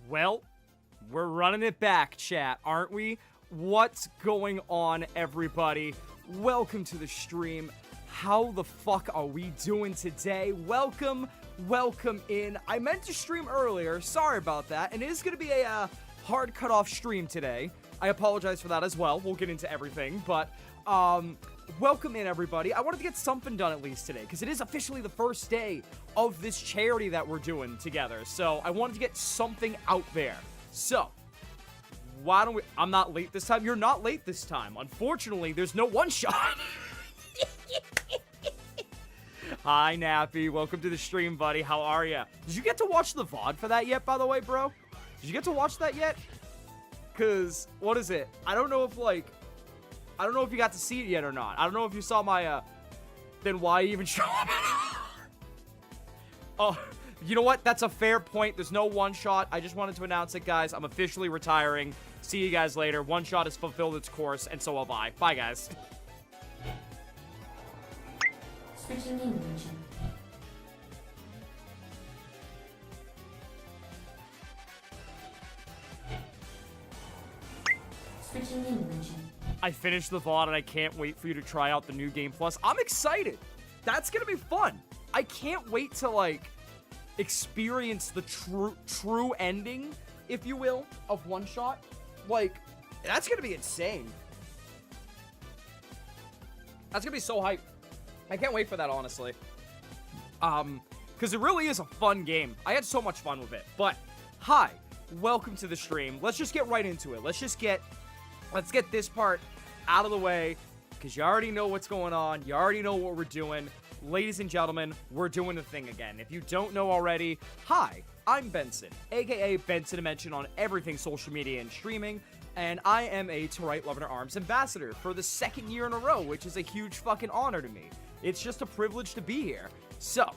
Well, we're running it back, chat, aren't we? What's going on, everybody? Welcome to the stream. How the fuck are we doing today? Welcome in. I meant to stream earlier, sorry about that, and it is going to be a hard cutoff stream today. I apologize for that as well. We'll get into everything, but welcome in, everybody. I wanted to get something done at least today, because it is officially the first day of this charity that we're doing together, so I wanted to get something out there. So, why don't we... I'm not late this time. You're not late this time. Unfortunately, there's no one-shot. Hi, Nappy. Welcome to the stream, buddy. How are ya? Did you get to watch the VOD for that yet, by the way, bro? Did you get to watch that yet? Because, what is it? I don't know if, like... I don't know if you got to see it yet or not. I don't know if you saw my, Then why even show up? Oh... You know what? That's a fair point. There's no one-shot. I just wanted to announce it, guys. I'm officially retiring. See you guys later. One-shot has fulfilled its course, and so have I. Bye, guys. Switching English. Switching English. I finished the VOD, and I can't wait for you to try out the new Game Plus. I'm excited. That's gonna be fun. I can't wait to, like... experience the true ending, if you will, of One Shot. Like, that's gonna be insane. That's gonna be so hype. I can't wait for that, honestly. Because it really is a fun game. I had so much fun with it. But, hi, welcome to the stream. Let's just get right into it. Let's get this part out of the way, because you already know what's going on. You already know what we're doing. Ladies and gentlemen, we're doing the thing again. If you don't know already, hi, I'm Benson, aka Benson Dimension on everything social media and streaming, and I am a To Right Love and Arms ambassador for the second year in a row, which is a huge fucking honor to me. It's just a privilege to be here. So,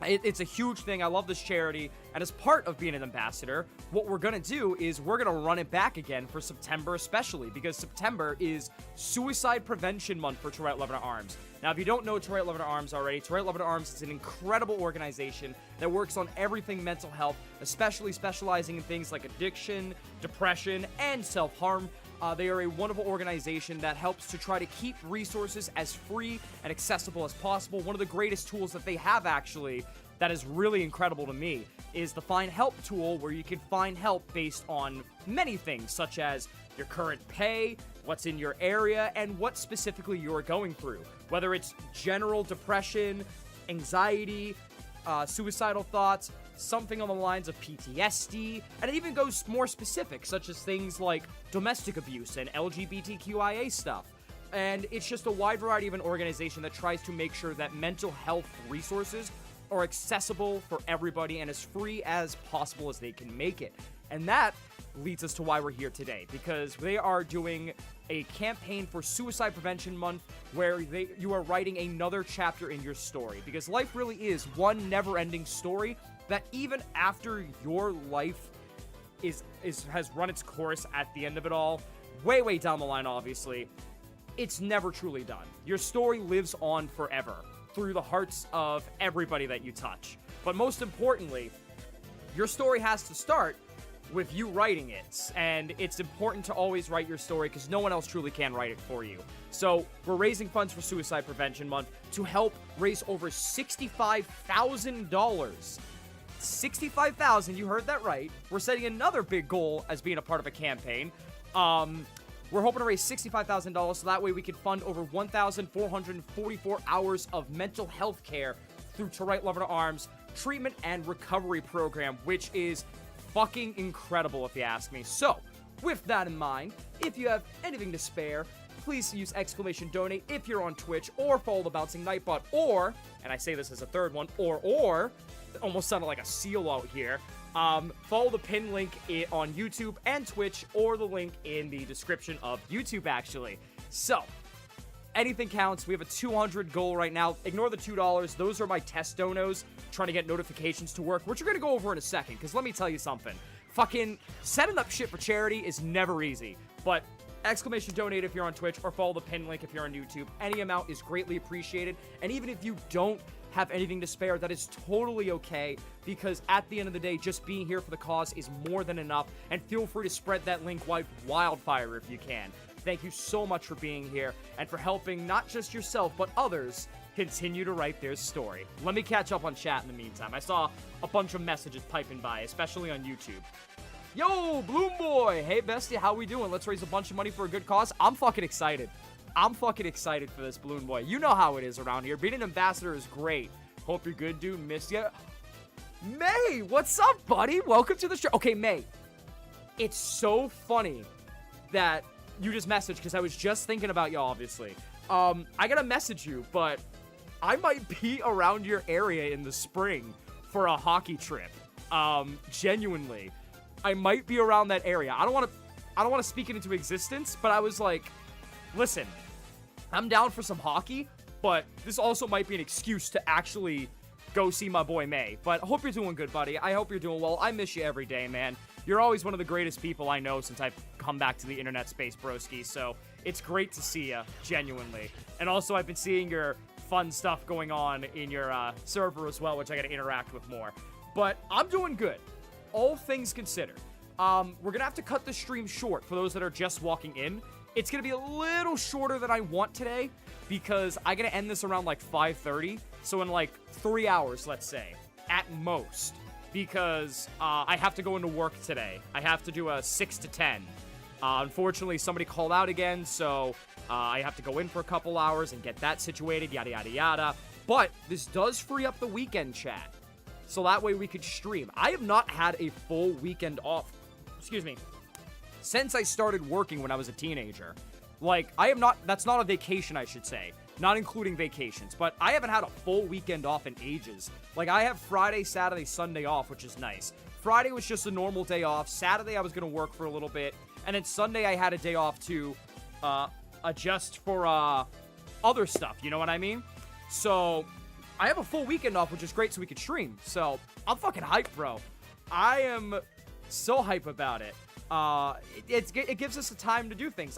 it's a huge thing. I love this charity, and as part of being an ambassador, what we're gonna do is we're gonna run it back again for September especially, because September is Suicide Prevention Month for To Right Love and Arms. Now, if you don't know To Right Love and Arms already, To Right Love and Arms is an incredible organization that works on everything mental health, especially specializing in things like addiction, depression, and self-harm. They are a wonderful organization that helps to try to keep resources as free and accessible as possible. One of the greatest tools that they have, actually, that is really incredible to me, is the Find Help tool, where you can find help based on many things, such as your current pay, what's in your area, and what specifically you're going through. Whether it's general depression, anxiety, suicidal thoughts, something on the lines of PTSD, and it even goes more specific, such as things like domestic abuse and LGBTQIA stuff. And it's just a wide variety of an organization that tries to make sure that mental health resources are accessible for everybody and as free as possible as they can make it. And that leads us to why we're here today, because they are doing a campaign for Suicide Prevention Month where you are writing another chapter in your story, because life really is one never-ending story that even after your life has run its course at the end of it all, way down the line, obviously, it's never truly done. Your story lives on forever through the hearts of everybody that you touch. But most importantly, your story has to start with you writing it, and it's important to always write your story because no one else truly can write it for you. So we're raising funds for Suicide Prevention Month to help raise over $65,000. $65,000, you heard that right. We're setting another big goal as being a part of a campaign. We're hoping to raise $65,000 so that way we can fund over 1,444 hours of mental health care through To Right Love and Arms treatment and recovery program, which is fucking incredible if you ask me. So, with that in mind, if you have anything to spare, please use !donate if you're on Twitch, or follow the Bouncing Nightbot, or, and I say this as a third one, or, it almost sounded like a seal out here, follow the pin link on YouTube and Twitch, or the link in the description of YouTube, actually. So, anything counts. We have a 200 goal right now. Ignore the $2. Those are my test donos trying to get notifications to work, which we're going to go over in a second, because let me tell you something. Fucking setting up shit for charity is never easy, but !donate if you're on Twitch, or follow the pin link if you're on YouTube. Any amount is greatly appreciated, and even if you don't have anything to spare, that is totally okay, because at the end of the day, just being here for the cause is more than enough, and feel free to spread that link like wildfire if you can. Thank you so much for being here, and for helping not just yourself, but others continue to write their story. Let me catch up on chat in the meantime. I saw a bunch of messages piping by, especially on YouTube. Yo, Bloom Boy! Hey, bestie, how we doing? Let's raise a bunch of money for a good cause. I'm fucking excited. I'm fucking excited for this, Bloom Boy. You know how it is around here. Being an ambassador is great. Hope you're good, dude. Missed ya. May, what's up, buddy? Welcome to the show. Okay, May, it's so funny that you just messaged, because I was just thinking about you, obviously. I gotta message you, but I might be around your area in the spring for a hockey trip. Genuinely. I might be around that area. I don't want to speak it into existence, but I was like, listen, I'm down for some hockey, but this also might be an excuse to actually go see my boy May. But I hope you're doing good, buddy. I hope you're doing well. I miss you every day, man. You're always one of the greatest people I know since I've come back to the internet space, broski. So it's great to see you, genuinely. And also, I've been seeing your fun stuff going on in your server as well, which I got to interact with more. But I'm doing good. All things considered. We're going to have to cut the stream short for those that are just walking in. It's going to be a little shorter than I want today, because I got to end this around like 5:30. So in like 3 hours, let's say, at most. Because I have to go into work today. I have to do a 6 to 10. Unfortunately, somebody called out again, so I have to go in for a couple hours and get that situated, yada, yada, yada. But this does free up the weekend chat. So that way we could stream. I have not had a full weekend off, excuse me, since I started working when I was a teenager. Like, that's not a vacation, I should say. Not including vacations, but I haven't had a full weekend off in ages. Like, I have Friday, Saturday, Sunday off, which is nice. Friday was just a normal day off. Saturday, I was going to work for a little bit. And then Sunday, I had a day off to adjust for other stuff, you know what I mean? So I have a full weekend off, which is great, so we could stream. So I'm fucking hyped, bro. I am so hype about it. It gives us the time to do things.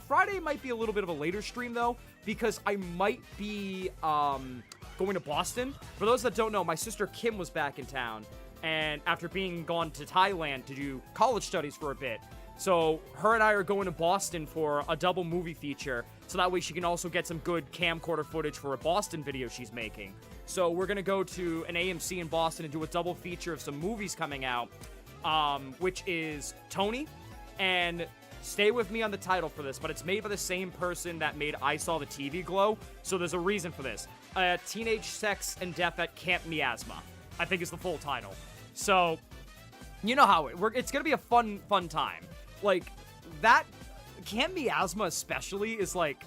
Friday might be a little bit of a later stream, though, because I might be going to Boston. For those that don't know, my sister Kim was back in town, and after being gone to Thailand to do college studies for a bit. So her and I are going to Boston for a double movie feature, so that way she can also get some good camcorder footage for a Boston video she's making. So we're going to go to an AMC in Boston and do a double feature of some movies coming out, which is Tony, and stay with me on the title for this, but it's made by the same person that made I Saw the TV Glow, so there's a reason for this. Teenage Sex and Death at Camp Miasma, I think is the full title. So, you know how it's going to be a fun time. Like, that Camp Miasma especially is like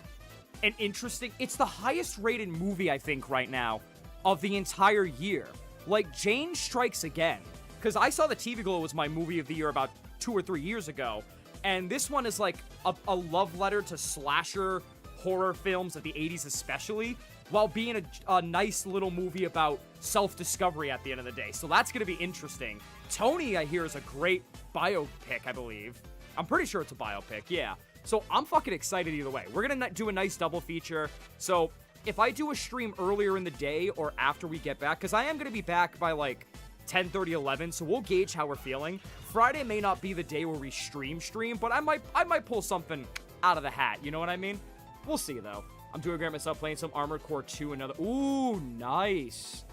an interesting, it's the highest rated movie, I think, right now of the entire year. Like, Jane Strikes Again, because I Saw the TV Glow was my movie of the year about 2 or 3 years ago, and this one is like a love letter to slasher horror films of the 80s especially, while being a nice little movie about self-discovery at the end of the day. So that's going to be interesting. Tony, I hear, is a great biopic, I believe. I'm pretty sure it's a biopic, yeah. So I'm fucking excited either way. We're going to do a nice double feature. So if I do a stream earlier in the day or after we get back, because I am going to be back by like 10:30, 11, so we'll gauge how we're feeling. Friday may not be the day where we stream, but I might pull something out of the hat, you know what I mean? We'll see, though. I'm doing great myself, playing some Armored Core 2, another... Ooh, nice.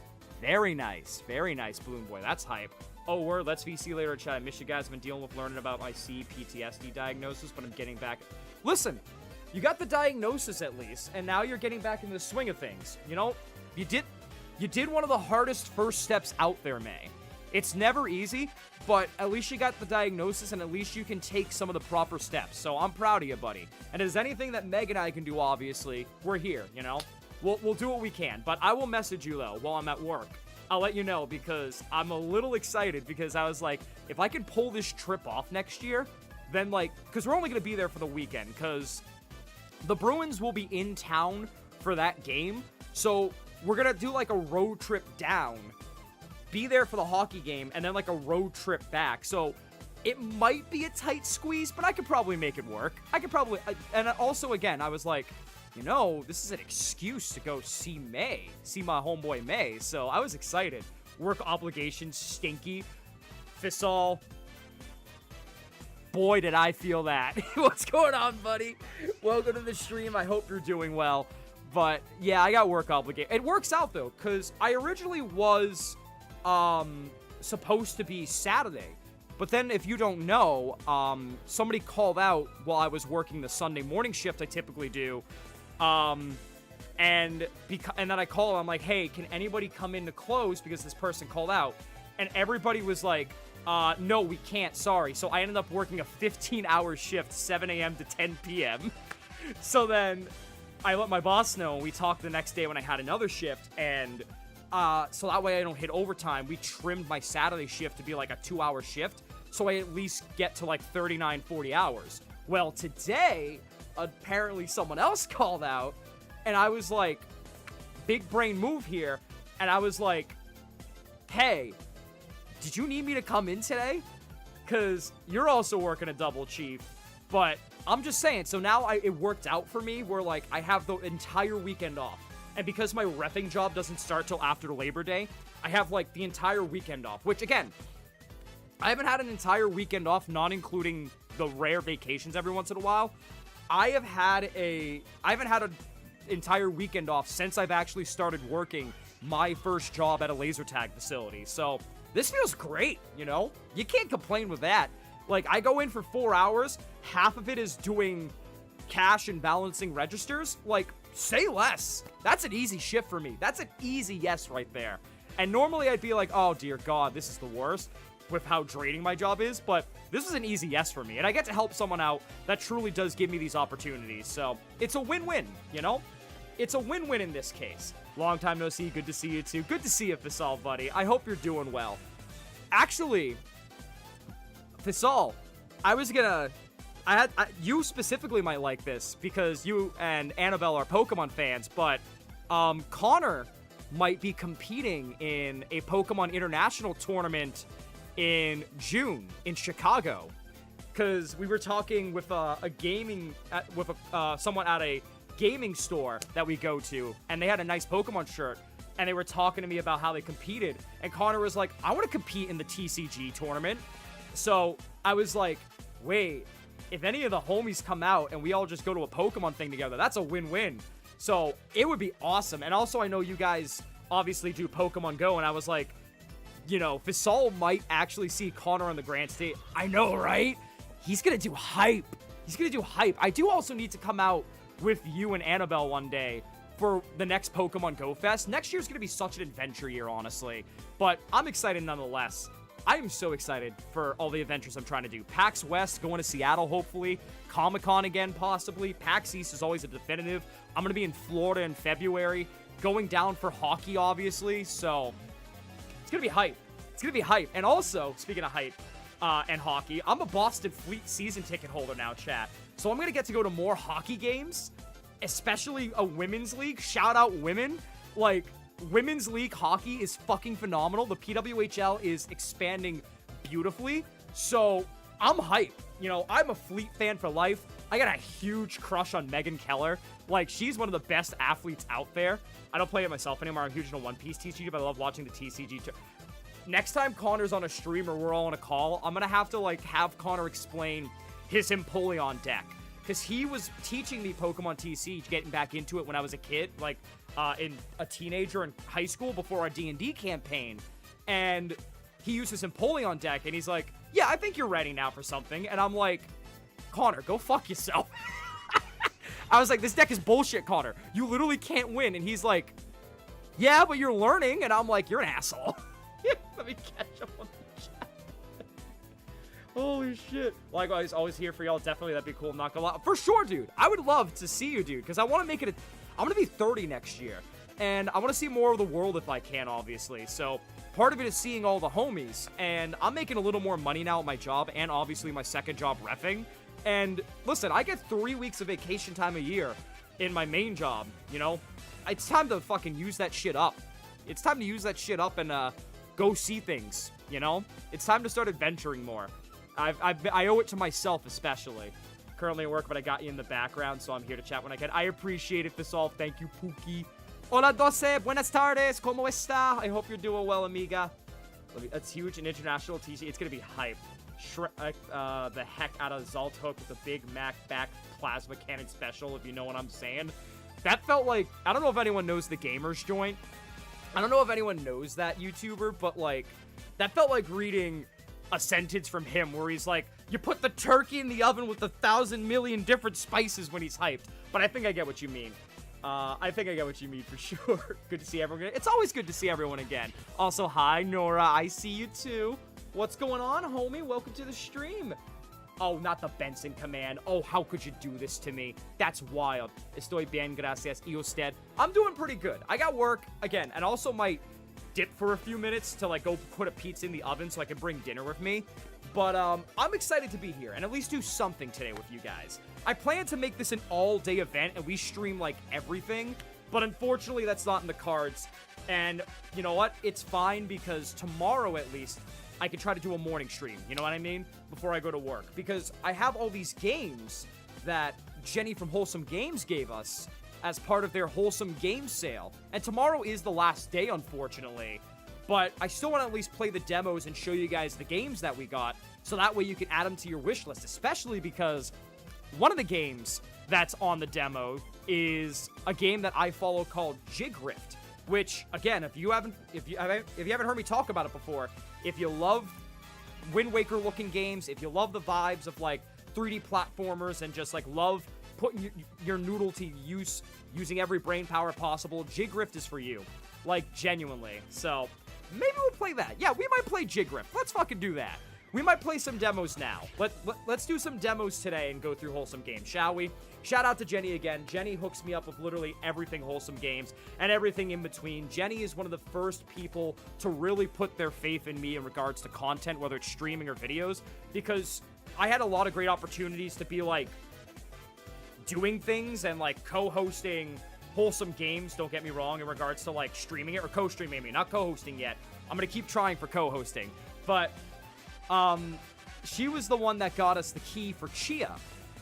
Very nice, Bloom Boy. That's hype. Oh, word, let's VC later, chat. I miss you guys. I've been dealing with learning about my CPTSD diagnosis, but I'm getting back... Listen, you got the diagnosis at least, and now you're getting back into the swing of things. You know, you did one of the hardest first steps out there, May. It's never easy, but at least you got the diagnosis, and at least you can take some of the proper steps. So I'm proud of you, buddy. And if there's anything that Meg and I can do, obviously, we're here, you know? We'll do what we can. But I will message you, though, while I'm at work. I'll let you know, because I'm a little excited, because I was like, if I can pull this trip off next year, then, like, because we're only going to be there for the weekend, because the Bruins will be in town for that game. So we're going to do, like, a road trip down, be there for the hockey game, and then like a road trip back. So it might be a tight squeeze, but I could probably make it work. And also, again, I was like, this is an excuse to go see my homeboy May. So I was excited. Work obligations, stinky. Fisal. Boy, did I feel that. What's going on, buddy? Welcome to the stream. I hope you're doing well. But yeah, I got work obligation. It works out though, because I originally was supposed to be Saturday. But then, if you don't know, somebody called out while I was working the Sunday morning shift I typically do. And then I call, I'm like, hey, can anybody come in to close because this person called out? And everybody was like, no, we can't, sorry. So I ended up working a 15-hour shift, 7 a.m. to 10 p.m. So then I let my boss know, and we talked the next day when I had another shift, and so that way I don't hit overtime. We trimmed my Saturday shift to be like a 2-hour shift, so I at least get to like 39, 40 hours. Well, today, apparently someone else called out, and I was like, big brain move here, and I was like, hey, did you need me to come in today? Because you're also working a double, chief. But I'm just saying, so now it worked out for me where, like, I have the entire weekend off. And because my reffing job doesn't start till after Labor Day, I have, like, the entire weekend off. Which, again, I haven't had an entire weekend off, not including the rare vacations every once in a while. I haven't had an entire weekend off since I've actually started working my first job at a laser tag facility. So this feels great, you know? You can't complain with that. Like, I go in for 4 hours, half of it is doing cash and balancing registers. Like, say less. That's an easy shift for me. That's an easy yes right there. And normally I'd be like, oh dear God, this is the worst with how draining my job is, but this is an easy yes for me. And I get to help someone out that truly does give me these opportunities. So it's a win-win, you know? It's a win-win in this case. Long time no see. Good to see you too. Good to see you, Fisal, buddy. I hope you're doing well. Actually, Fisal, you specifically might like this because you and Annabelle are Pokemon fans, but Connor might be competing in a Pokemon International tournament in June in Chicago. Because we were talking with someone at a gaming store that we go to, and they had a nice Pokemon shirt, and they were talking to me about how they competed, and Connor was like, I want to compete in the TCG tournament. So I was like, wait, if any of the homies come out and we all just go to a Pokemon thing together, that's a win-win. So it would be awesome. And also, I know you guys obviously do Pokemon Go, and I was like, you know, Fisal might actually see Connor on the Grand State. I know, right? He's gonna do hype. He's gonna do hype. I do also need to come out with you and Annabelle one day for the next Pokemon Go Fest. Next year's gonna be such an adventure year, honestly. But I'm excited nonetheless. I am so excited for all the adventures I'm trying to do. PAX West, going to Seattle, hopefully. Comic-Con again, possibly. PAX East is always a definitive. I'm going to be in Florida in February. Going down for hockey, obviously. So, it's going to be hype. It's going to be hype. And also, speaking of hype and hockey, I'm a Boston Fleet season ticket holder now, chat. So, I'm going to get to go to more hockey games, especially a women's league. Shout out women. Like, women's league hockey is fucking phenomenal. The PWHL is expanding beautifully. So, I'm hyped. You know, I'm a Fleet fan for life. I got a huge crush on Megan Keller. Like, she's one of the best athletes out there. I don't play it myself anymore. I'm huge into One Piece TCG, but I love watching the TCG too. Next time Connor's on a stream or we're all on a call, I'm gonna have to, like, have Connor explain his Empoleon deck. Because he was teaching me Pokemon TCG, getting back into it when I was a kid, like, in a teenager in high school before our D&D campaign. And he used his Empoleon deck, and he's like, yeah, I think you're ready now for something. And I'm like, Connor, go fuck yourself. I was like, this deck is bullshit, Connor. You literally can't win. And he's like, yeah, but you're learning. And I'm like, you're an asshole. Let me catch up on the chat. Holy shit. Likewise, always here for y'all. Definitely, that'd be cool. I'm not gonna lie. For sure, dude. I would love to see you, dude. Because I want to make it I'm gonna be 30 next year. And I want to see more of the world if I can, obviously. So, part of it is seeing all the homies. And I'm making a little more money now at my job. And obviously, my second job reffing. And listen, I get 3 weeks of vacation time a year in my main job, you know? It's time to fucking use that shit up. It's time to use that shit up and go see things, you know? It's time to start adventuring more. I owe it to myself especially. currently at work, but I got you in the background, so I'm here to chat when I can. I appreciate it, Fisolf. Thank you, Pookie. Hola, Doce. Buenas tardes. ¿Cómo está? I hope you're doing well, amiga. That's huge. An international TC. It's going to be hype. The heck out of Zalthook with the Big Mac back plasma cannon special, if you know what I'm saying. That felt like, I don't know if anyone knows the Gamers Joint. I don't know if anyone knows that YouTuber, but like, that felt like reading a sentence from him where he's like, you put the turkey in the oven with 1,000 million different spices when he's hyped. But I think I get what you mean. I think I get what you mean for sure. Good to see everyone. It's always good to see everyone again. Also, hi, Nora. I see you too. What's going on, homie? Welcome to the stream. Oh, not the Benson command. Oh, how could you do this to me? That's wild. Estoy bien, gracias. Y usted? I'm doing pretty good. I got work, again, and also might dip for a few minutes to, like, go put a pizza in the oven so I can bring dinner with me. But, I'm excited to be here and at least do something today with you guys. I plan to make this an all-day event and we stream, like, everything. But unfortunately, that's not in the cards. And, you know what? It's fine because tomorrow, at least, I can try to do a morning stream, you know what I mean? Before I go to work. Because I have all these games that Jenny from Wholesome Games gave us as part of their Wholesome Games sale. And tomorrow is the last day, unfortunately. But I still want to at least play the demos and show you guys the games that we got. So that way you can add them to your wish list. Especially because one of the games that's on the demo is a game that I follow called Jigrift. Which, again, if you haven't heard me talk about it before, if you love Wind Waker looking games, if you love the vibes of like 3D platformers and just like love putting your noodle to use using every brain power possible, Jigrift is for you. Like, genuinely. So, maybe we'll play that. Yeah, we might play Jigrift. Let's fucking do that. We might play some demos now. Let's do some demos today and go through Wholesome Games, shall we? Shout out to Jenny again. Jenny hooks me up with literally everything Wholesome Games and everything in between. Jenny is one of the first people to really put their faith in me in regards to content, whether it's streaming or videos, because I had a lot of great opportunities to be like doing things and like co-hosting Wholesome Games, don't get me wrong, in regards to like streaming it or co-streaming me, not co-hosting yet. I'm gonna keep trying for co-hosting, but she was the one that got us the key for Chia.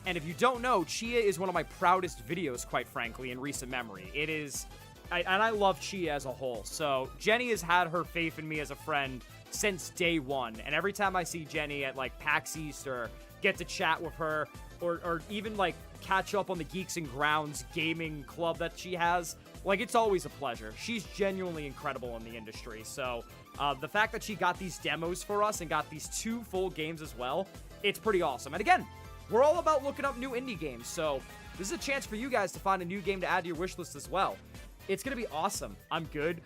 And if you don't know, Chia is one of my proudest videos, quite frankly, in recent memory. It is, and I love Chia as a whole. So Jenny has had her faith in me as a friend since day one. And every time I see Jenny at like PAX East or get to chat with her or even like catch up on the Geeks and Grounds gaming club that she has, like, it's always a pleasure. She's genuinely incredible in the industry. So the fact that she got these demos for us and got these 2 full games as well, it's pretty awesome. And again, we're all about looking up new indie games, so this is a chance for you guys to find a new game to add to your wish list as well. It's gonna be awesome. I'm good.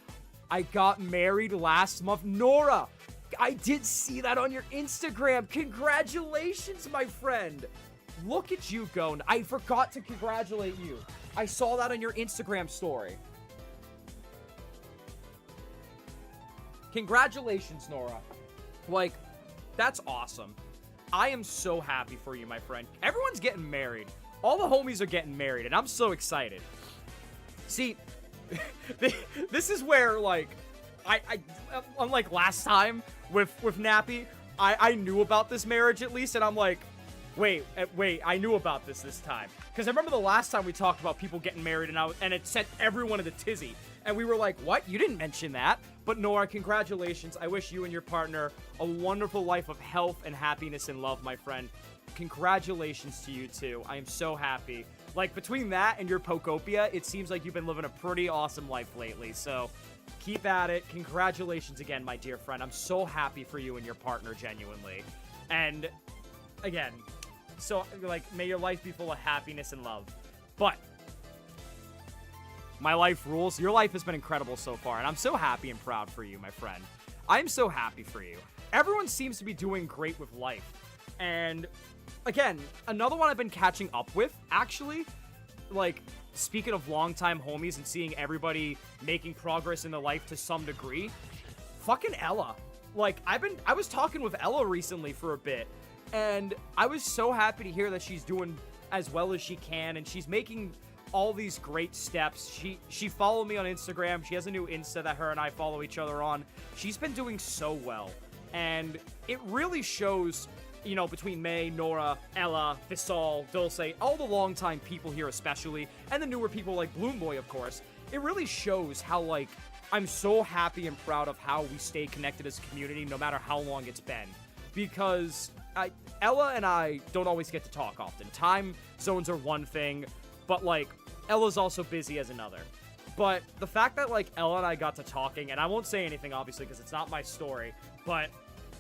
I got married last month. Nora, I did see that on your Instagram. Congratulations, my friend. Look at you go. I forgot to congratulate you. I saw that on your Instagram story. Congratulations, Nora. Like, that's awesome. I am so happy for you, my friend. Everyone's getting married. All the homies are getting married, and I'm so excited. See, this is where, like, I unlike last time with Nappy, I knew about this marriage at least, and I'm like, wait, I knew about this time. Because I remember the last time we talked about people getting married, and it sent everyone in a tizzy. And we were like, what? You didn't mention that. But Nora, congratulations. I wish you and your partner a wonderful life of health and happiness and love, my friend. Congratulations to you too. I am so happy. Like, between that and your Pokopia, it seems like you've been living a pretty awesome life lately. So keep at it. Congratulations again, my dear friend. I'm so happy for you and your partner, genuinely. And again, so, like, may your life be full of happiness and love. But my life rules. Your life has been incredible so far, and I'm so happy and proud for you, my friend. I'm so happy for you. Everyone seems to be doing great with life. And, again, another one I've been catching up with, actually, like, speaking of longtime homies and seeing everybody making progress in their life to some degree, fucking Ella. Like, I was talking with Ella recently for a bit, and I was so happy to hear that she's doing as well as she can, and she's making all these great steps. She followed me on Instagram. She has a new Insta that her and I follow each other on. She's been doing so well, and it really shows you know, between May, Nora, Ella, Visal, Dulce, all the longtime people here especially, and the newer people like Bloom Boy, of course, it really shows how, like, I'm so happy and proud of how we stay connected as a community no matter how long it's been. Because Ella and I don't always get to talk often. Time zones are one thing, but, like, Ella's also busy as another. But the fact that, like, Ella and I got to talking, and I won't say anything, obviously, because it's not my story, but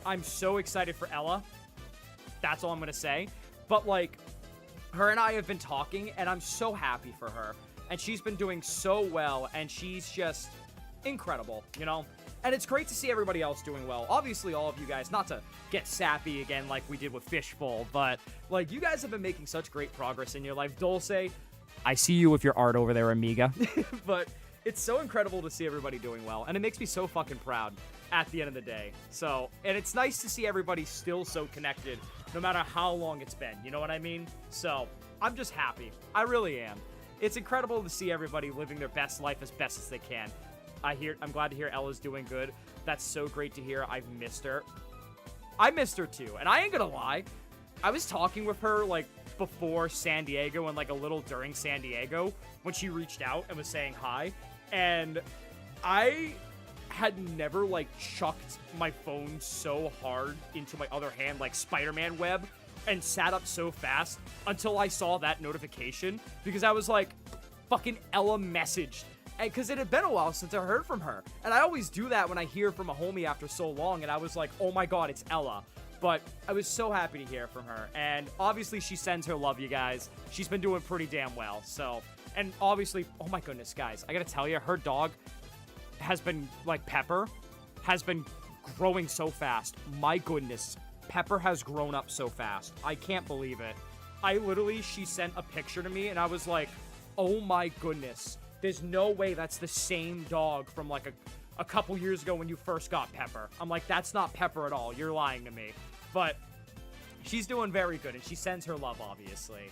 I'm so excited for Ella. That's all I'm going to say. But, like, her and I have been talking, and I'm so happy for her. And she's been doing so well, and she's just incredible, you know? And it's great to see everybody else doing well. Obviously, all of you guys, not to get sappy again like we did with Fishbowl, but, like, you guys have been making such great progress in your life. Dulce, I see you with your art over there, amiga. But it's so incredible to see everybody doing well, and it makes me so fucking proud at the end of the day. So, and it's nice to see everybody still so connected, no matter how long it's been, you know what I mean? So, I'm just happy. I really am. It's incredible to see everybody living their best life as best as they can. I'm glad to hear Ella's doing good. That's so great to hear. I've missed her. I missed her too, and I ain't gonna lie. I was talking with her, like, before San Diego and, like, a little during San Diego when she reached out and was saying hi, and I had never, like, chucked my phone so hard into my other hand, like Spider-Man web, and sat up so fast until I saw that notification, because I was like, fucking Ella messaged. Because it had been a while since I heard from her. And I always do that when I hear from a homie after so long, and I was like, oh my god, it's Ella. But I was so happy to hear from her. And obviously she sends her love, you guys. She's been doing pretty damn well. So, and obviously, oh my goodness, guys. I gotta tell you, her dog has been, like, Pepper, has been growing so fast. My goodness. Pepper has grown up so fast. I can't believe it. She sent a picture to me, and I was like, oh my goodness. There's no way that's the same dog from, like, a couple years ago when you first got Pepper. I'm like, that's not Pepper at all. You're lying to me. But she's doing very good, and she sends her love, obviously.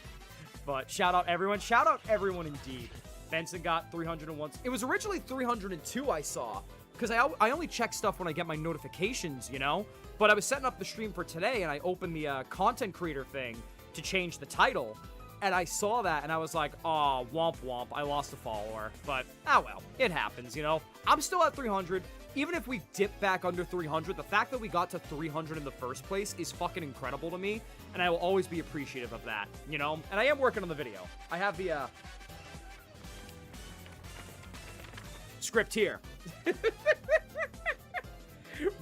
But shout out everyone. Shout out everyone indeed. Benson got 301. It was originally 302 I saw, because I only check stuff when I get my notifications, you know? But I was setting up the stream for today, and I opened the content creator thing to change the title. And I saw that, and I was like, oh, womp womp, I lost a follower. But, well, it happens, you know? I'm still at 300. Even if we dip back under 300, the fact that we got to 300 in the first place is fucking incredible to me, and I will always be appreciative of that, you know? And I am working on the video. I have the, script here.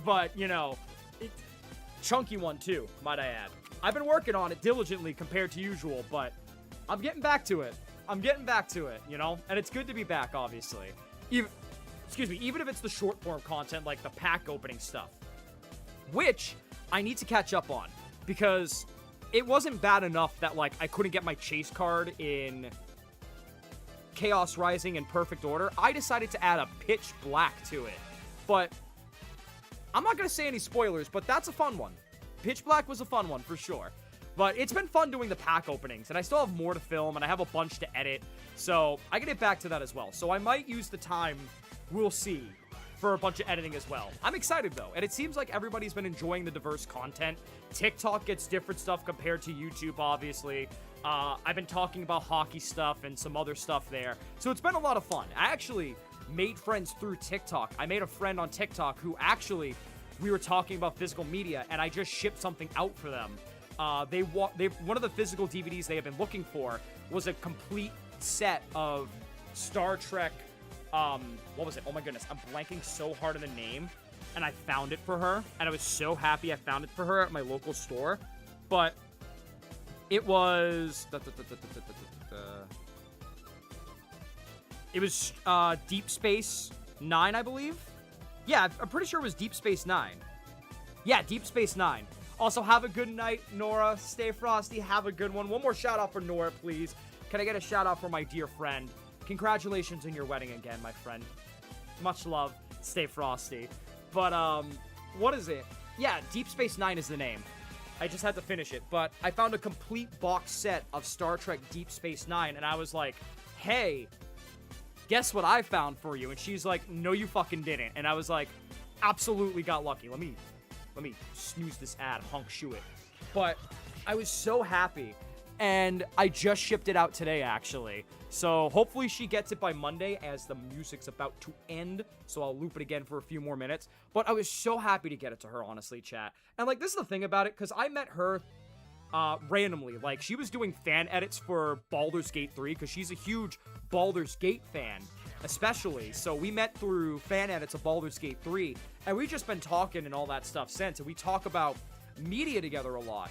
But, you know, chunky one, too, might I add. I've been working on it diligently compared to usual, but I'm getting back to it. You know? And it's good to be back, obviously. Even if it's the short form content, like the pack opening stuff. Which I need to catch up on. Because it wasn't bad enough that, like, I couldn't get my chase card in Chaos Rising in perfect order. I decided to add a pitch black to it. But I'm not going to say any spoilers, but that's a fun one. Pitch Black was a fun one, for sure. But it's been fun doing the pack openings, and I still have more to film, and I have a bunch to edit, so I can get back to that as well. So I might use the time, we'll see, for a bunch of editing as well. I'm excited, though, and it seems like everybody's been enjoying the diverse content. TikTok gets different stuff compared to YouTube, obviously. I've been talking about hockey stuff and some other stuff there, so it's been a lot of fun. I actually made friends through TikTok. I made a friend on TikTok who actually... we were talking about physical media, and I just shipped something out for them. One of the physical DVDs they have been looking for was a complete set of Star Trek, what was it? Oh my goodness, I'm blanking so hard on the name, and I found it for her, and I was so happy I found it for her at my local store, but it was... it was, Deep Space Nine, I believe? Yeah, I'm pretty sure it was Deep Space Nine. Yeah, Deep Space Nine. Also, have a good night, Nora. Stay frosty. Have a good one. One more shout out for Nora, please. Can I get a shout out for my dear friend? Congratulations on your wedding again, my friend. Much love. Stay frosty. But, what is it? Yeah, Deep Space Nine is the name. I just had to finish it. But I found a complete box set of Star Trek Deep Space Nine, and I was like, hey... guess what I found for you? And she's like, no, you fucking didn't. And I was like, absolutely got lucky. Let me snooze this ad, honk shoe it. But I was so happy, and I just shipped it out today, actually. So hopefully she gets it by Monday, as the music's about to end, so I'll loop it again for a few more minutes. But I was so happy to get it to her, honestly, chat. And, like, this is the thing about it, because I met her randomly. Like, she was doing fan edits for Baldur's Gate 3, because she's a huge Baldur's Gate fan, especially. So we met through fan edits of Baldur's Gate 3, and we've just been talking and all that stuff since, and we talk about media together a lot.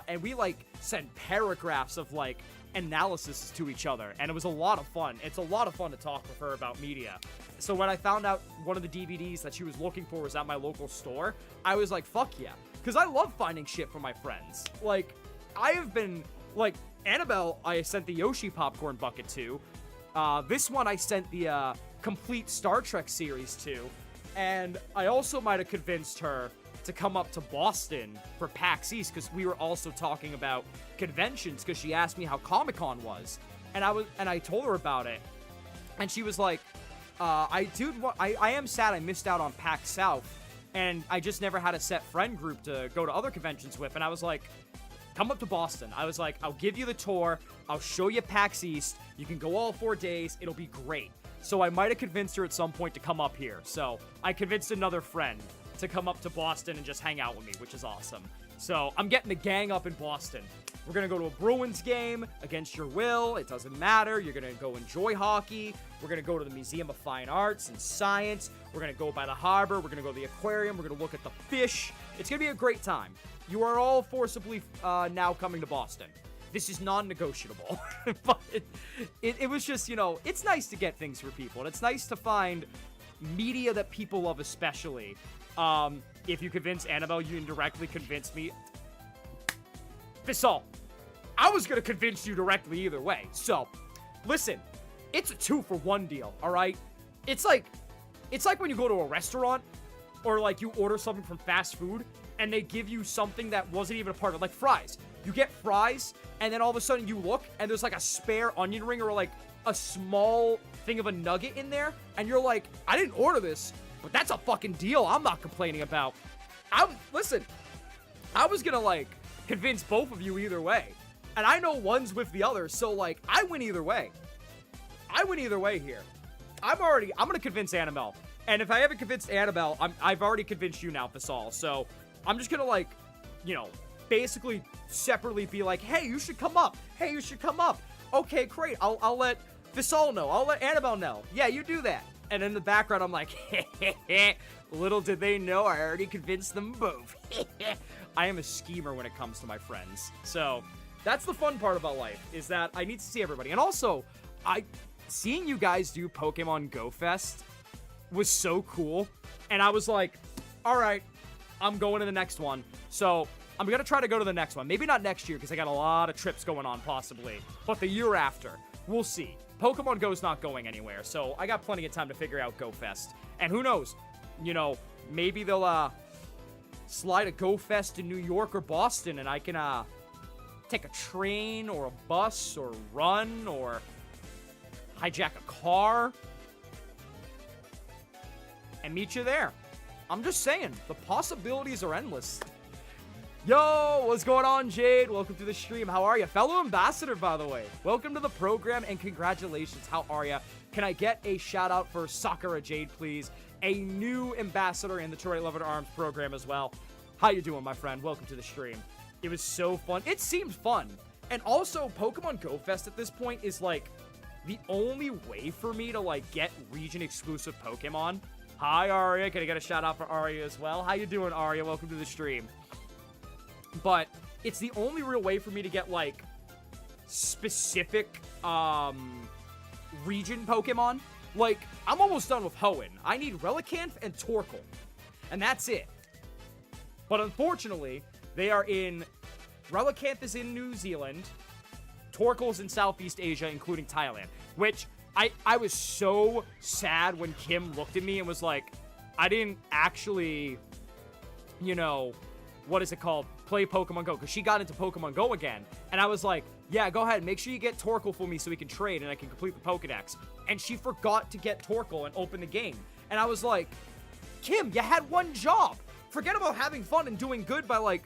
And we, like, send paragraphs of, like, analysis to each other, and it was a lot of fun. It's a lot of fun to talk with her about media. So when I found out one of the DVDs that she was looking for was at my local store, I was like, fuck yeah. Because I love finding shit for my friends. Like, I have been, like, Annabelle, I sent the Yoshi popcorn bucket to. This one I sent the complete Star Trek series to. And I also might have convinced her to come up to Boston for PAX East, because we were also talking about conventions, because she asked me how Comic-Con was. And I told her about it. And she was like, I am sad I missed out on PAX South, and I just never had a set friend group to go to other conventions with. And I was like, come up to Boston. I was like, I'll give you the tour. I'll show you PAX East. You can go all 4 days. It'll be great. So I might have convinced her at some point to come up here. So I convinced another friend to come up to Boston and just hang out with me, which is awesome. So I'm getting the gang up in Boston. We're going to go to a Bruins game against your will. It doesn't matter. You're going to go enjoy hockey. We're going to go to the Museum of Fine Arts and Science. We're going to go by the harbor. We're going to go to the aquarium. We're going to look at the fish. It's going to be a great time. You are all forcibly now coming to Boston. This is non-negotiable. But it was just, you know, it's nice to get things for people. And it's nice to find media that people love, especially. If you convince Annabelle, you indirectly convince me. Fisal, I was gonna convince you directly either way. So, listen, it's a 2-for-1 deal, alright? It's like when you go to a restaurant, or like you order something from fast food, and they give you something that wasn't even a part of it, like fries. You get fries, and then all of a sudden you look, and there's like a spare onion ring, or like a small thing of a nugget in there, and you're like, I didn't order this, but that's a fucking deal I'm not complaining about. Listen, I was gonna, like, convince both of you either way. And I know one's with the other, so, like, I win either way. I win either way here. I'm gonna convince Annabelle. And if I haven't convinced Annabelle, I've already convinced you now, Fasal. So, I'm just gonna, like, you know, basically separately be like, hey, you should come up. Hey, you should come up. Okay, great. I'll let Fasal know. I'll let Annabelle know. Yeah, you do that. And in the background, I'm like, little did they know, I already convinced them both. I am a schemer when it comes to my friends. So, that's the fun part about life, is that I need to see everybody. And also, seeing you guys do Pokemon Go Fest was so cool. And I was like, all right, I'm going to the next one. So, I'm going to try to go to the next one. Maybe not next year, because I got a lot of trips going on, possibly. But the year after, we'll see. Pokemon Go's not going anywhere, so I got plenty of time to figure out Go Fest. And who knows, you know, maybe they'll slide a Go Fest in New York or Boston, and I can take a train or a bus or run or hijack a car and meet you there. I'm just saying, the possibilities are endless. Yo, what's going on, Jade? Welcome to the stream. How are you? Fellow ambassador, by the way. Welcome to the program, and congratulations. How are you? Can I get a shout out for Sakura Jade, please? A new ambassador in the Toray Love and Arms program as well. How you doing, my friend? Welcome to the stream. It was so fun. It seemed fun. And also, Pokemon Go Fest at this point is, like, the only way for me to, like, get region-exclusive Pokemon. Hi, Arya. Can I get a shout out for Arya as well? How you doing, Arya? Welcome to the stream. But it's the only real way for me to get, like, specific, region Pokemon. Like, I'm almost done with Hoenn. I need Relicanth and Torkoal. And that's it. But unfortunately, they are in... Relicanth is in New Zealand. Torkoal's in Southeast Asia, including Thailand. Which, I was so sad when Kim looked at me and was like, I didn't actually, you know... what is it called? Play Pokemon Go, because she got into Pokemon Go again. And I was like, yeah, go ahead, make sure you get Torkoal for me so we can trade and I can complete the Pokedex. And she forgot to get Torkoal and open the game. And I was like, Kim, you had one job. Forget about having fun and doing good by, like,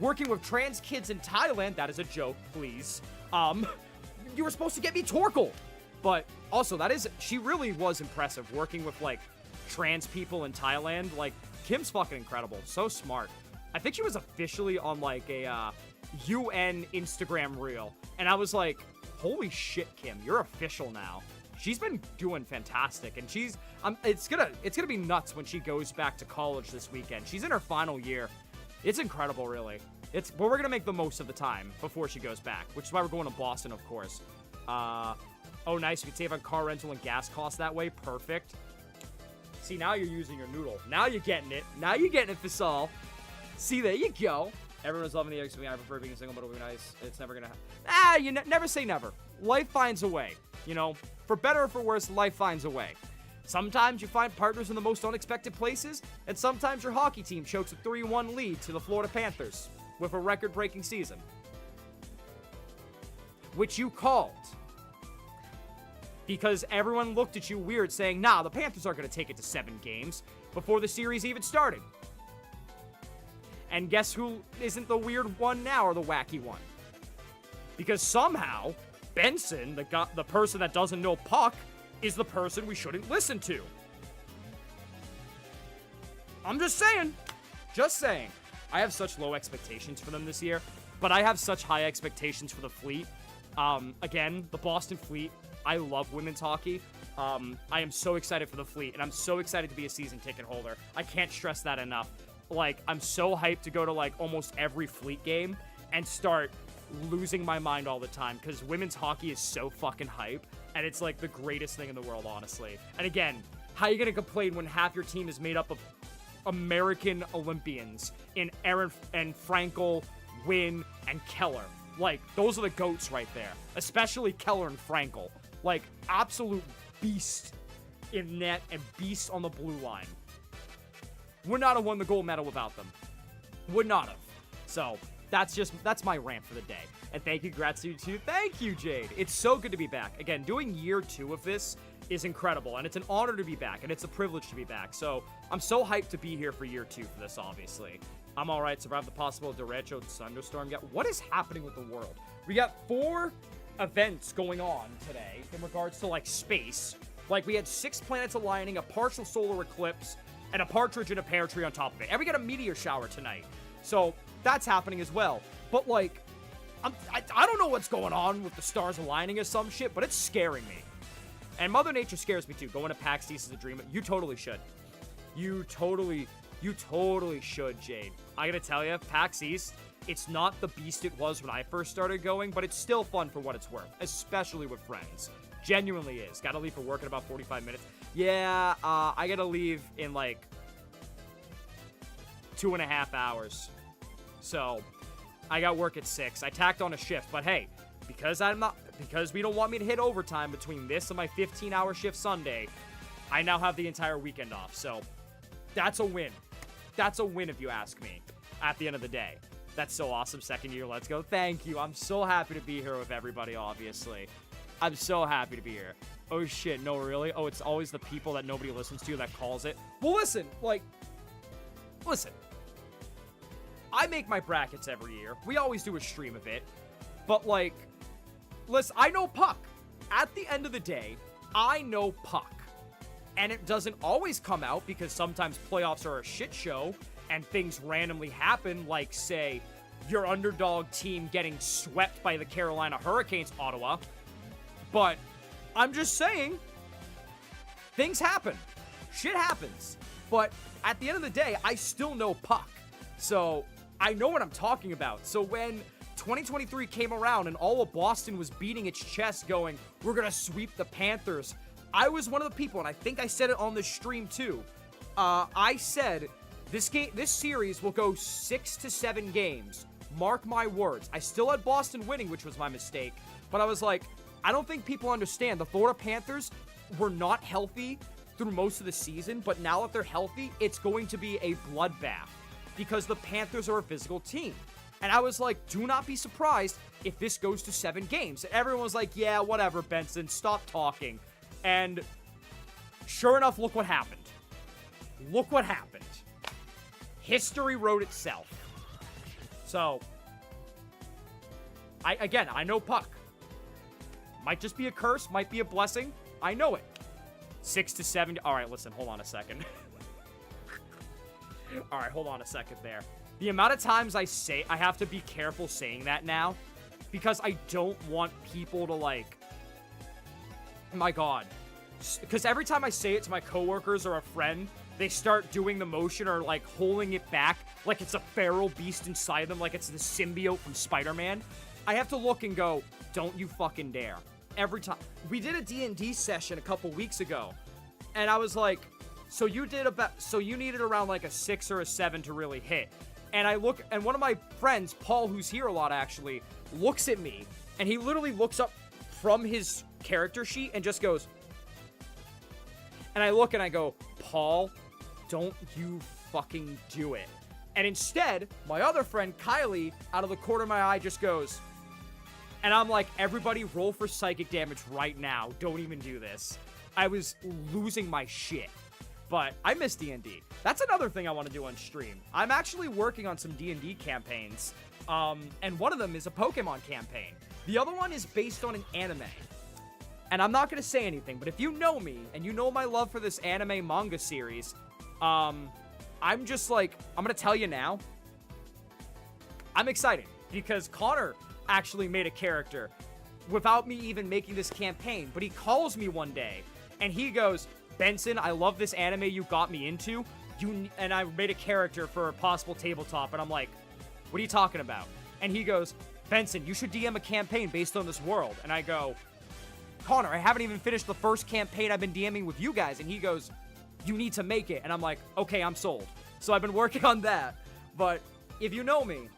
Working with trans kids in Thailand, that is a joke, please. You were supposed to get me Torkoal. But also, she really was impressive working with, like, trans people in Thailand. Like, Kim's fucking incredible. So smart. I think she was officially on, like, a, UN Instagram reel. And I was like, holy shit, Kim, you're official now. She's been doing fantastic. And it's gonna be nuts when she goes back to college this weekend. She's in her final year. It's incredible, really. But we're gonna make the most of the time before she goes back, which is why we're going to Boston, of course. Oh, nice. You can save on car rental and gas costs that way. Perfect. See, now you're using your noodle. Now you're getting it. Now you're getting it, Fasal. See, there you go. Everyone's loving the XP. I prefer being single, but it'll be nice. It's never gonna happen. You never say never. Life finds a way. You know, for better or for worse, life finds a way. Sometimes you find partners in the most unexpected places, and sometimes your hockey team chokes a 3-1 lead to the Florida Panthers with a record-breaking season, which you called. Because everyone looked at you weird saying, nah, the Panthers aren't going to take it to 7 games before the series even started. And guess who isn't the weird one now, or the wacky one? Because somehow, Benson, the person that doesn't know puck, is the person we shouldn't listen to. I'm just saying. Just saying. I have such low expectations for them this year, but I have such high expectations for the Fleet. Again, the Boston Fleet. I love women's hockey. I am so excited for the Fleet, and I'm so excited to be a season ticket holder. I can't stress that enough. Like, I'm so hyped to go to, like, almost every Fleet game and start losing my mind all the time, because women's hockey is so fucking hype, and it's, like, the greatest thing in the world, honestly. And again, how are you gonna complain when half your team is made up of American Olympians in Aaron and Frankel, Wynn, and Keller? Like, those are the GOATs right there. Especially Keller and Frankel. Like, absolute beast in net and beast on the blue line. Would not have won the gold medal without them. Would not have. So, that's my rant for the day. And thank you, congrats to you too. Thank you, Jade. It's so good to be back. Again, doing year 2 of this is incredible, and it's an honor to be back, and it's a privilege to be back. So, I'm so hyped to be here for year 2 for this, obviously. I'm alright, survived the possible derecho thunderstorm. What is happening with the world? We got 4 events going on today in regards to, like, space. Like, we had 6 planets aligning, a partial solar eclipse, and a partridge in a pear tree on top of it. And we got a meteor shower tonight. So, that's happening as well. But, like, I don't know what's going on with the stars aligning or some shit, but it's scaring me. And Mother Nature scares me too. Going to PAX East is a dream. You totally should. You totally should, Jade. I gotta tell you, PAX East, it's not the beast it was when I first started going, but it's still fun for what it's worth, especially with friends. Genuinely is. Gotta leave for work in about 45 minutes. Yeah, I gotta leave in like 2.5 hours. So, I got work at 6. I tacked on a shift, but hey, because we don't want me to hit overtime between this and my 15-hour shift Sunday, I now have the entire weekend off. So, that's a win. That's a win if you ask me, at the end of the day. That's so awesome. 2nd year, let's go. Thank you. I'm so happy to be here with everybody, obviously. I'm so happy to be here. Oh, shit. No, really? Oh, it's always the people that nobody listens to that calls it. Well, listen. I make my brackets every year. We always do a stream of it. But, like, listen, I know puck. At the end of the day, I know puck. And it doesn't always come out because sometimes playoffs are a shit show and things randomly happen, like, say, your underdog team getting swept by the Carolina Hurricanes, Ottawa. But I'm just saying, things happen. Shit happens. But at the end of the day, I still know puck. So I know what I'm talking about. So when 2023 came around and all of Boston was beating its chest going, we're going to sweep the Panthers, I was one of the people, and I think I said it on the stream too. I said this series will go 6 to 7 games. Mark my words. I still had Boston winning, which was my mistake, but I was like, I don't think people understand. The Florida Panthers were not healthy through most of the season, but now that they're healthy, it's going to be a bloodbath because the Panthers are a physical team. And I was like, do not be surprised if this goes to 7 games. And everyone was like, yeah, whatever, Benson, stop talking. And sure enough, look what happened. Look what happened. History wrote itself. So, I know Puck. Might just be a curse, might be a blessing. I know it. 6 to 7. All right, listen, hold on a second. All right, hold on a second there. The amount of times I have to be careful saying that now, because I don't want people to, like, my God. Because every time I say it to my coworkers or a friend, they start doing the motion or, like, holding it back like it's a feral beast inside them, like it's the symbiote from Spider-Man. I have to look and go, don't you fucking dare. Every time. We did a D&D session a couple weeks ago, and I was like, so you needed around like a 6 or a 7 to really hit. And I look, and one of my friends, Paul, who's here a lot actually, looks at me, and he literally looks up from his character sheet and just goes, and I look and I go, Paul, don't you fucking do it. And instead, my other friend, Kylie, out of the corner of my eye just goes, and I'm like, everybody roll for psychic damage right now. Don't even do this. I was losing my shit. But I miss D&D. That's another thing I want to do on stream. I'm actually working on some D&D campaigns. And one of them is a Pokemon campaign. The other one is based on an anime. And I'm not going to say anything, but if you know me, and you know my love for this anime manga series, I'm just like, I'm going to tell you now. I'm excited, because Connor actually made a character without me even making this campaign, but he calls me one day and he goes, Benson, I love this anime you got me into, and I made a character for a possible tabletop. And I'm like, what are you talking about? And he goes, Benson, you should DM a campaign based on this world. And I go, Connor, I haven't even finished the first campaign I've been DMing with you guys. And he goes, you need to make it. And I'm like, okay, I'm sold. So I've been working on that. But if you know me,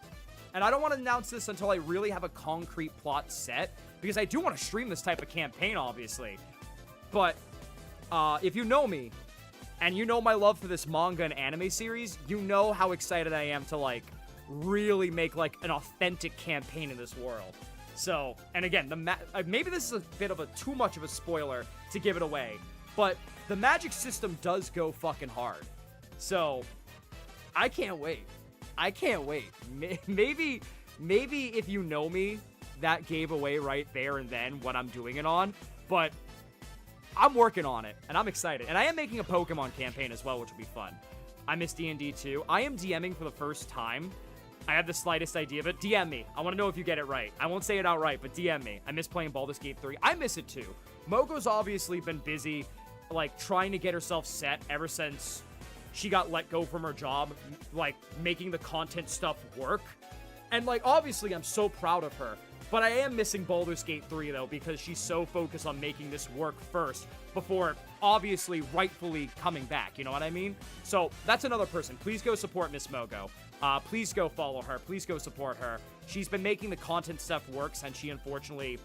and I don't want to announce this until I really have a concrete plot set, because I do want to stream this type of campaign, obviously. But if you know me, and you know my love for this manga and anime series, you know how excited I am to, like, really make, like, an authentic campaign in this world. So, and again, maybe this is a bit of a too much of a spoiler to give it away, but the magic system does go fucking hard. So, I can't wait. I can't wait. Maybe if you know me, that gave away right there and then what I'm doing it on, but I'm working on it, and I'm excited. And I am making a Pokemon campaign as well, which will be fun. I miss D&D too. I am DMing for the first time. I have the slightest idea of it. DM me. I want to know if you get it right. I won't say it outright, but DM me. I miss playing Baldur's Gate 3. I miss it too. Mogo's obviously been busy, like, trying to get herself set ever since she got let go from her job, like, making the content stuff work. And, like, obviously, I'm so proud of her. But I am missing Baldur's Gate 3, though, because she's so focused on making this work first before, obviously, rightfully coming back. You know what I mean? So, that's another person. Please go support Miss Mogo. Please go follow her. Please go support her. She's been making the content stuff work since she, unfortunately,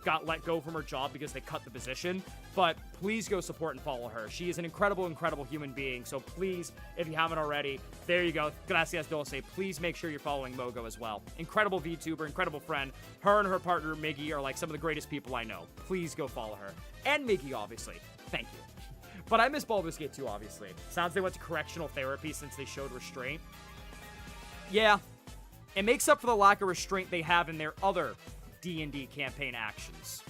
got let go from her job because they cut the position. But please go support and follow her. She is an incredible, incredible human being. So please, if you haven't already, there you go. Gracias, Dulce. Please make sure you're following Mogo as well. Incredible VTuber, incredible friend. Her and her partner, Miggy, are like some of the greatest people I know. Please go follow her. And Miggy, obviously. Thank you. But I miss Baldur's Gate 2, obviously. Sounds they went to correctional therapy since they showed restraint. Yeah. It makes up for the lack of restraint they have in their other D&D campaign actions.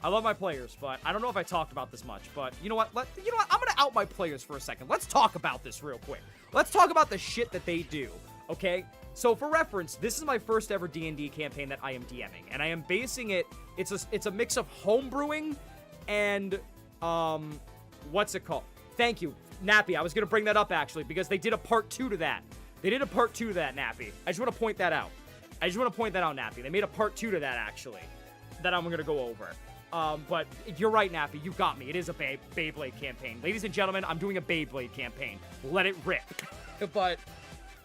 I love my players, but I don't know if I talked about this much, but you know what? I'm going to out my players for a second. Let's talk about this real quick. Let's talk about the shit that they do, okay? So for reference, this is my first ever D&D campaign that I am DMing, and I am basing it, it's a mix of homebrewing and, what's it called? Thank you, Nappy. I was going to bring that up, actually, because they did a part 2 to that. They did a part 2 to that, Nappy. I just want to point that out. Nappy. They made a part 2 to that, actually, that I'm going to go over. But you're right, Nappy. You got me. It is a Beyblade campaign. Ladies and gentlemen, I'm doing a Beyblade campaign. Let it rip. But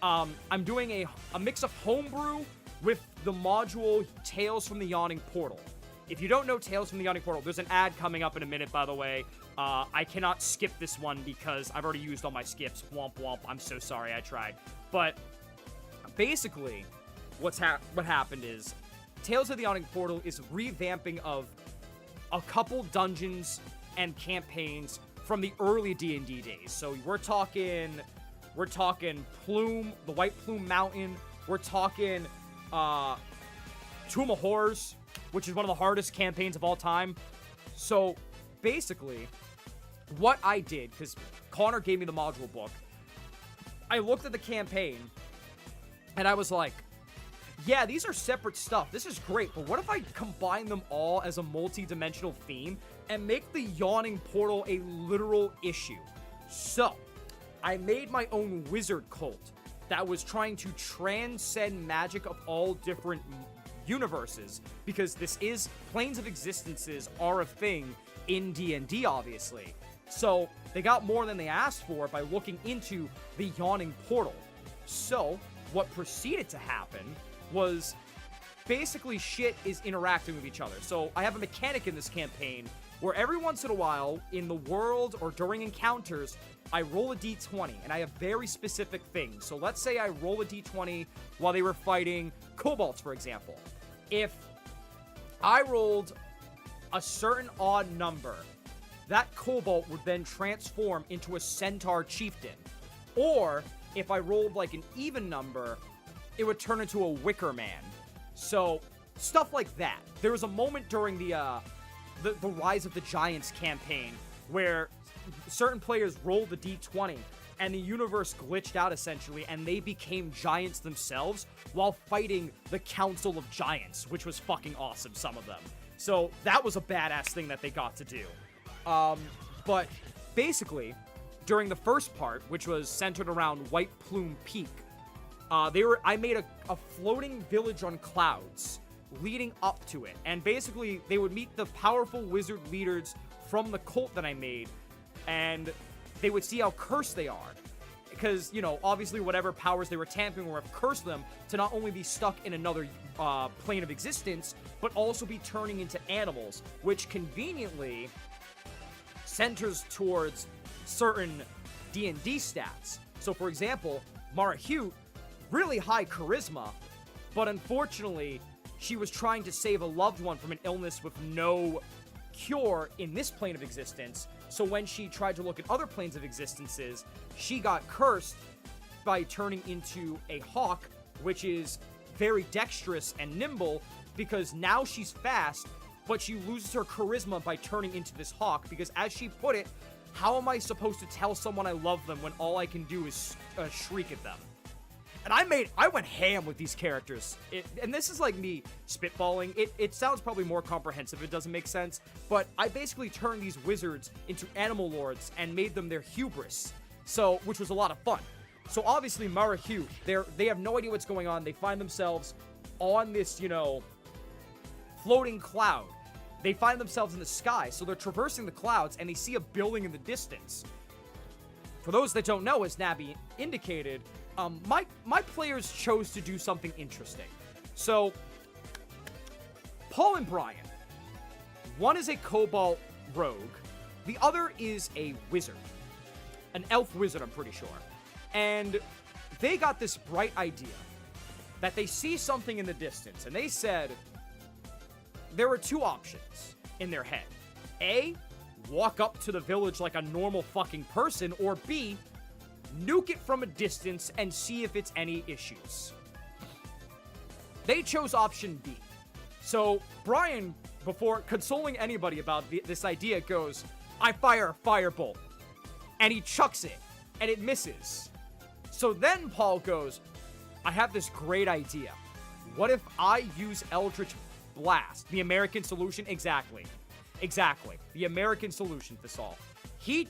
I'm doing a mix of homebrew with the module Tales from the Yawning Portal. If you don't know Tales from the Yawning Portal, there's an ad coming up in a minute, by the way. I cannot skip this one because I've already used all my skips. Womp womp. I'm so sorry. I tried. But basically, what happened is Tales of the Yawning Portal is revamping of a couple dungeons and campaigns from the early D&D days. So we're talking We're talking Plume, the White Plume Mountain. We're talking Tomb of Horrors, which is one of the hardest campaigns of all time. So basically, what I did, because Connor gave me the module book, I looked at the campaign and I was like, yeah, these are separate stuff. This is great, but what if I combine them all as a multi-dimensional theme and make the yawning portal a literal issue? So, I made my own wizard cult that was trying to transcend magic of all different universes, because this is planes of existences are a thing in D&D, obviously. So, they got more than they asked for by looking into the yawning portal. So, what proceeded to happen was basically shit is interacting with each other. So I have a mechanic in this campaign where every once in a while in the world or during encounters, I roll a d20 and I have very specific things. So let's say I roll a d20 while they were fighting kobolds, for example. If I rolled a certain odd number, that kobold would then transform into a centaur chieftain. Or if I rolled like an even number, it would turn into a wicker man. So, stuff like that. There was a moment during the Rise of the Giants campaign where certain players rolled the d20 and the universe glitched out essentially, and they became giants themselves while fighting the Council of Giants, which was fucking awesome, some of them. So, that was a badass thing that they got to do. But basically, during the first part, which was centered around White Plume Peak, I made a floating village on clouds leading up to it. And basically, they would meet the powerful wizard leaders from the cult that I made, and they would see how cursed they are. Because, you know, obviously whatever powers they were tampering would have cursed them to not only be stuck in another plane of existence, but also be turning into animals, which conveniently centers towards certain D&D stats. So, for example, Marahute, really high charisma, but unfortunately, she was trying to save a loved one from an illness with no cure in this plane of existence. So when she tried to look at other planes of existences, she got cursed by turning into a hawk, which is very dexterous and nimble, because now she's fast, but she loses her charisma by turning into this hawk, because as she put it, how am I supposed to tell someone I love them when all I can do is shriek at them? And I went ham with these characters. And this is like me spitballing. It sounds probably more comprehensive. It doesn't make sense. But I basically turned these wizards into animal lords and made them their hubris. So, which was a lot of fun. So obviously Marahute, they have no idea what's going on. They find themselves on this, you know, floating cloud. They find themselves in the sky. So they're traversing the clouds and they see a building in the distance. For those that don't know, as Nabi indicated, my players chose to do something interesting. So, Paul and Brian, one is a Cobalt rogue, the other is a wizard. An elf wizard, I'm pretty sure. And they got this bright idea that they see something in the distance, and they said there were two options in their head. A, walk up to the village like a normal fucking person, or B, nuke it from a distance and see if it's any issues. They chose option B. So Brian, before consoling anybody about this idea, goes, I fire a firebolt. And he chucks it, and it misses. So then Paul goes, I have this great idea. What if I use Eldritch Blast? The American solution? Exactly. The American solution to this all. He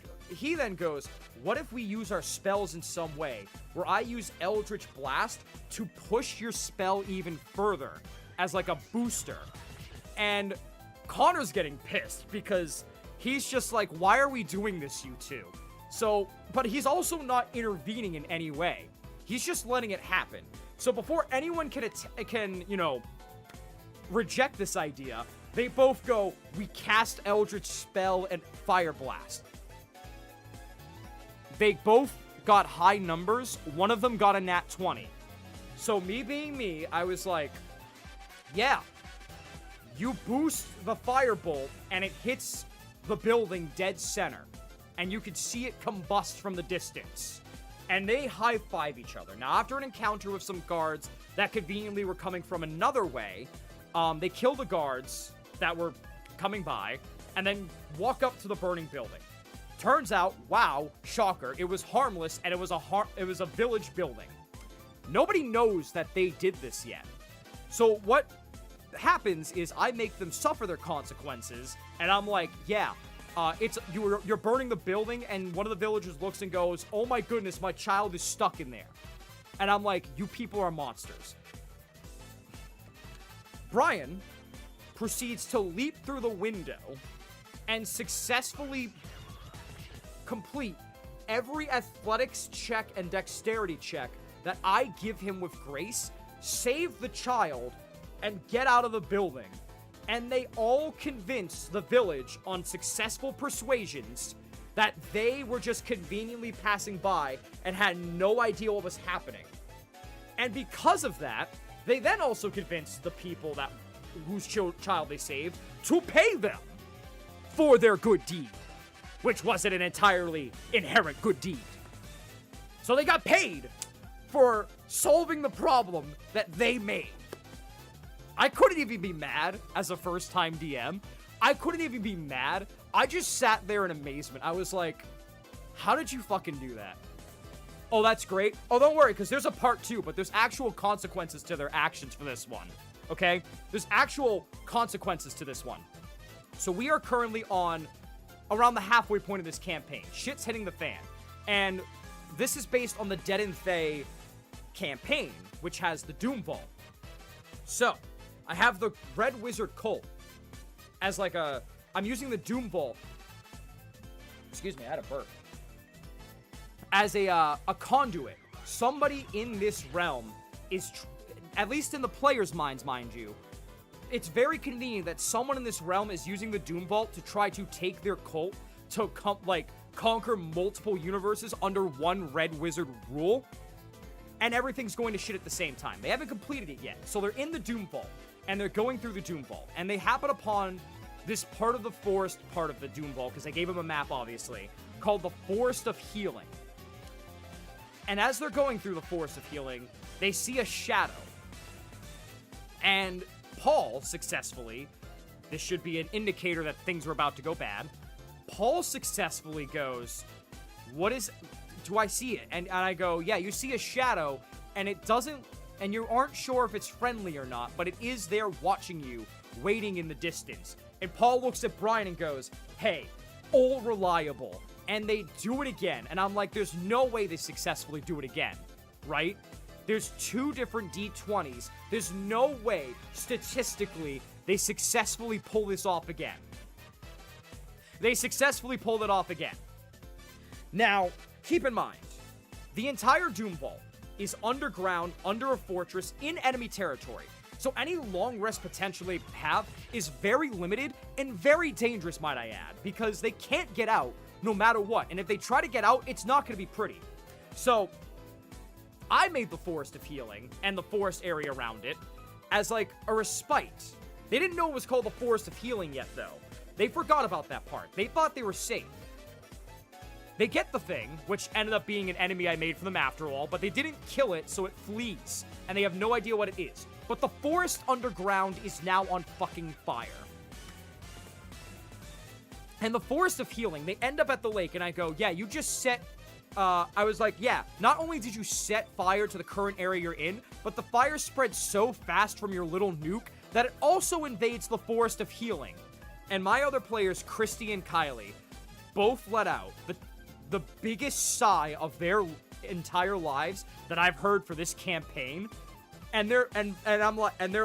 then goes, what if we use our spells in some way, where I use Eldritch Blast to push your spell even further as like a booster? And Connor's getting pissed because he's just like, why are we doing this, you two? So, but he's also not intervening in any way. He's just letting it happen. So before anyone can, you know, reject this idea, they both go, we cast Eldritch Spell and Fire Blast. They both got high numbers. One of them got a nat 20. So me being me, I was like, yeah, you boost the firebolt and it hits the building dead center. And you can see it combust from the distance. and they high-five each other. Now, after an encounter with some guards that conveniently were coming from another way, they kill the guards that were coming by, and then walk up to the burning building. Turns out, wow, shocker, it was harmless, and it was a village building. Nobody knows that they did this yet. So what happens is I make them suffer their consequences, and I'm like, yeah, you're burning the building, and one of the villagers looks and goes, oh my goodness, my child is stuck in there. And I'm like, you people are monsters. Brian proceeds to leap through the window and successfully complete every athletics check and dexterity check that I give him with grace, save the child, and get out of the building. And they all convinced the village on successful persuasions that they were just conveniently passing by and had no idea what was happening. And because of that, they then also convinced the people whose child they saved to pay them for their good deed, which wasn't an entirely inherent good deed. So they got paid for solving the problem that they made. I couldn't even be mad as a first-time DM. I couldn't even be mad. I just sat there in amazement. I was like, how did you fucking do that? Oh, that's great. Oh, don't worry, because there's a part 2, but there's actual consequences to their actions for this one. Okay? There's actual consequences to this one. So we are currently on around the halfway point of this campaign. Shit's hitting the fan. And this is based on the Dead and Thay campaign, which has the Doom Vault. So, I have the Red Wizard Cult as like I'm using the Doom Vault. Excuse me, I had a burp. As a conduit. Somebody in this realm is, at least in the player's minds, mind you, it's very convenient that someone in this realm is using the Doom Vault to try to take their cult to conquer multiple universes under one Red Wizard rule, and everything's going to shit at the same time. They haven't completed it yet, so they're in the Doom Vault, and they're going through the Doom Vault, and they happen upon this part of the forest part of the Doom Vault, because I gave them a map, obviously, called the Forest of Healing. And as they're going through the Forest of Healing, they see a shadow. And Paul successfully, this should be an indicator that things are about to go bad, Paul successfully goes, do I see it? And I go, yeah, you see a shadow, and it doesn't, and you aren't sure if it's friendly or not, but it is there watching you, waiting in the distance. And Paul looks at Brian and goes, hey, all reliable. And they do it again, and I'm like, there's no way they successfully do it again, right? There's 2 different D20s. There's no way, statistically, they successfully pull this off again. They successfully pulled it off again. Now, keep in mind, the entire Doom Vault is underground, under a fortress, in enemy territory. So any long rest potential they have is very limited and very dangerous, might I add, because they can't get out no matter what. And if they try to get out, it's not going to be pretty. So I made the Forest of Healing and the forest area around it as like a respite. They didn't know it was called the Forest of Healing yet, though. They forgot about that part. They thought they were safe. They get the thing, which ended up being an enemy I made for them after all, but they didn't kill it, so it flees, and they have no idea what it is. But the forest underground is now on fucking fire. And the Forest of Healing, they end up at the lake, and I go, yeah, you just set... I was like, yeah, not only did you set fire to the current area you're in, but the fire spreads so fast from your little nuke that it also invades the Forest of Healing. And my other players, Christy and Kylie, both let out the biggest sigh of their entire lives that I've heard for this campaign. And they're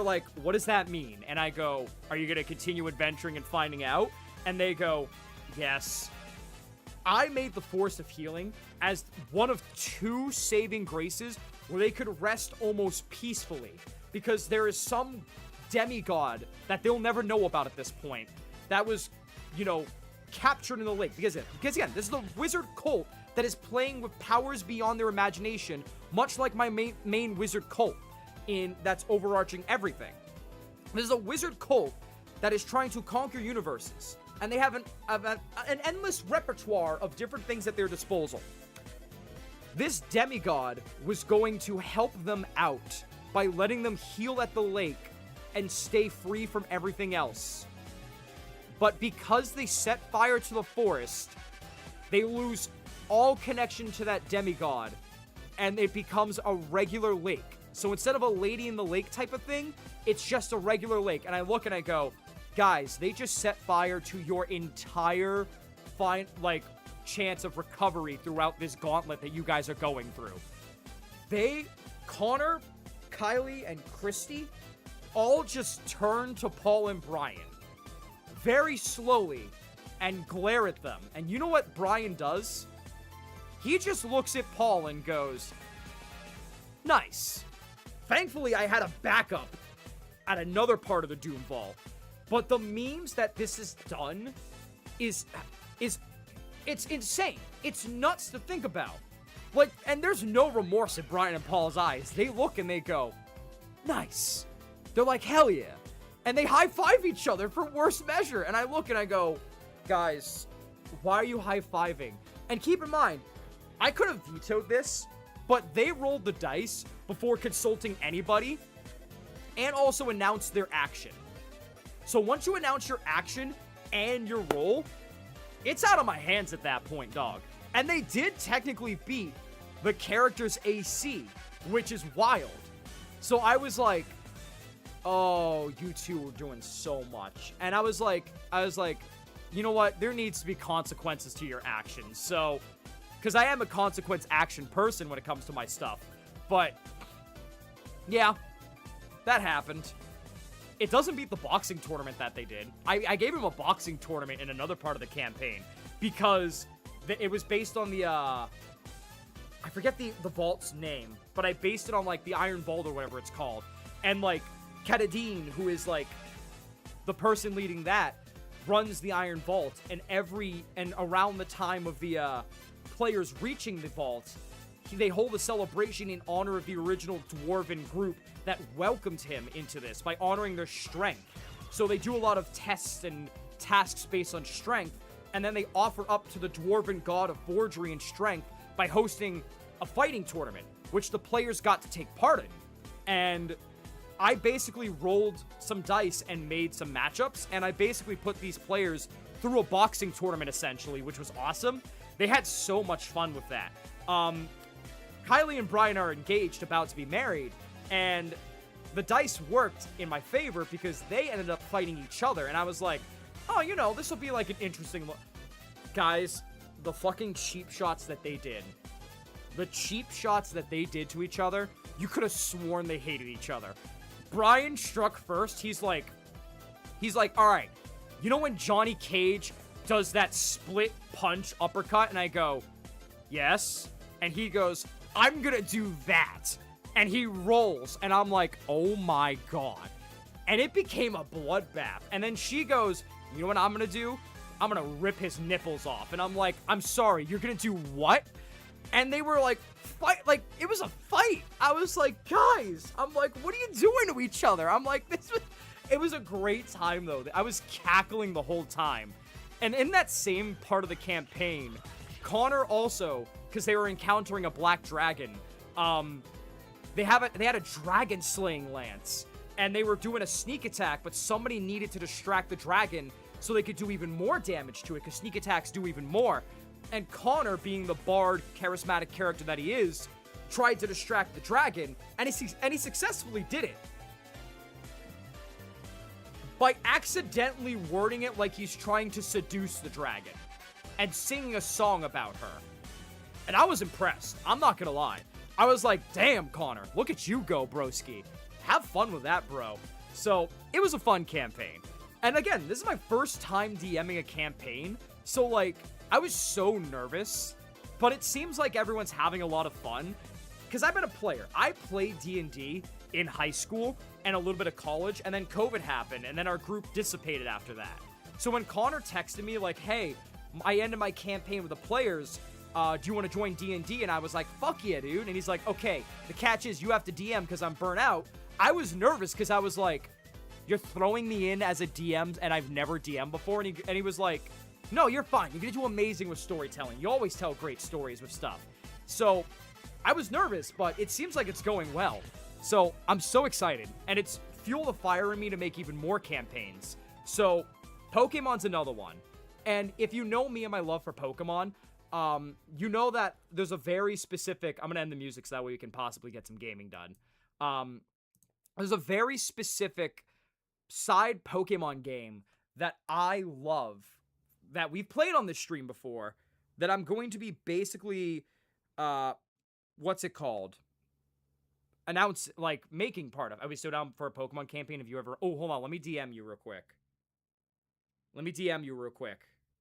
like, what does that mean? And I go, are you gonna continue adventuring and finding out? And they go, yes. I made the Forest of Healing as one of 2 saving graces where they could rest almost peacefully, because there is some demigod that they'll never know about at this point that was, captured in the lake. Because again, this is the wizard cult that is playing with powers beyond their imagination, much like my main wizard cult that's overarching everything. This is a wizard cult that is trying to conquer universes, and they have an endless repertoire of different things at their disposal. This demigod was going to help them out by letting them heal at the lake and stay free from everything else. But because they set fire to the forest, they lose all connection to that demigod, and it becomes a regular lake. So instead of a lady in the lake type of thing, it's just a regular lake. And I look and I go, guys, they just set fire to your entire chance of recovery throughout this gauntlet that you guys are going through. Connor, Kylie, and Christy all just turn to Paul and Brian very slowly and glare at them. And you know what Brian does? He just looks at Paul and goes, nice. Thankfully, I had a backup at another part of the Doom Vault. But the memes that this is done it's insane. It's nuts to think about. Like, and there's no remorse in Brian and Paul's eyes. They look and they go, nice. They're like, hell yeah. And they high-five each other for worst measure. And I look and I go, guys, why are you high-fiving? And keep in mind, I could have vetoed this, but they rolled the dice before consulting anybody and also announced their action. So once you announce your action and your roll, it's out of my hands at that point, dog. And they did technically beat the character's AC, which is wild. So I was like, oh, you two were doing so much. And I was like, you know what? There needs to be consequences to your actions. So, because I am a consequence action person when it comes to my stuff. But, yeah, that happened. It doesn't beat the boxing tournament that they did. I gave him a boxing tournament in another part of the campaign because it was based on the, I forget the vault's name, but I based it on, like, the Iron Vault or whatever it's called. And, like, Katadine, who is, like, the person leading that, runs the Iron Vault, and around the time of the, players reaching the vault, they hold a celebration in honor of the original Dwarven group that welcomed him into this by honoring their strength. So they do a lot of tests and tasks based on strength, and then they offer up to the Dwarven god of forgery and strength by hosting a fighting tournament, which the players got to take part in. And I basically rolled some dice and made some matchups, and I basically put these players through a boxing tournament, essentially, which was awesome. They had so much fun with that. Kylie and Brian are engaged, about to be married, and the dice worked in my favor because they ended up fighting each other, and I was like, oh, you know, this will be like an interesting look. Guys, the fucking cheap shots that they did. The cheap shots that they did to each other, you could have sworn they hated each other. Brian struck first. He's like, all right, you know when Johnny Cage does that split punch uppercut? And I go, yes. And he goes, I'm gonna do that. And he rolls, and I'm like, oh my god. And it became a bloodbath. And then she goes, you know what I'm gonna do? I'm gonna rip his nipples off. And I'm like, I'm sorry, you're gonna do what? And they were like, fight, like, it was a fight. I was like, guys, I'm like, what are you doing to each other? I'm like, it was a great time, though. I was cackling the whole time. And in that same part of the campaign, Connor also, because they were encountering a black dragon, they had a dragon slaying lance, and they were doing a sneak attack, but somebody needed to distract the dragon so they could do even more damage to it, because sneak attacks do even more. And Connor, being the bard, charismatic character that he is, tried to distract the dragon, and he successfully did it. By accidentally wording it like he's trying to seduce the dragon, and singing a song about her. And I was impressed, I'm not gonna lie. I was like, damn, Connor, look at you go, broski. Have fun with that, bro. So, it was a fun campaign. And again, this is my first time DMing a campaign, so like, I was so nervous, but it seems like everyone's having a lot of fun, because I've been a player. I played D&D in high school and a little bit of college, and then COVID happened, and then our group dissipated after that. So when Connor texted me like, hey, I ended my campaign with the players, do you want to join D&D? And I was like, fuck yeah, dude. And he's like, okay, the catch is you have to DM because I'm burnt out. I was nervous because I was like, you're throwing me in as a DM and I've never DM'd before. And he was like, no, you're fine. You're going to do amazing with storytelling. You always tell great stories with stuff. So I was nervous, but it seems like it's going well. So I'm so excited, and it's fueled the fire in me to make even more campaigns. So Pokemon's another one. And if you know me and my love for Pokemon, you know that there's a very specific... I'm going to end the music so that way we can possibly get some gaming done. There's a very specific side Pokemon game that I love that we've played on this stream before that I'm going to be basically, what's it called? Making part of. I was so down for a Pokemon campaign. If you ever... Oh, hold on. Let me DM you real quick.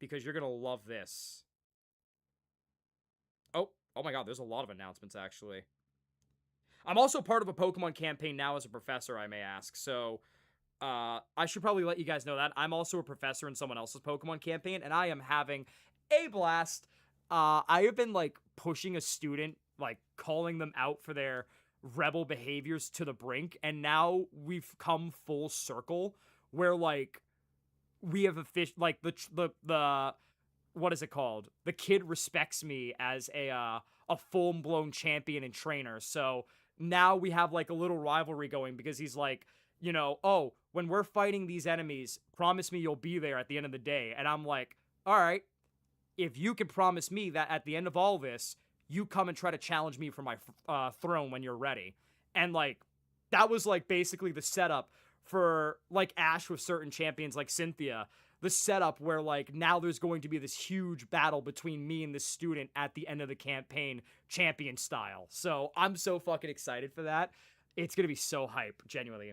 Because you're going to love this. Oh my god, there's a lot of announcements, actually. I'm also part of a Pokemon campaign now as a professor, I may ask. So, I should probably let you guys know that. I'm also a professor in someone else's Pokemon campaign, and I am having a blast. I have been, like, pushing a student, like, calling them out for their rebel behaviors to the brink, and now we've come full circle where, like, we have like, the what is it called? The kid respects me as a full-blown champion and trainer. So now we have like a little rivalry going because he's like, you know, oh, when we're fighting these enemies, promise me you'll be there at the end of the day. And I'm like, all right, if you can promise me that at the end of all this, you come and try to challenge me for my throne when you're ready. And like, that was like basically the setup for like Ash with certain champions like Cynthia. The setup where, like, now there's going to be this huge battle between me and this student at the end of the campaign, champion style. So I'm so fucking excited for that. It's going to be so hype, genuinely.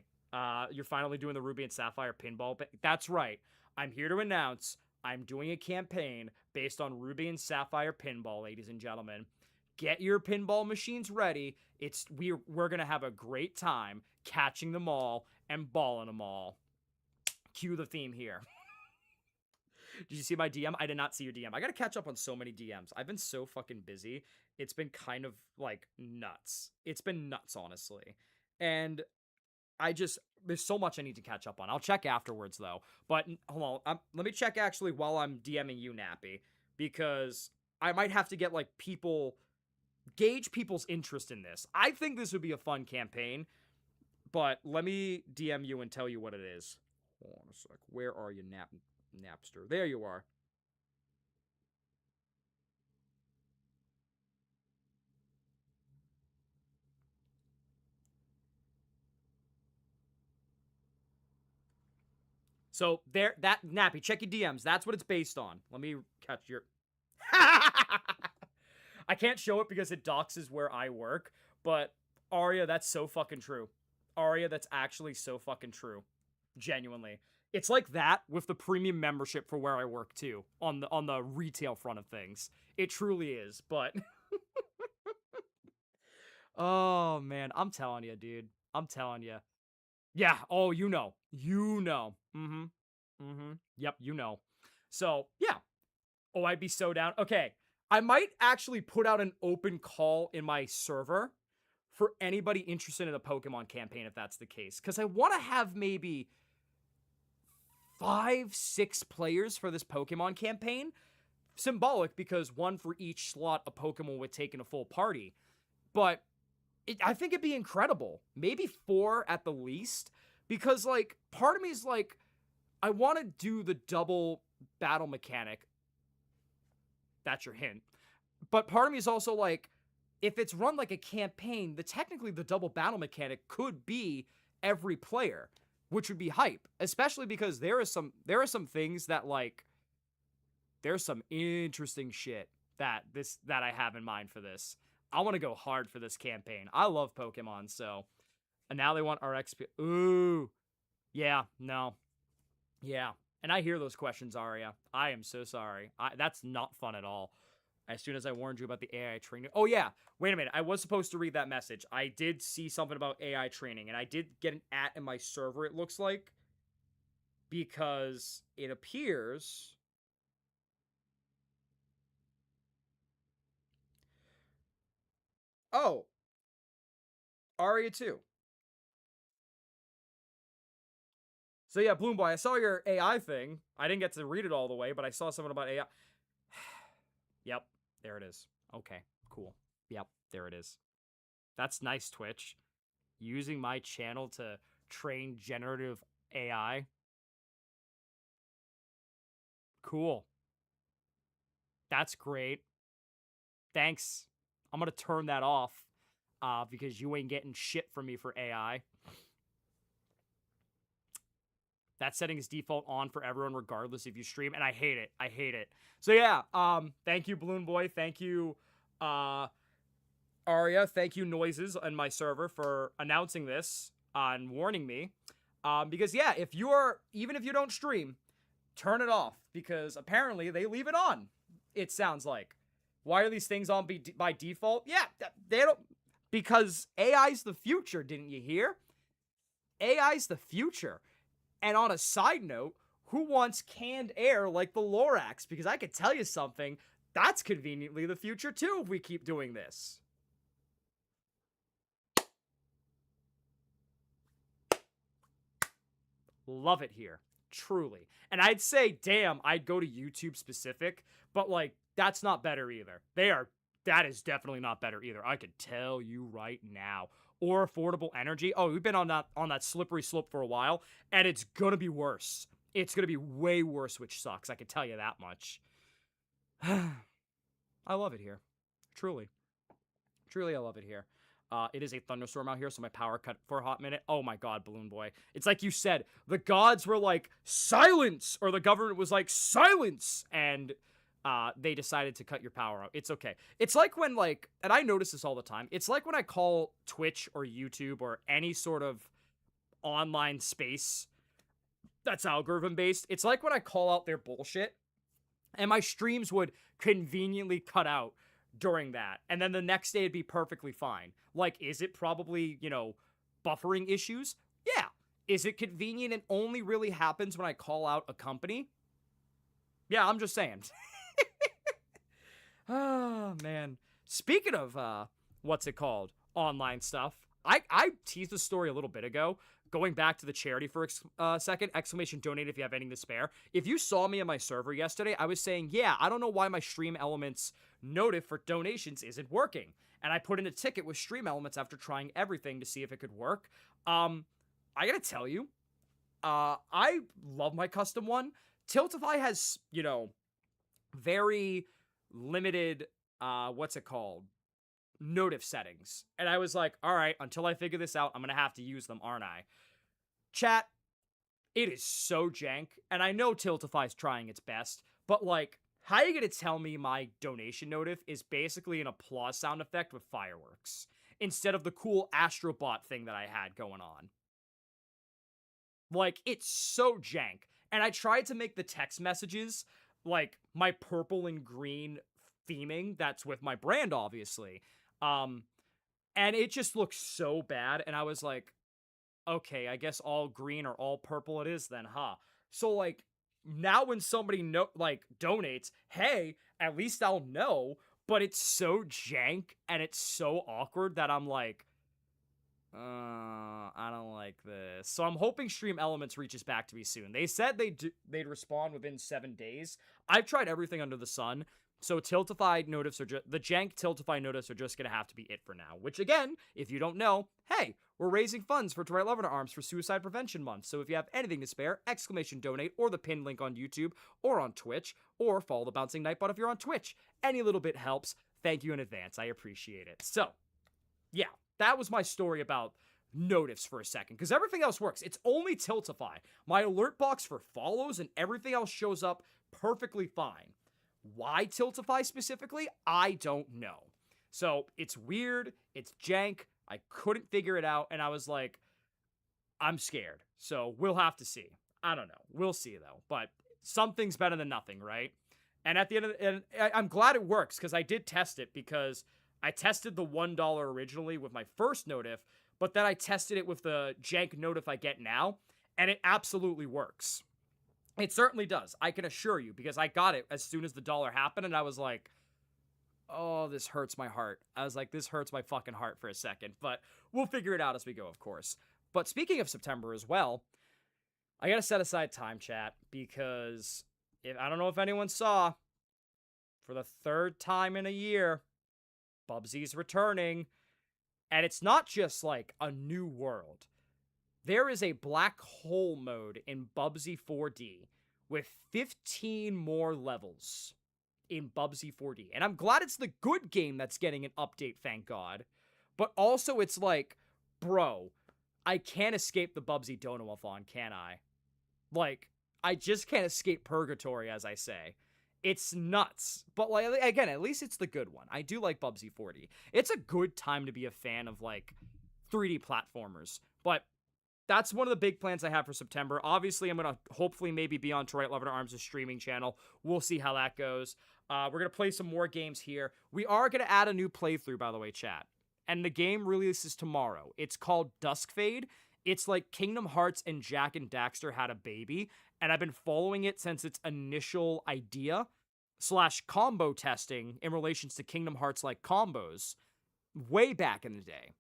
You're finally doing the Ruby and Sapphire pinball. That's right. I'm here to announce I'm doing a campaign based on Ruby and Sapphire pinball, ladies and gentlemen. Get your pinball machines ready. We're going to have a great time catching them all and balling them all. Cue the theme here. Did you see my DM? I did not see your DM. I gotta catch up on so many DMs. I've been so fucking busy. It's been kind of, like, nuts. It's been nuts, honestly. And there's so much I need to catch up on. I'll check afterwards, though. But, hold on. Let me check, actually, while I'm DMing you, Nappy. Because I might have to get, like, gauge people's interest in this. I think this would be a fun campaign. But let me DM you and tell you what it is. Hold on a sec. Where are you, Napster? There you are. So there, that Nappy, check your DMs. That's what it's based on. Let me catch your... I can't show it because it doxes where I work, but Arya, that's so fucking true. Arya, that's actually so fucking true. Genuinely. It's like that with the premium membership for where I work too, on the retail front of things. It truly is, but oh man, I'm telling you, dude. I'm telling you. Yeah, oh, you know. Mm-hmm. Yep, you know. So, yeah. Oh, I'd be so down. Okay, I might actually put out an open call in my server for anybody interested in a Pokemon campaign if that's the case. Because I want to have maybe 5-6 players for this Pokemon campaign. Symbolic because one for each slot a Pokemon would take in a full party. But I think it'd be incredible. Maybe 4 at the least. Because, like, part of me is like, I want to do the double battle mechanic. That's your hint. But part of me is also like, if it's run like a campaign, technically the double battle mechanic could be every player, which would be hype, especially because there are some things that, like, there's some interesting shit that I have in mind for this. I want to go hard for this campaign. I love Pokemon, so, and now they want our XP. Ooh, yeah, no, yeah, and I hear those questions, Arya. I am so sorry. That's not fun at all. As soon as I warned you about the AI training. Oh, yeah. Wait a minute. I was supposed to read that message. I did see something about AI training, and I did get an @ in my server, it looks like. Because it appears... Oh. Aria 2. So, yeah, Bloomboy, I saw your AI thing. I didn't get to read it all the way, but I saw something about AI. Yep. There it is. Okay, cool. Yep. There it is. That's nice, Twitch. Using my channel to train generative AI. Cool. That's great. Thanks. I'm going to turn that off because you ain't getting shit from me for AI. That setting is default on for everyone regardless if you stream, and I hate it. I hate it. So yeah, thank you, Balloon Boy. Thank you, Aria. Thank you, Noises on my server for announcing this and warning me. Because yeah, even if you don't stream, turn it off because apparently they leave it on. It sounds like. Why are these things on by default? Yeah, they don't, because AI's the future, didn't you hear? AI's the future. And on a side note, who wants canned air like the Lorax? Because I could tell you something, that's conveniently the future too if we keep doing this. Love it here. Truly. And I'd say, damn, I'd go to YouTube specific, but like, that's not better either. That is definitely not better either. I could tell you right now. Or affordable energy. Oh, we've been on that slippery slope for a while, and it's gonna be worse. It's gonna be way worse, which sucks. I can tell you that much. I love it here. Truly. Truly, I love it here. It is a thunderstorm out here, so my power cut for a hot minute. Oh my god, Balloon Boy. It's like you said, the gods were like, silence! Or the government was like, silence! And they decided to cut your power out. It's okay. It's like when, like, and I notice this all the time, it's like when I call Twitch or YouTube or any sort of online space that's algorithm-based, it's like when I call out their bullshit, and my streams would conveniently cut out during that, and then the next day it'd be perfectly fine. Like, is it probably, buffering issues? Yeah. Is it convenient and only really happens when I call out a company? Yeah, I'm just saying. Oh, man. Speaking of, what's it called? Online stuff. I teased the story a little bit ago. Going back to the charity for a second, exclamation donate if you have anything to spare. If you saw me on my server yesterday, I was saying, yeah, I don't know why my Stream Elements notif for donations isn't working. And I put in a ticket with Stream Elements after trying everything to see if it could work. I gotta tell you, I love my custom one. Tiltify has, very limited, what's it called? Notif settings. And I was like, all right, until I figure this out, I'm gonna have to use them, aren't I? Chat, it is so jank, and I know Tiltify's trying its best, but like, how are you gonna tell me my donation notif is basically an applause sound effect with fireworks, instead of the cool Astrobot thing that I had going on? Like, it's so jank. And I tried to make the text messages, like, my purple and green theming that's with my brand, obviously. And it just looks so bad, and I was like, okay, I guess all green or all purple it is then, huh? So, like, now when somebody donates, hey, at least I'll know, but it's so jank and it's so awkward that I'm like, I don't like this. So I'm hoping Stream Elements reaches back to me soon. They said they'd respond within 7 days. I've tried everything under the sun. So Tiltify notifs the jank Tiltify notifs are just going to have to be it for now. Which, again, if you don't know, hey, we're raising funds for Dwight Lavender Arms for Suicide Prevention Month. So if you have anything to spare, exclamation donate, or the pinned link on YouTube, or on Twitch, or follow the Bouncing Nightbot if you're on Twitch. Any little bit helps. Thank you in advance. I appreciate it. So, yeah, that was my story about notifs for a second, because everything else works. It's only Tiltify. My alert box for follows and everything else shows up perfectly fine. Why Tiltify specifically? I don't know. So it's weird, it's jank, I couldn't figure it out, and I was like, I'm scared. So we'll have to see. I don't know. We'll see though. But something's better than nothing, right? And at the end of and I'm glad it works, because I did test it, because I tested the $1 originally with my first notif, but then I tested it with the jank notif I get now, and it absolutely works. It certainly does. I can assure you, because I got it as soon as the dollar happened, and I was like, oh, this hurts my heart. I was like, this hurts my fucking heart for a second, but we'll figure it out as we go, of course. But speaking of September as well, I gotta set aside time, chat, because I don't know if anyone saw, for the third time in a year, Bubsy's returning. And it's not just like a new world. There is a black hole mode in Bubsy 4D with 15 more levels in Bubsy 4D. And I'm glad it's the good game that's getting an update, thank God. But also it's like, bro, I can't escape the Bubsy Dono-a-thon, can I? Like, I just can't escape purgatory, as I say. It's nuts. But, like, again, at least it's the good one. I do like Bubsy 4D. It's a good time to be a fan of, like, 3D platformers. But that's one of the big plans I have for September. Obviously, I'm going to hopefully maybe be on To Right Love and Arms' streaming channel. We'll see how that goes. We're going to play some more games here. We are going to add a new playthrough, by the way, chat. And the game releases tomorrow. It's called Duskfade. It's like Kingdom Hearts and Jak and Daxter had a baby, and I've been following it since its initial idea / combo testing in relations to Kingdom Hearts-like combos way back in the day.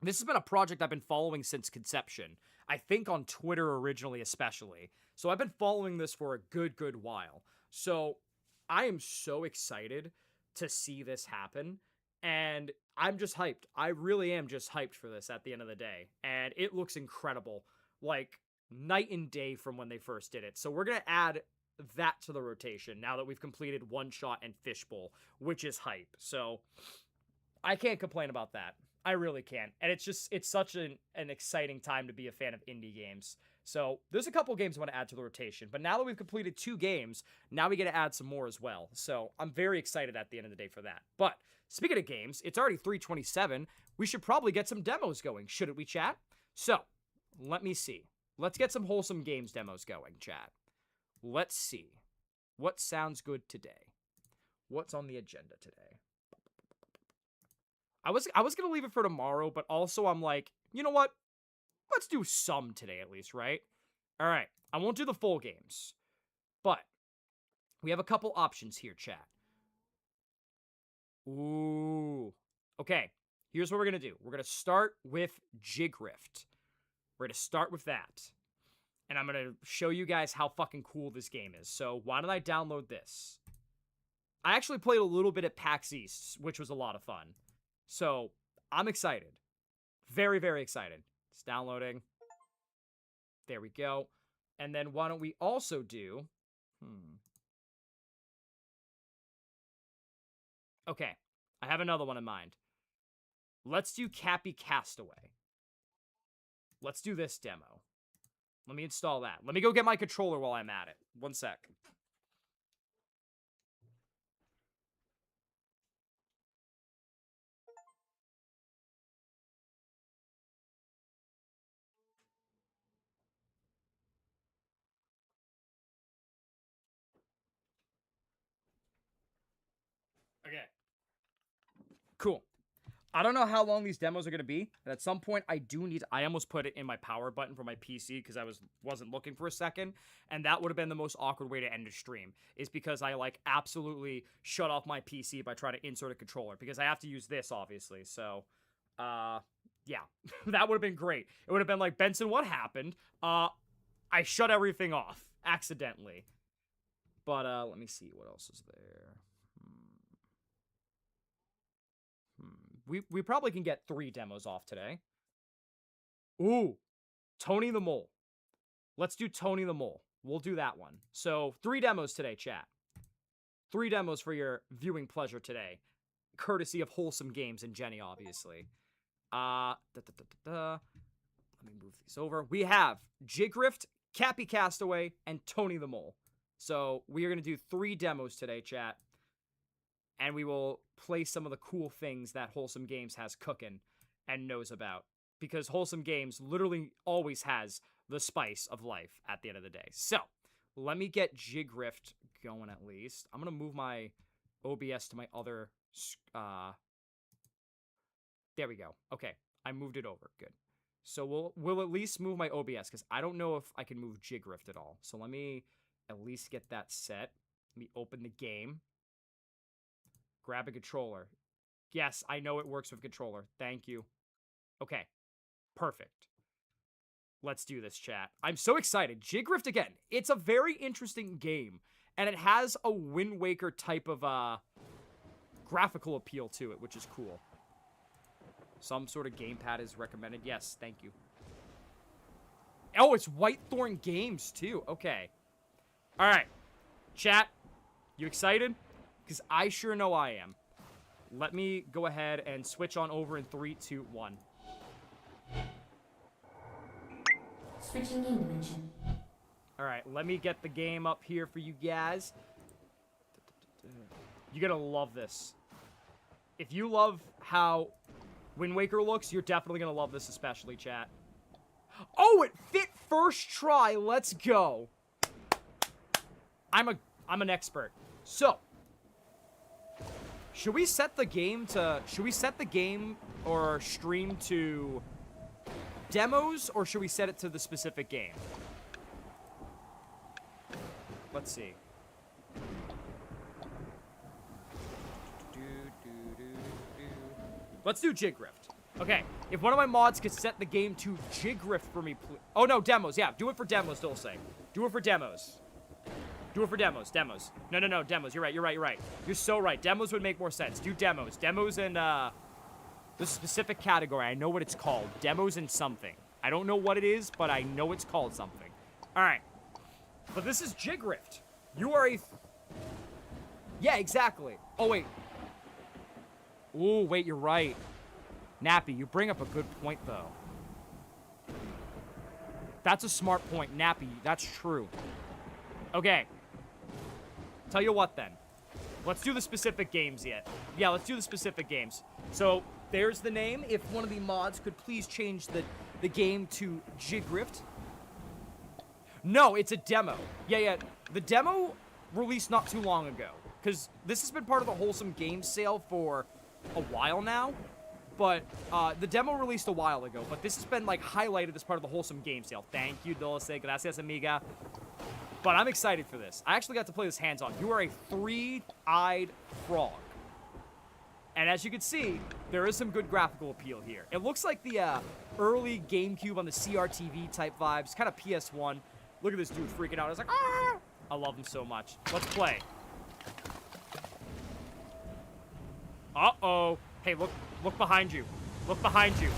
This has been a project I've been following since conception. I think on Twitter originally, especially. So I've been following this for a good while. So I am so excited to see this happen. And I'm just hyped. I really am just hyped for this at the end of the day. And it looks incredible. Like, night and day from when they first did it. So we're going to add that to the rotation now that we've completed One Shot and Fishbowl, which is hype. So I can't complain about that. I really can't. And it's such an exciting time to be a fan of indie games. So there's a couple games I want to add to the rotation. But now that we've completed 2 games, now we get to add some more as well. So I'm very excited at the end of the day for that. But speaking of games, it's already 3:27. We should probably get some demos going, shouldn't we, chat? So, let me see. Let's get some wholesome games demos going, chat. Let's see. What sounds good today? What's on the agenda today? I was going to leave it for tomorrow, but also I'm like, you know what? Let's do some today at least, right? All right. I won't do the full games, but we have a couple options here, chat. Ooh. Okay, here's what we're going to do. We're going to start with Jigrift. We're going to start with that. And I'm going to show you guys how fucking cool this game is. So why don't I download this? I actually played a little bit at PAX East, which was a lot of fun. So I'm excited. Very, very excited. It's downloading. There we go. And then why don't we also do... Okay, I have another one in mind. Let's do Cappy Castaway. Let's do this demo. Let me install that. Let me go get my controller while I'm at it. One sec. Okay. Cool. I don't know how long these demos are going to be, and at some point I almost put it in my power button for my PC because I wasn't looking for a second, and that would have been the most awkward way to end a stream, is because I like absolutely shut off my PC by trying to insert a controller, because I have to use this obviously. So yeah, that would have been great. It would have been like, Benson, what happened? I shut everything off accidentally. But let me see what else is there. We probably can get 3 demos off today. Ooh, Tony the Mole. Let's do Tony the Mole. We'll do that one. So 3 demos today, chat. 3 demos for your viewing pleasure today. Courtesy of Wholesome Games and Jenny, obviously. Let me move these over. We have Jigrift, Cappy Castaway, and Tony the Mole. So we are going to do 3 demos today, chat. And we will play some of the cool things that Wholesome Games has cooking and knows about. Because Wholesome Games literally always has the spice of life at the end of the day. So, let me get Jigrift going at least. I'm going to move my OBS to my other... there we go. Okay, I moved it over. Good. So we'll at least move my OBS, because I don't know if I can move Jigrift at all. So let me at least get that set. Let me open the game. Grab a controller. Yes, I know it works with controller. Thank you. Okay. Perfect. Let's do this, chat. I'm so excited. Jigrift, again, it's a very interesting game. And it has a Wind Waker type of graphical appeal to it, which is cool. Some sort of gamepad is recommended. Yes, thank you. Oh, it's Whitethorn Games, too. Okay. All right. Chat, you excited? Because I sure know I am. Let me go ahead and switch on over in 3, 2, 1. Switching game dimension. All right, let me get the game up here for you guys. You're going to love this. If you love how Wind Waker looks, you're definitely going to love this, especially, chat. Oh, it fit first try. Let's go. I'm an expert. So, should we set the game or stream to demos, or should we set it to the specific game? Let's see. Let's do Jigrift. Okay, if one of my mods could set the game to Jigrift for me, please. Oh, no, demos. Yeah, do it for demos, Dulce. Do it for demos. Do it for demos. Demos. No, demos. You're right. You're so right. Demos would make more sense. Do demos. Demos and, the specific category. I know what it's called. Demos and something. I don't know what it is, but I know it's called something. All right. But this is Jigrift. You are a... Yeah, exactly. Oh, wait. Ooh, wait, you're right. Nappy, you bring up a good point, though. That's a smart point, Nappy. That's true. Okay. Tell you what, then. Let's do the specific games yet. Yeah, let's do the specific games. So, there's the name. If one of the mods could please change the game to Jigrift. No, it's a demo. Yeah. The demo released not too long ago. Because this has been part of the Wholesome Games sale for a while now. But the demo released a while ago. But this has been, like, highlighted as part of the Wholesome Games sale. Thank you, Dulce. Gracias, amiga. But I'm excited for this. I actually got to play this hands-on. You are a three-eyed frog. And as you can see, there is some good graphical appeal here. It looks like the early GameCube on the CRTV type vibes. Kind of PS1. Look at this dude freaking out. I was like, ah! I love him so much. Let's play. Uh-oh. Hey, look behind you. Look behind you.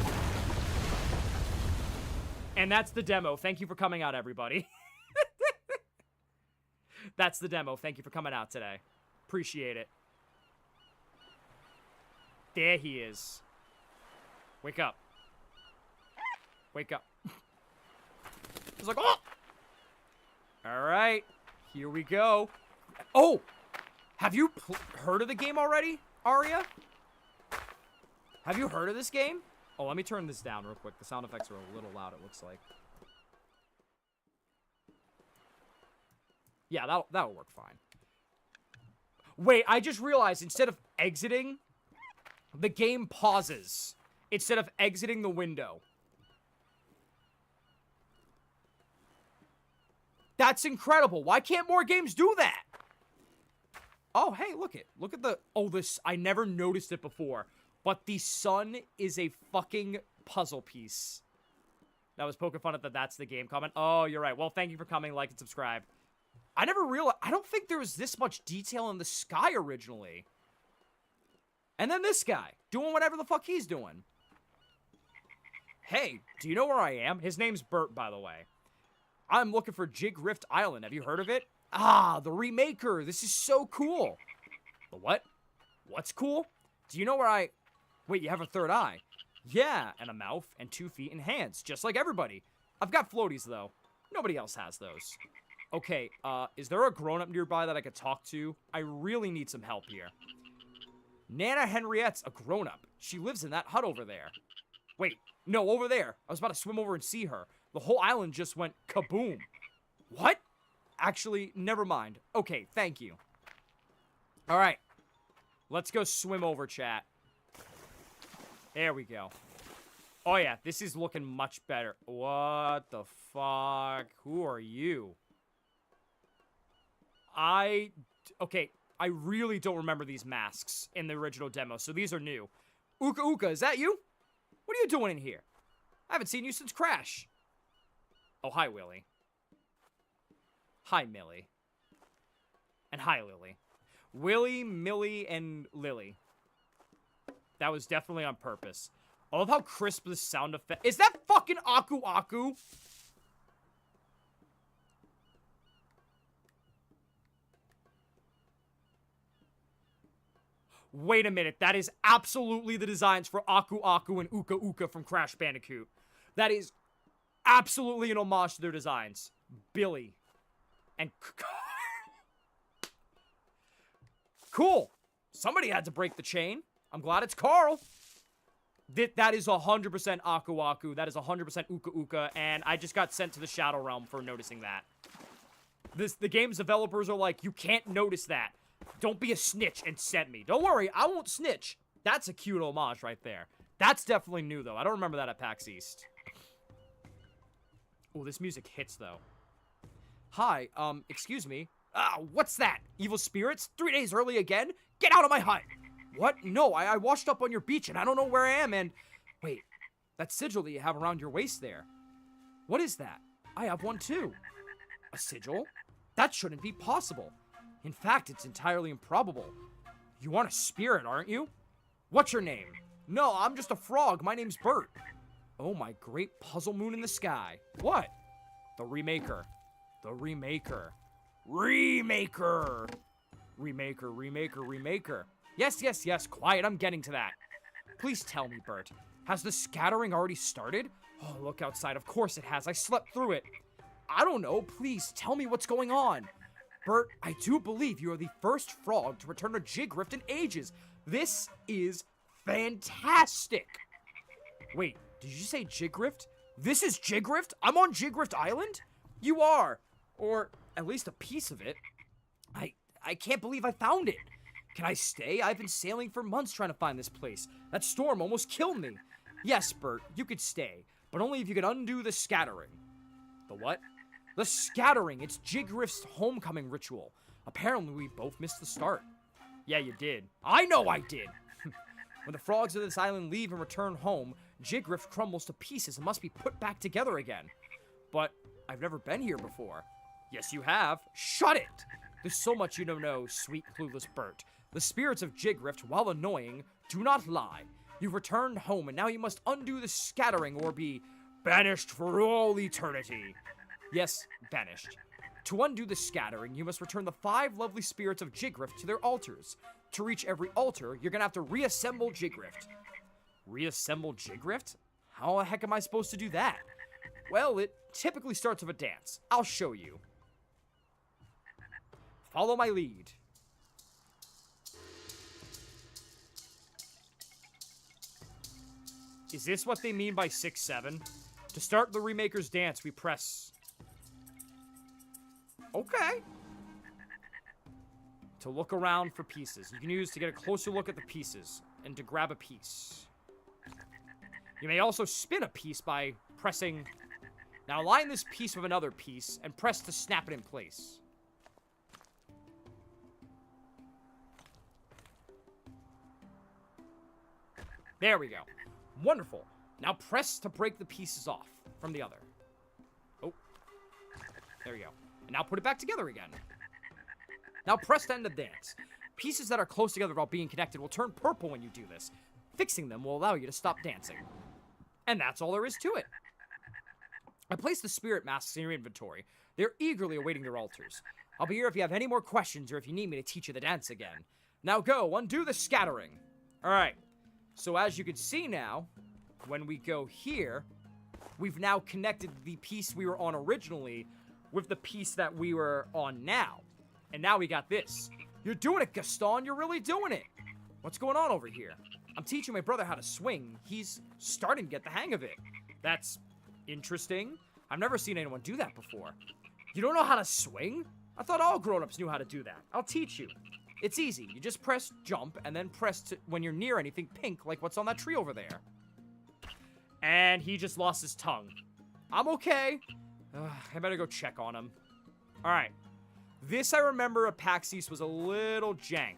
And that's the demo. Thank you for coming out, everybody. That's the demo. Thank you for coming out today. Appreciate it. There he is. Wake up. Wake up. He's like, oh! Alright. Here we go. Oh! Have you heard of the game already, Aria? Have you heard of this game? Oh, let me turn this down real quick. The sound effects are a little loud, it looks like. Yeah, that'll work fine. Wait, I just realized instead of exiting, the game pauses instead of exiting the window. That's incredible. Why can't more games do that? Oh, hey, look at the... Oh, this... I never noticed it before. But the sun is a fucking puzzle piece. That was poking fun at the that's the game comment. Oh, you're right. Well, thank you for coming. Like and subscribe. I never realized... I don't think there was this much detail in the sky originally. And then this guy. Doing whatever the fuck he's doing. Hey, do you know where I am? His name's Bert, by the way. I'm looking for Jigrift Island. Have you heard of it? Ah, the remaker. This is so cool. The what? What's cool? Do you know where I... Wait, you have a third eye. Yeah, and a mouth and 2 feet and hands, just like everybody. I've got floaties, though. Nobody else has those. Okay, is there a grown-up nearby that I could talk to? I really need some help here. Nana Henriette's a grown-up. She lives in that hut over there. Wait, no, over there. I was about to swim over and see her. The whole island just went kaboom. What? Actually, never mind. Okay, thank you. All right. Let's go swim over, chat. There we go. Oh, yeah. This is looking much better. What the fuck? Who are you? Okay. I really don't remember these masks in the original demo, so these are new. Uka Uka, is that you? What are you doing in here? I haven't seen you since Crash. Oh, hi, Willie. Hi, Millie. And hi, Lily. Willie, Millie, and Lily. That was definitely on purpose. I love how crisp this sound effect... Is that fucking Aku Aku? Wait a minute. That is absolutely the designs for Aku Aku and Uka Uka from Crash Bandicoot. That is absolutely an homage to their designs. Billy. And... Cool. Somebody had to break the chain. I'm glad it's Carl. That is 100% Aku Aku. That is 100% Uka Uka. And I just got sent to the Shadow Realm for noticing that. The game's developers are like, you can't notice that. Don't be a snitch and send me. Don't worry, I won't snitch. That's a cute homage right there. That's definitely new, though. I don't remember that at PAX East. Oh, this music hits, though. Hi, excuse me. What's that? Evil spirits? 3 days early again? Get out of my hut! What? No, I washed up on your beach and I don't know where I am and... Wait, that sigil that you have around your waist there. What is that? I have one too. A sigil? That shouldn't be possible. In fact, it's entirely improbable. You are a spirit, aren't you? What's your name? No, I'm just a frog. My name's Bert. Oh, my great puzzle moon in the sky. What? The Remaker. The Remaker. Remaker! Remaker, Remaker, Remaker. Yes, yes, yes, quiet, I'm getting to that. Please tell me, Bert. Has the scattering already started? Oh, look outside, of course it has. I slept through it. I don't know, please tell me what's going on. Bert, I do believe you are the first frog to return to Jigrift in ages. This is fantastic. Wait, did you say Jigrift? This is Jigrift? I'm on Jigrift Island? You are. Or at least a piece of it. I can't believe I found it. Can I stay? I've been sailing for months trying to find this place. That storm almost killed me. Yes, Bert, you could stay, but only if you could undo the scattering. The what? The scattering. It's Jigrift's homecoming ritual. Apparently, we both missed the start. Yeah, you did. I know I did. When the frogs of this island leave and return home, Jigrift crumbles to pieces and must be put back together again. But I've never been here before. Yes, you have. Shut it! There's so much you don't know, sweet clueless Bert. The spirits of Jigrift, while annoying, do not lie. You've returned home, and now you must undo the scattering or be banished for all eternity. Yes, banished. To undo the scattering, you must return the 5 lovely spirits of Jigrift to their altars. To reach every altar, you're gonna have to reassemble Jigrift. Reassemble Jigrift? How the heck am I supposed to do that? Well, it typically starts with a dance. I'll show you. Follow my lead. Is this what they mean by 6-7? To start the Remaker's dance, we press... Okay. To look around for pieces. You can use to get a closer look at the pieces and to grab a piece. You may also spin a piece by pressing... Now align this piece with another piece and press to snap it in place. There we go. Wonderful. Now press to break the pieces off from the other. Oh. There we go. And now put it back together again. Now press to end the dance. Pieces that are close together while being connected will turn purple when you do this. Fixing them will allow you to stop dancing. And that's all there is to it. I placed the spirit masks in your inventory. They're eagerly awaiting their altars. I'll be here if you have any more questions or if you need me to teach you the dance again. Now go, undo the scattering. Alright. So as you can see now, when we go here, we've now connected the piece we were on originally with the piece that we were on now. And now we got this. You're doing it, Gaston. You're really doing it. What's going on over here? I'm teaching my brother how to swing. He's starting to get the hang of it. That's interesting. I've never seen anyone do that before. You don't know how to swing? I thought all grown-ups knew how to do that. I'll teach you. It's easy. You just press jump and then press to when you're near anything pink, like what's on that tree over there. And he just lost his tongue. I'm okay. I better go check on him. Alright. This, I remember, at PAX East was a little jank.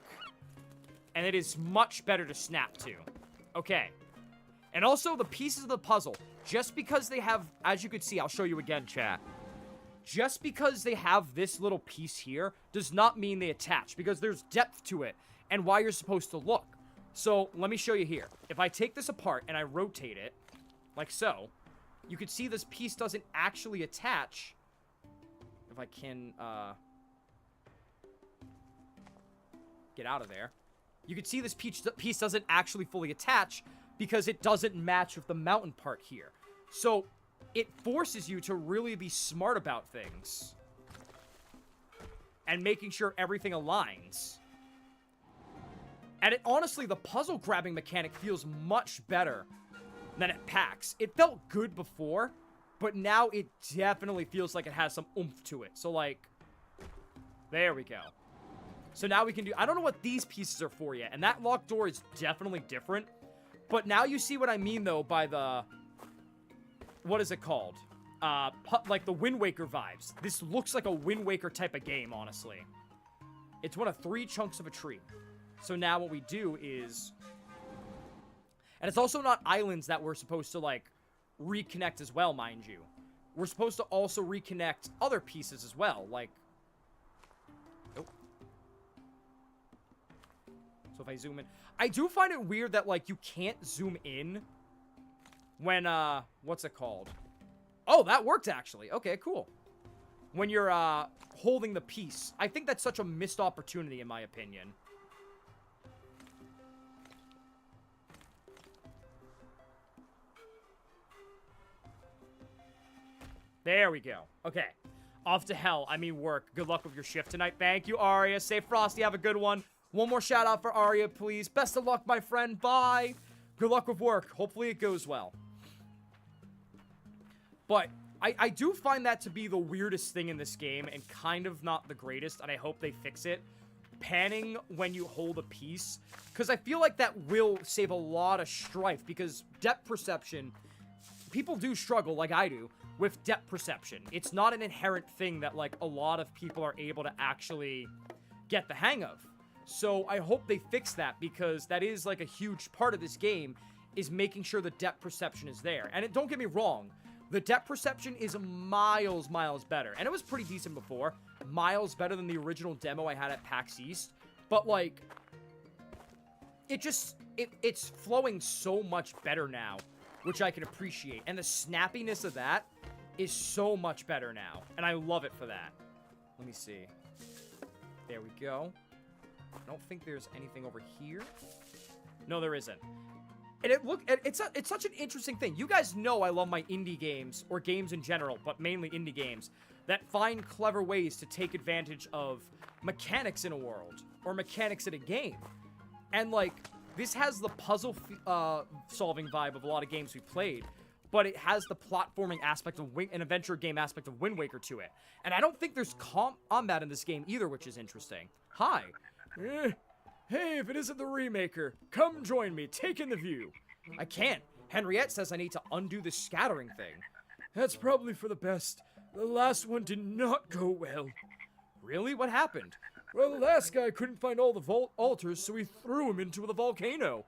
And it is much better to snap to. Okay. And also, the pieces of the puzzle. Just because they have, as you can see, I'll show you again, chat. Just because they have this little piece here does not mean they attach. Because there's depth to it. And why you're supposed to look. So, let me show you here. If I take this apart and I rotate it, like so, you can see this piece doesn't actually attach. If I can, get out of there. You can see this piece doesn't actually fully attach because it doesn't match with the mountain part here. So, it forces you to really be smart about things. And making sure everything aligns. And honestly, the puzzle grabbing mechanic feels much better than at PAX. It felt good before, but now it definitely feels like it has some oomph to it. So, like, there we go. So now we can do... I don't know what these pieces are for yet, and that locked door is definitely different. But now you see what I mean, though, by the... What is it called? Like the Wind Waker vibes. This looks like a Wind Waker type of game, honestly. It's one of 3 chunks of a tree. So now what we do is... And it's also not islands that we're supposed to, like, reconnect as well, mind you. We're supposed to also reconnect other pieces as well, like... Oh. So if I zoom in... I do find it weird that, like, you can't zoom in when, what's it called? Oh, that worked, actually. Okay, cool. When you're, holding the piece. I think that's such a missed opportunity, in my opinion. There we go. Okay. Off to hell. I mean work. Good luck with your shift tonight. Thank you, Aria. Say Frosty, have a good one. One more shout out for Aria, please. Best of luck, my friend. Bye. Good luck with work. Hopefully it goes well. But I do find that to be the weirdest thing in this game and kind of not the greatest, and I hope they fix it. Panning when you hold a piece, because I feel like that will save a lot of strife, because depth perception, people do struggle, like I do, with depth perception. It's not an inherent thing that, like, a lot of people are able to actually get the hang of. So I hope they fix that, because that is, like, a huge part of this game, is making sure the depth perception is there. And don't get me wrong, the depth perception is miles better. And it was pretty decent before. Miles better than the original demo I had at PAX East. But, like, it's flowing so much better now, which I can appreciate. And the snappiness of that is so much better now. And I love it for that. Let me see. There we go. I don't think there's anything over here. No, there isn't. And it's such an interesting thing. You guys know I love my indie games, or games in general, but mainly indie games, that find clever ways to take advantage of mechanics in a world, or mechanics in a game. And, like, this has the puzzle solving vibe of a lot of games we played, but it has the platforming aspect of an adventure game aspect of Wind Waker to it. And I don't think there's combat in this game either, which is interesting. Hi. Hey, if it isn't the remaker, come join me, take in the view. I can't. Henriette says I need to undo the scattering thing. That's probably for the best. The last one did not go well. Really? What happened? Well, the last guy couldn't find all the altars, so he threw him into the volcano.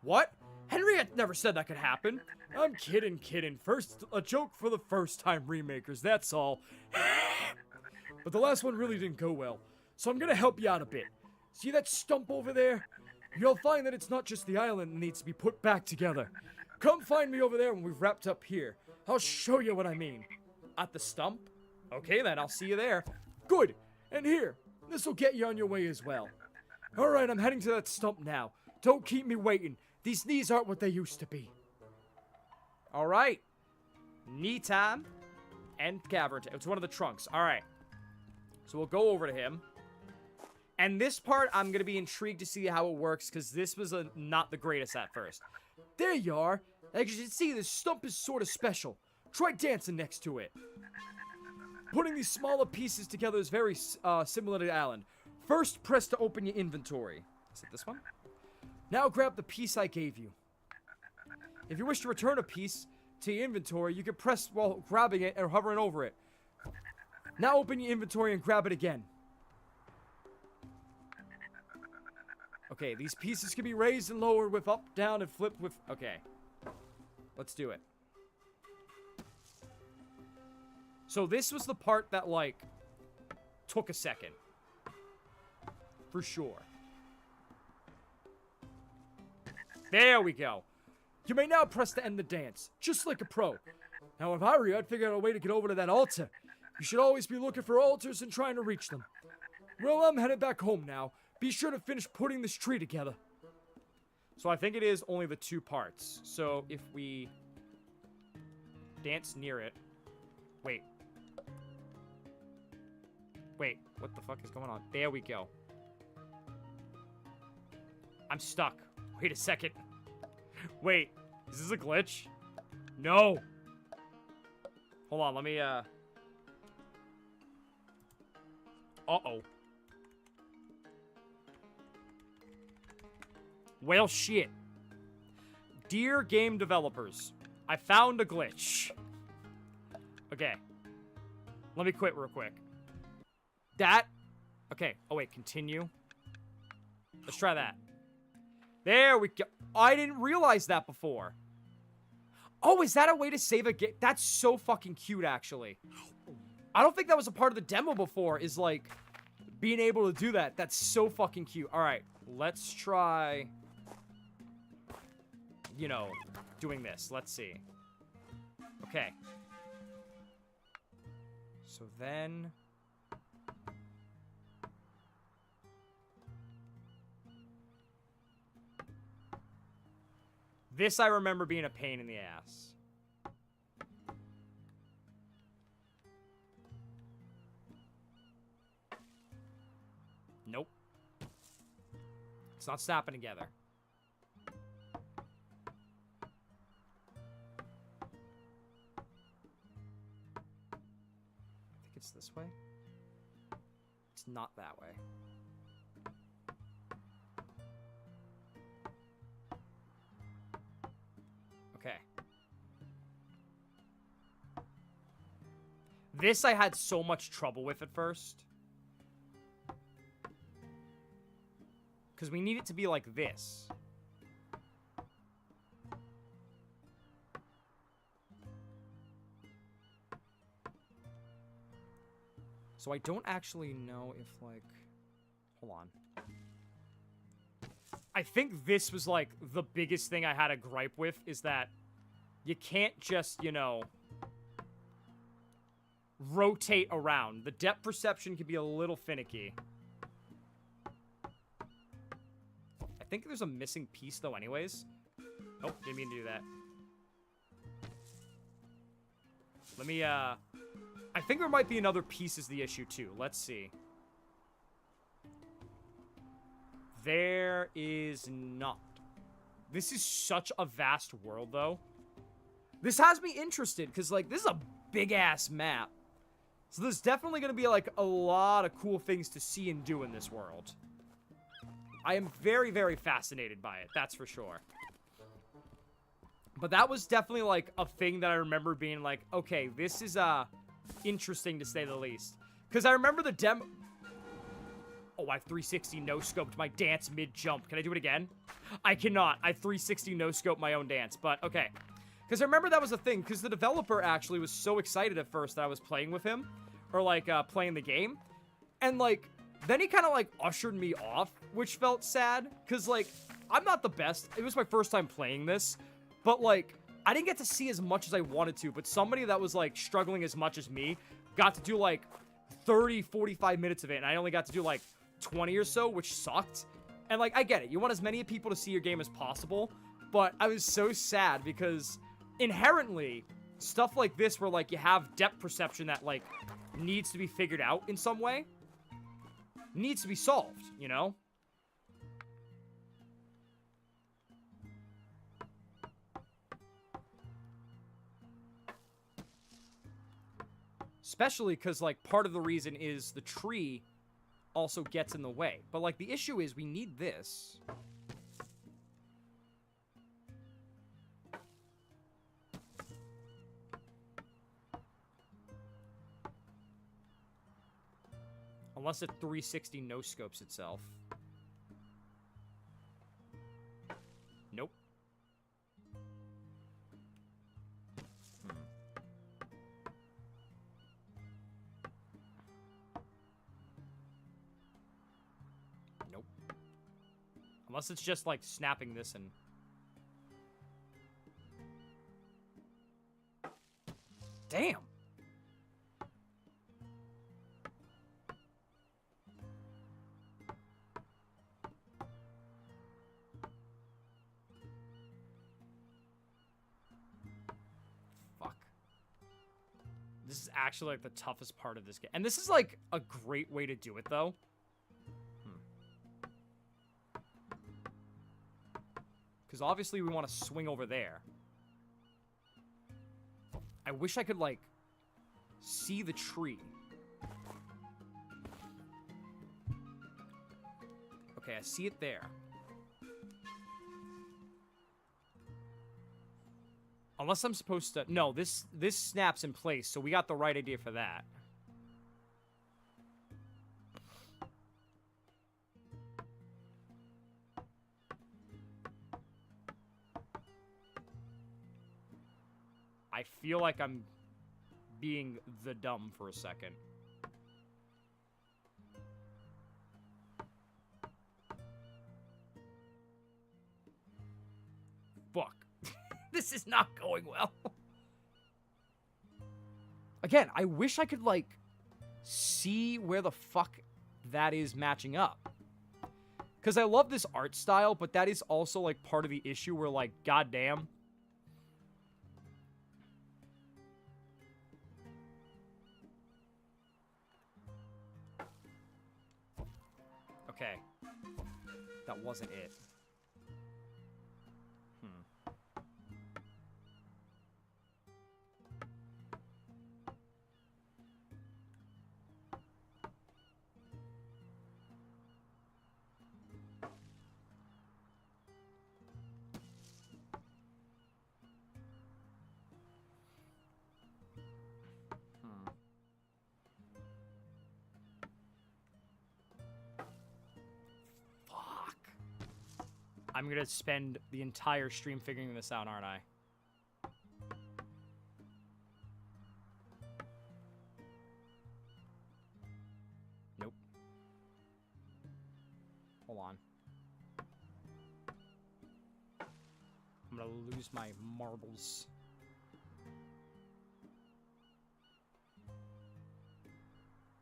What? Henriette never said that could happen. I'm kidding. First, a joke for the first-time remakers, that's all. But the last one really didn't go well, so I'm gonna help you out a bit. See that stump over there? You'll find that it's not just the island that needs to be put back together. Come find me over there when we've wrapped up here. I'll show you what I mean. At the stump? Okay then, I'll see you there. Good. And here, this'll get you on your way as well. Alright, I'm heading to that stump now. Don't keep me waiting. These knees aren't what they used to be. Alright. Knee time and cavern time. It's one of the trunks. Alright. So we'll go over to him. And this part, I'm going to be intrigued to see how it works, because this was not the greatest at first. There you are. As you can see, this stump is sort of special. Try dancing next to it. Putting these smaller pieces together is very similar to the island. First, press to open your inventory. Is it this one? Now grab the piece I gave you. If you wish to return a piece to your inventory, you can press while grabbing it or hovering over it. Now open your inventory and grab it again. Okay, these pieces can be raised and lowered with up, down, and flipped with... Okay. Let's do it. So this was the part that, like, took a second. For sure. There we go. You may now press to end the dance, just like a pro. Now, if I were you, I'd figure out a way to get over to that altar. You should always be looking for altars and trying to reach them. Well, I'm headed back home now. Be sure to finish putting this tree together. So I think it is only the 2 parts. So if we dance near it. Wait. Wait, what the fuck is going on? There we go. I'm stuck. Wait a second. Wait, is this a glitch? No. Hold on, let me, Uh-oh. Well, shit. Dear game developers, I found a glitch. Okay. Let me quit real quick. That... Okay. Oh, wait. Continue. Let's try that. There we go. I didn't realize that before. Oh, is that a way to save a game? That's so fucking cute, actually. I don't think that was a part of the demo before, is, like, being able to do that. That's so fucking cute. All right. Let's try... You know, doing this. Let's see. Okay. So then... This I remember being a pain in the ass. Nope. It's not snapping together. I think it's this way. It's not that way. Okay. This I had so much trouble with at first. Because we need it to be like this. So I don't actually know if, like... Hold on. I think this was, like, the biggest thing I had a gripe with, is that you can't just, you know, rotate around. The depth perception can be a little finicky. I think there's a missing piece, though, anyways. Oh, didn't mean to do that. Let me, I think there might be another piece is the issue, too. Let's see. There is not. This is such a vast world, though. This has me interested, because, like, this is a big-ass map. So there's definitely going to be, like, a lot of cool things to see and do in this world. I am very, very fascinated by it, that's for sure. But that was definitely, like, a thing that I remember being like, okay, this is, interesting to say the least. Because I remember the demo... Oh, I 360 no-scoped my dance mid-jump. Can I do it again? I cannot. I 360 no-scoped my own dance, but okay. Because I remember that was a thing, because the developer actually was so excited at first that I was playing with him, or, like, playing the game. And, like, then he kind of, like, ushered me off, which felt sad, because, like, I'm not the best. It was my first time playing this, but, like, I didn't get to see as much as I wanted to, but somebody that was, like, struggling as much as me got to do, like, 30, 45 minutes of it, and I only got to do, like, 20 or so, which sucked. And, like, I get it. You want as many people to see your game as possible, but I was so sad because inherently, stuff like this where, like, you have depth perception that, like, needs to be figured out in some way, needs to be solved, you know? Especially because, like, part of the reason is the tree also gets in the way. But, like, the issue is we need this. Unless it 360 no-scopes itself. Nope. Nope. Unless it's just, like, snapping this and... Damn. Fuck. This is actually like the toughest part of this game. And this is like a great way to do it though. Because obviously we want to swing over there. I wish I could, like, see the tree. Okay, I see it there. Unless I'm supposed to... No, this snaps in place, so we got the right idea for that. I feel like I'm being the dumb for a second. Fuck. This is not going well. Again, I wish I could, like, see where the fuck that is matching up. Because I love this art style, but that is also, like, part of the issue where, like, goddamn... Okay. That wasn't it. I'm gonna spend the entire stream figuring this out, aren't I? Nope. Hold on. I'm gonna lose my marbles.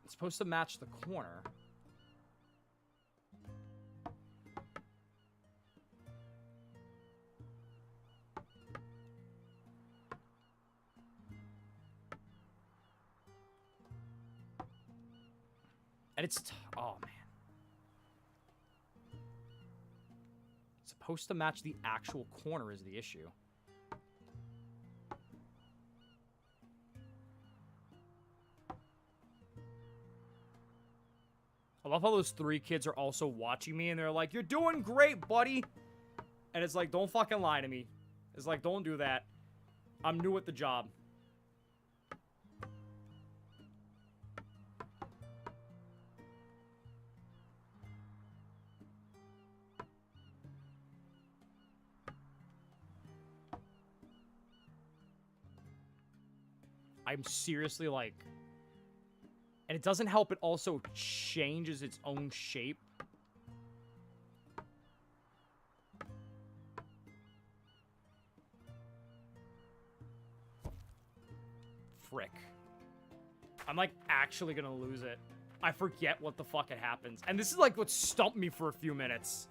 It's supposed to match the corner. And it's... oh, man. It's supposed to match the actual corner is the issue. I love how those three kids are also watching me, and they're like, "You're doing great, buddy." And it's like, don't fucking lie to me. It's like, don't do that. I'm new at the job. I'm seriously like... And it doesn't help, it also changes its own shape. Frick. I'm like actually gonna lose it. I forget what the fuck it happens. And this is like what stumped me for a few minutes.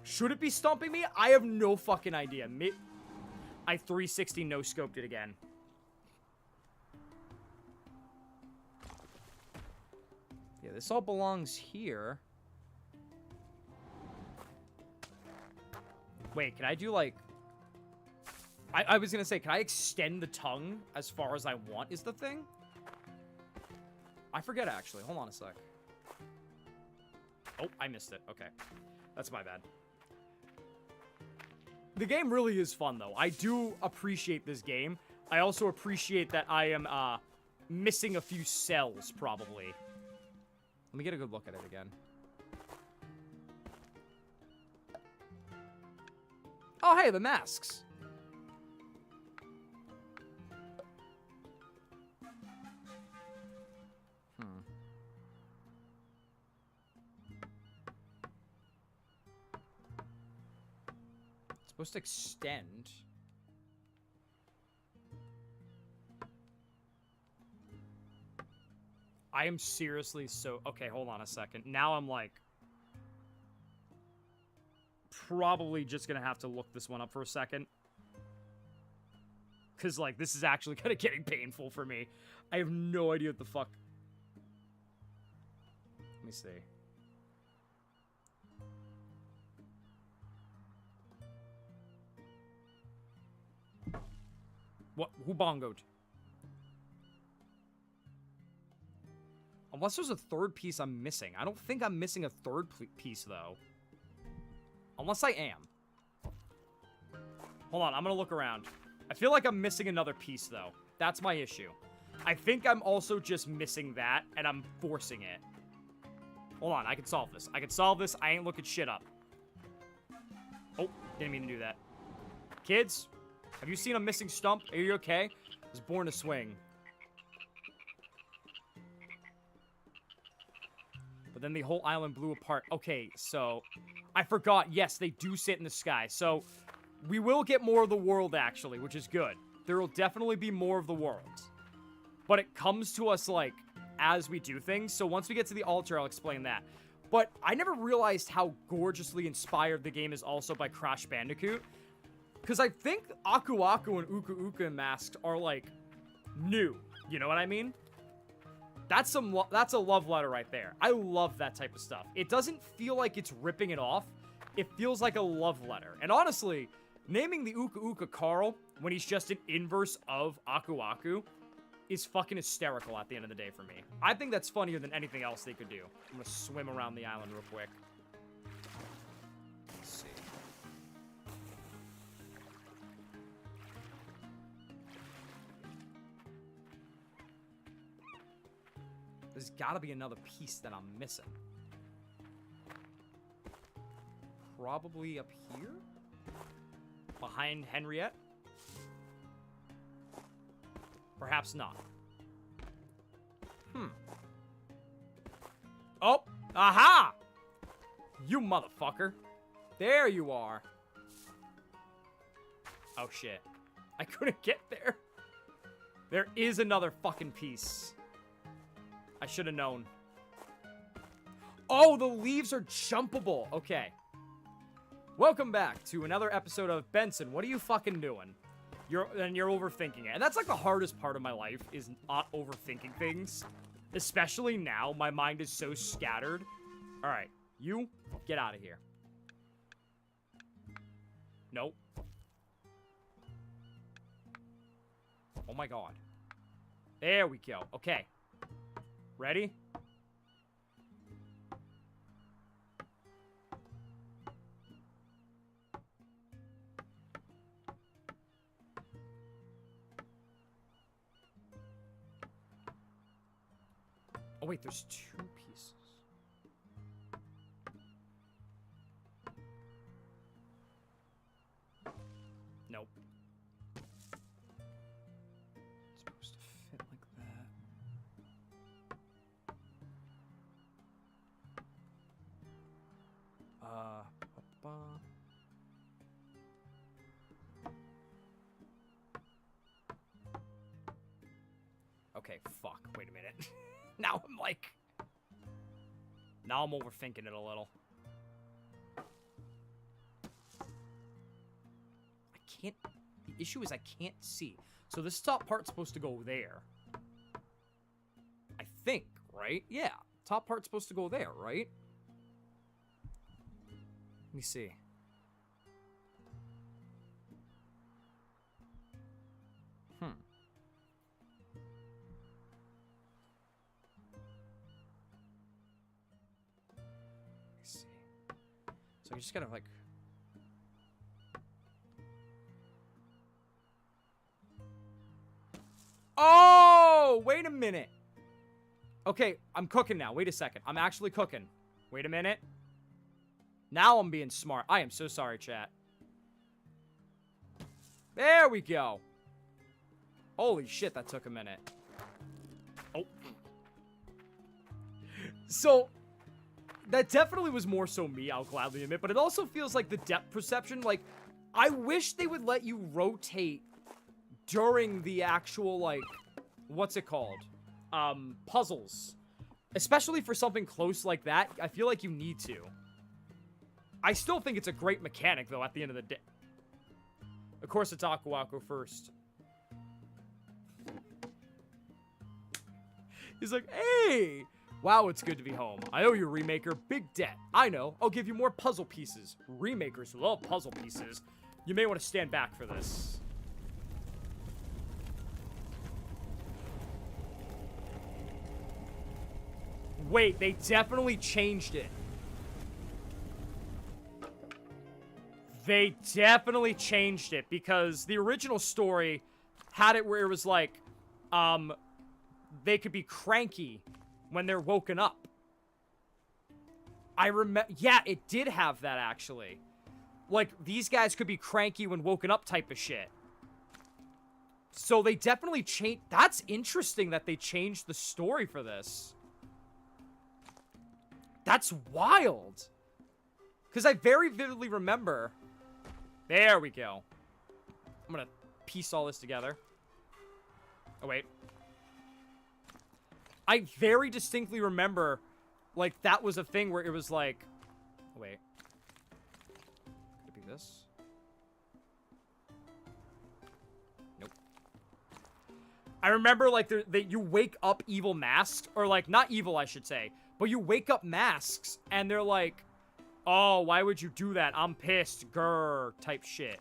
Should it be stumping me? I have no fucking idea. I 360 no-scoped it again. Yeah, this all belongs here. Wait, can I do, like... I was gonna say, can I extend the tongue as far as I want, is the thing? I forget, actually. Hold on a sec. Oh, I missed it. Okay. That's my bad. The game really is fun, though. I do appreciate this game. I also appreciate that I am, missing a few cells, probably. Let me get a good look at it again. Oh, hey, the masks. It's supposed to extend. I am seriously so... Okay, hold on a second. Now I'm, like... probably just gonna have to look this one up for a second. Because, like, this is actually kind of getting painful for me. I have no idea what the fuck... Let me see. What? Who bongoed? Unless there's a third piece I'm missing. I don't think I'm missing a third piece, though. Unless I am. Hold on, I'm gonna look around. I feel like I'm missing another piece, though. That's my issue. I think I'm also just missing that, and I'm forcing it. Hold on, I can solve this. I can solve this. I ain't looking shit up. Oh, didn't mean to do that. Kids, have you seen a missing stump? Are you okay? I was born to swing. But then the whole island blew apart. Okay, so... I forgot. Yes, they do sit in the sky. So, we will get more of the world, actually, which is good. There will definitely be more of the world. But it comes to us, like, as we do things. So, once we get to the altar, I'll explain that. But I never realized how gorgeously inspired the game is also by Crash Bandicoot. Because I think Aku Aku and Uka Uka Masked are, like, new. You know what I mean? That's a love letter right there. I love that type of stuff. It doesn't feel like it's ripping it off. It feels like a love letter. And honestly, naming the Uka Uka Carl when he's just an inverse of Aku Aku is fucking hysterical at the end of the day for me. I think that's funnier than anything else they could do. I'm gonna swim around the island real quick. Let's see. There's gotta be another piece that I'm missing. Probably up here? Behind Henriette? Perhaps not. Oh! Aha! You motherfucker. There you are. Oh, shit. I couldn't get there. There is another fucking piece. I should have known. Oh, the leaves are jumpable. Okay. Welcome back to another episode of Benson. What are you fucking doing? You're overthinking it. And that's like the hardest part of my life is not overthinking things. Especially now, my mind is so scattered. All right, you get out of here. Nope. Oh my god. There we go. Okay. Ready? Oh wait, there's two pieces. Nope. It's supposed to fit like that. Okay, fuck. Wait a minute. Now I'm like... Now I'm overthinking it a little. I can't... The issue is I can't see. So this top part's supposed to go there. I think, right? Yeah. Top part's supposed to go there, right? Let me see. So you just gotta, like... Oh! Wait a minute! Okay, I'm cooking now. Wait a second. I'm actually cooking. Wait a minute. Now I'm being smart. I am so sorry, chat. There we go. Holy shit, that took a minute. Oh. So... That definitely was more so me, I'll gladly admit, but it also feels like the depth perception, like, I wish they would let you rotate during the actual, like, what's it called? Puzzles. Especially for something close like that, I feel like you need to. I still think it's a great mechanic, though, at the end of the day. Of course, it's Aqua. I'll go first. He's like, hey! Wow, it's good to be home. I owe you, Remaker. Big debt. I know. I'll give you more puzzle pieces. Remakers love puzzle pieces. You may want to stand back for this. Wait, they definitely changed it. They definitely changed it because the original story had it where it was like, they could be cranky when they're woken up. I remember, yeah, it did have that actually. Like, these guys could be cranky when woken up type of shit. So they definitely changed, that's interesting that they changed the story for this. That's wild. Because I very vividly remember. There we go. I'm going to piece all this together. Oh, wait. I very distinctly remember, like, that was a thing where it was like... Oh, wait. Could it be this? Nope. I remember, like, that you wake up evil masked. Or, like, not evil, I should say. But you wake up masks, and they're like, oh, why would you do that? I'm pissed, grr, type shit.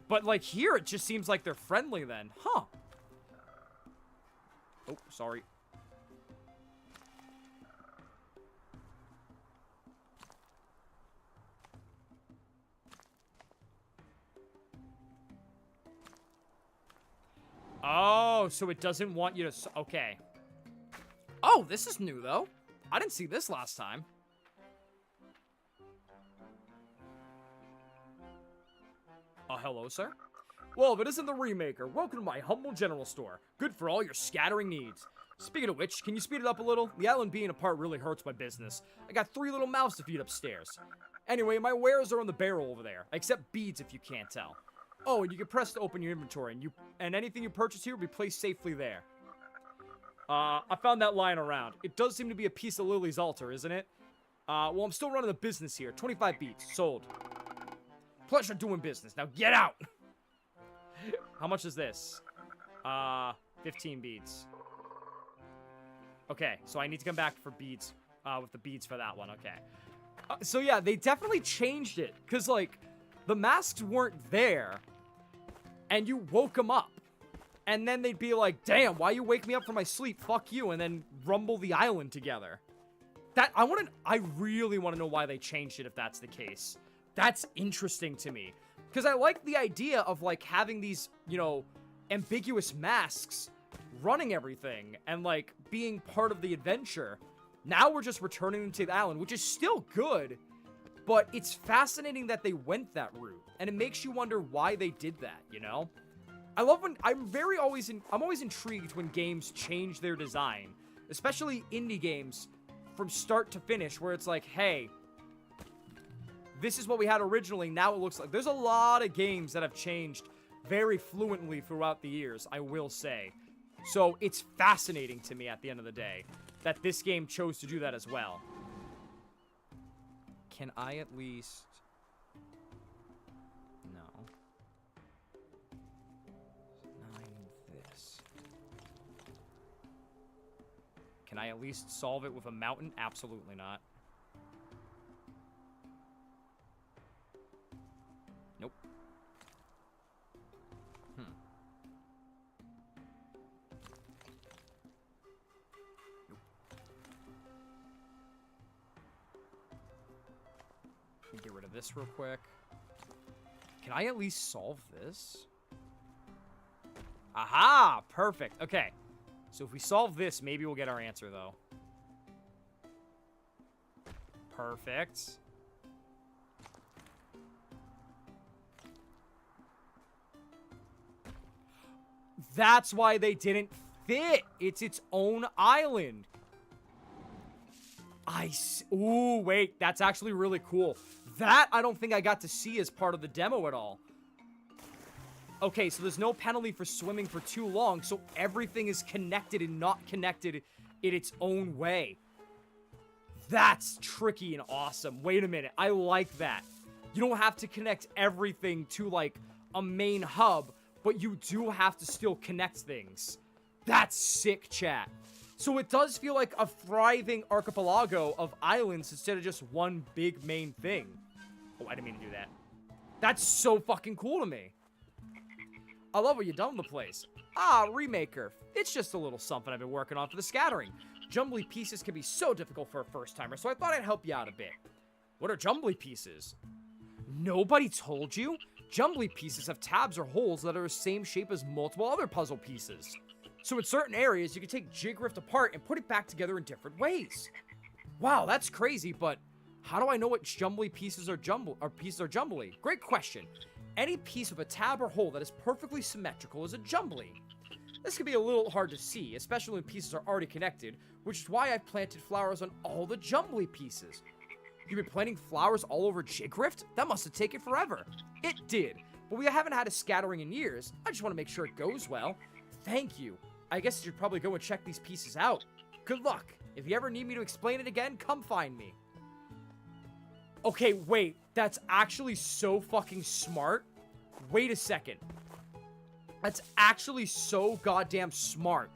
But, like, here, it just seems like they're friendly then. Huh. Oh, sorry. Oh, so it doesn't want you to... Okay. Oh, this is new, though. I didn't see this last time. Hello, sir? Well, if it isn't the Remaker, welcome to my humble general store. Good for all your scattering needs. Speaking of which, can you speed it up a little? The island being apart really hurts my business. I got 3 little mouths to feed upstairs. Anyway, my wares are on the barrel over there. I accept beads if you can't tell. Oh, and you can press to open your inventory, and anything you purchase here will be placed safely there. I found that lying around. It does seem to be a piece of Lily's altar, isn't it? Well, I'm still running the business here. 25 beads. Sold. Pleasure doing business. Now get out! How much is this? 15 beads. Okay, so I need to come back for beads. With the beads for that one. Okay. So yeah, they definitely changed it. Because, like, the masks weren't there. And you woke them up. And then they'd be like, damn, why you wake me up from my sleep? Fuck you. And then rumble the island together. I really want to know why they changed it if that's the case. That's interesting to me. Because I like the idea of, like, having these, you know, ambiguous masks running everything and, like, being part of the adventure. Now we're just returning them to the island, which is still good. But it's fascinating that they went that route. And it makes you wonder why they did that, you know? I love when... I'm always intrigued when games change their design. Especially indie games from start to finish, where it's like, hey... This is what we had originally, now it looks like... There's a lot of games that have changed very fluently throughout the years, I will say. So, it's fascinating to me at the end of the day that this game chose to do that as well. Can I at least... No. 9 this. Can I at least solve it with a mountain? Absolutely not. Nope. Nope. Get rid of this real quick. Can I at least solve this? Aha! Perfect. Okay. So if we solve this, maybe we'll get our answer, though. Perfect. That's why they didn't fit. It's its own island. Ooh, wait. That's actually really cool. That I don't think I got to see as part of the demo at all. Okay, so there's no penalty for swimming for too long, so everything is connected and not connected in its own way. That's tricky and awesome. Wait a minute, I like that. You don't have to connect everything to, like, a main hub, but you do have to still connect things. That's sick, chat. So it does feel like a thriving archipelago of islands instead of just one big main thing. Oh, I didn't mean to do that. That's so fucking cool to me. I love what you've done with the place. Ah, Remaker. It's just a little something I've been working on for the scattering. Jumbly pieces can be so difficult for a first-timer, so I thought I'd help you out a bit. What are jumbly pieces? Nobody told you? Jumbly pieces have tabs or holes that are the same shape as multiple other puzzle pieces. So in certain areas, you can take Jig Rift apart and put it back together in different ways. Wow, that's crazy, but how do I know what jumbly pieces are jumbly? Great question. Any piece with a tab or hole that is perfectly symmetrical is a jumbly. This can be a little hard to see, especially when pieces are already connected, which is why I've planted flowers on all the jumbly pieces. You've been planting flowers all over Jig Rift? That must have taken forever. It did, but we haven't had a scattering in years. I just want to make sure it goes well. Thank you. I guess you should probably go and check these pieces out. Good luck. If you ever need me to explain it again, come find me. Okay, wait. That's actually so fucking smart. Wait a second. That's actually so goddamn smart.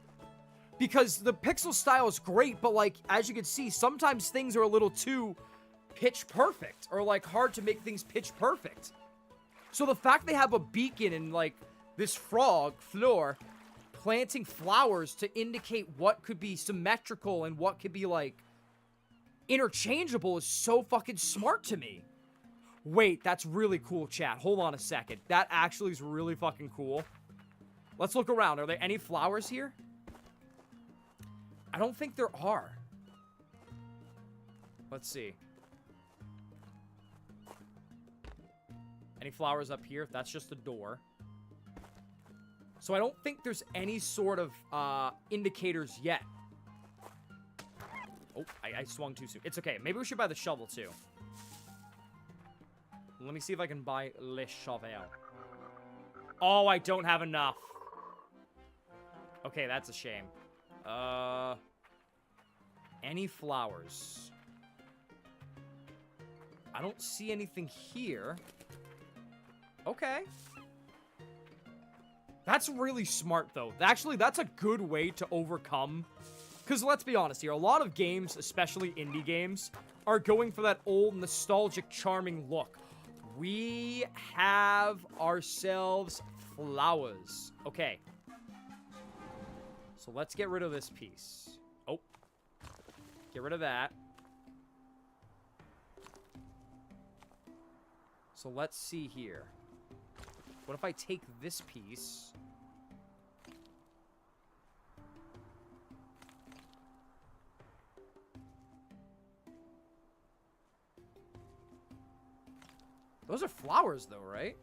Because the pixel style is great, but, like, as you can see, sometimes things are a little too pitch perfect. Or, like, hard to make things pitch perfect. So the fact they have a beacon and, like, this frog, Fleur, planting flowers to indicate what could be symmetrical and what could be, like, interchangeable is so fucking smart to me. Wait, that's really cool, chat. Hold on a second. That actually is really fucking cool. Let's look around. Are there any flowers here? I don't think there are. Let's see. Any flowers up here? That's just a door. So I don't think there's any sort of indicators yet. Oh, I swung too soon. It's okay. Maybe we should buy the shovel too. Let me see if I can buy Le Shovel. Oh, I don't have enough. Okay, that's a shame. Any flowers? I don't see anything here. Okay. That's really smart, though. Actually, that's a good way to overcome. Because let's be honest here, a lot of games, especially indie games, are going for that old, nostalgic, charming look. We have ourselves flowers. Okay. So let's get rid of this piece. Oh. Get rid of that. So let's see here. What if I take this piece? Those are flowers, though, right?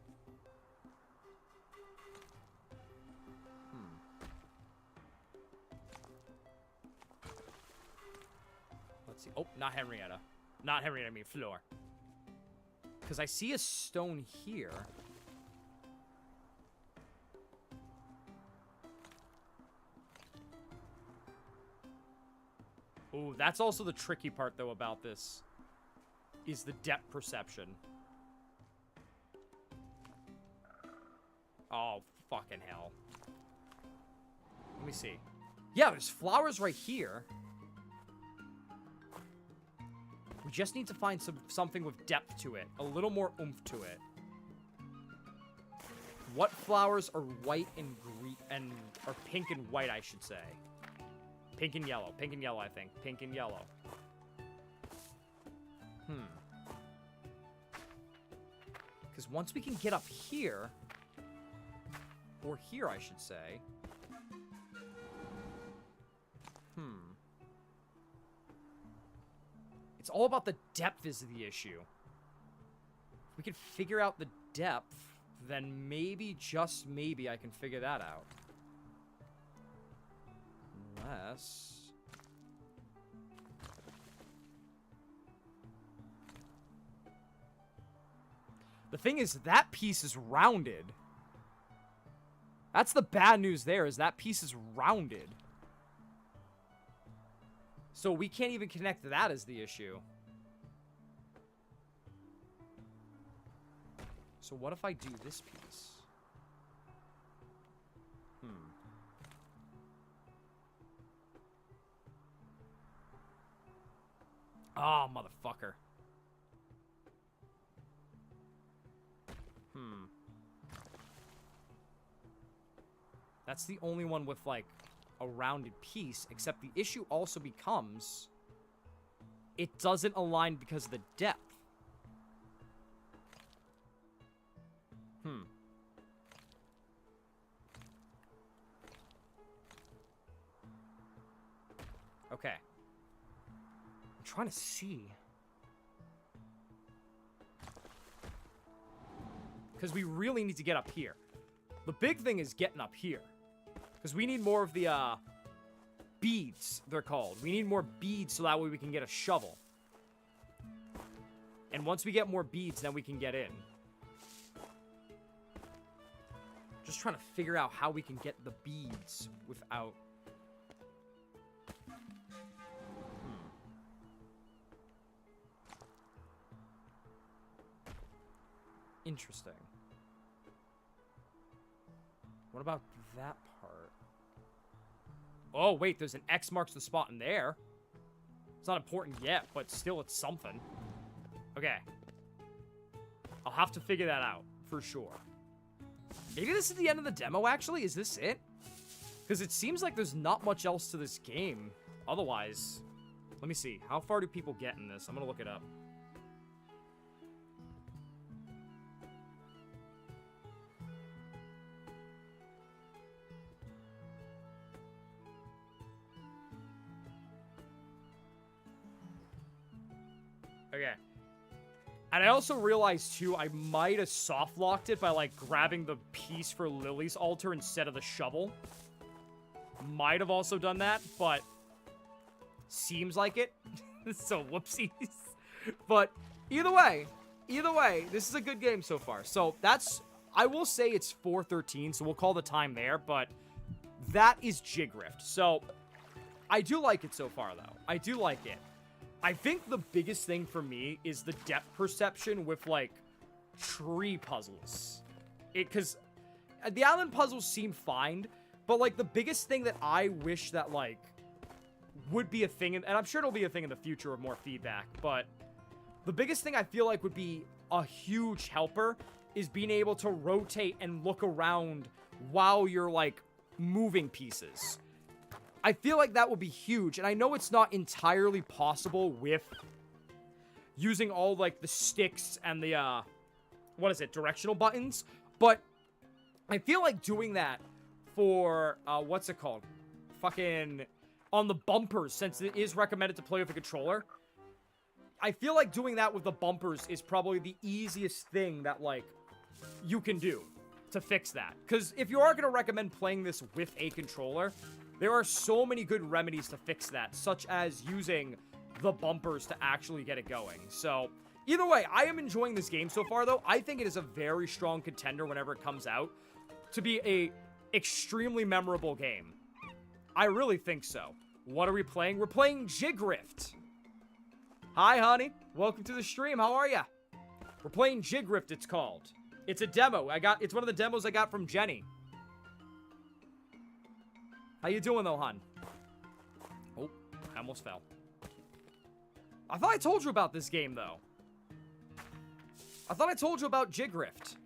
Let's see. Oh, not Henrietta. Not Henrietta, I mean Fleur. Because I see a stone here. Ooh, that's also the tricky part, though, about this. Is the depth perception. Oh, fucking hell. Let me see. Yeah, there's flowers right here. We just need to find something with depth to it. A little more oomph to it. What flowers are white and green or pink and white, I should say. Pink and yellow. Pink and yellow, I think. Pink and yellow. Because once we can get up here, or here, I should say. It's all about the depth is the issue. If we can figure out the depth, then maybe, just maybe, I can figure that out. Unless... The thing is, that piece is rounded. That's the bad news there, is that piece is rounded. So we can't even connect that as the issue. So what if I do this piece? Oh, motherfucker. That's the only one with, like, a rounded piece, except the issue also becomes it doesn't align because of the depth. Okay. I'm trying to see. Because we really need to get up here. The big thing is getting up here. Because we need more of the, beads, they're called. We need more beads so that way we can get a shovel. And once we get more beads, then we can get in. Just trying to figure out how we can get the beads without... Interesting. What about that part? Oh, wait, there's an X marks the spot in there. It's not important yet, but still it's something. Okay. I'll have to figure that out, for sure. Maybe this is the end of the demo, actually? Is this it? Because it seems like there's not much else to this game. Otherwise, let me see. How far do people get in this? I'm going to look it up. Okay. And I also realized, too, I might have soft-locked it by, like, grabbing the piece for Lily's altar instead of the shovel. Might have also done that, but seems like it. So, whoopsies. But either way, this is a good game so far. So, that's... I will say it's 4:13, so we'll call the time there, but that is Jigrift. So, I do like it so far, though. I do like it. I think the biggest thing for me is the depth perception with, like, tree puzzles. Because the island puzzles seem fine, but, like, the biggest thing that I wish that, like, would be a thing, and I'm sure it'll be a thing in the future with more feedback, but the biggest thing I feel like would be a huge helper is being able to rotate and look around while you're, like, moving pieces. I feel like that would be huge, and I know it's not entirely possible with using all, like, the sticks and the, directional buttons, but I feel like doing that for, what's it called? Fucking, on the bumpers, since it is recommended to play with a controller, I feel like doing that with the bumpers is probably the easiest thing that, like, you can do to fix that. Because if you are going to recommend playing this with a controller, there are so many good remedies to fix that, such as using the bumpers to actually get it going. So, either way, I am enjoying this game so far, though. I think it is a very strong contender whenever it comes out to be a extremely memorable game. I really think so. What are we playing? We're playing Jigrift. Hi, honey. Welcome to the stream. How are ya? We're playing Jigrift, it's called. It's a demo. It's one of the demos I got from Jenny. How you doing, though, hon? Oh, I almost fell. I thought I told you about this game, though. I thought I told you about Jigrift.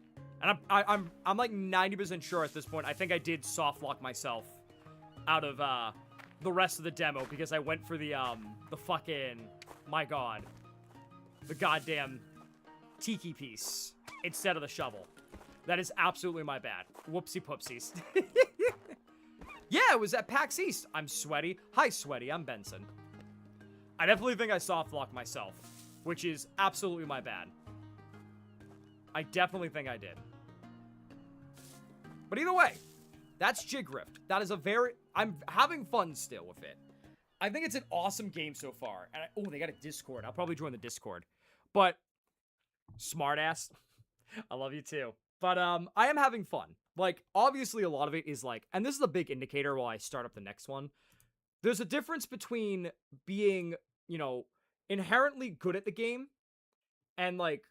And I'm like 90% sure at this point. I think I did soft lock myself out of the rest of the demo because I went for the fucking, my god, the goddamn tiki piece instead of the shovel. That is absolutely my bad. Whoopsie poopsies. Yeah, it was at PAX East. I'm Sweaty. Hi, Sweaty. I'm Benson. I definitely think I soft-locked myself, which is absolutely my bad. I definitely think I did. But either way, that's Jigrift. That is a very... I'm having fun still with it. I think it's an awesome game so far. And oh, they got a Discord. I'll probably join the Discord. But, smartass, I love you too. But I am having fun. Like, obviously a lot of it is like, and this is a big indicator while I start up the next one. There's a difference between being, you know, inherently good at the game and like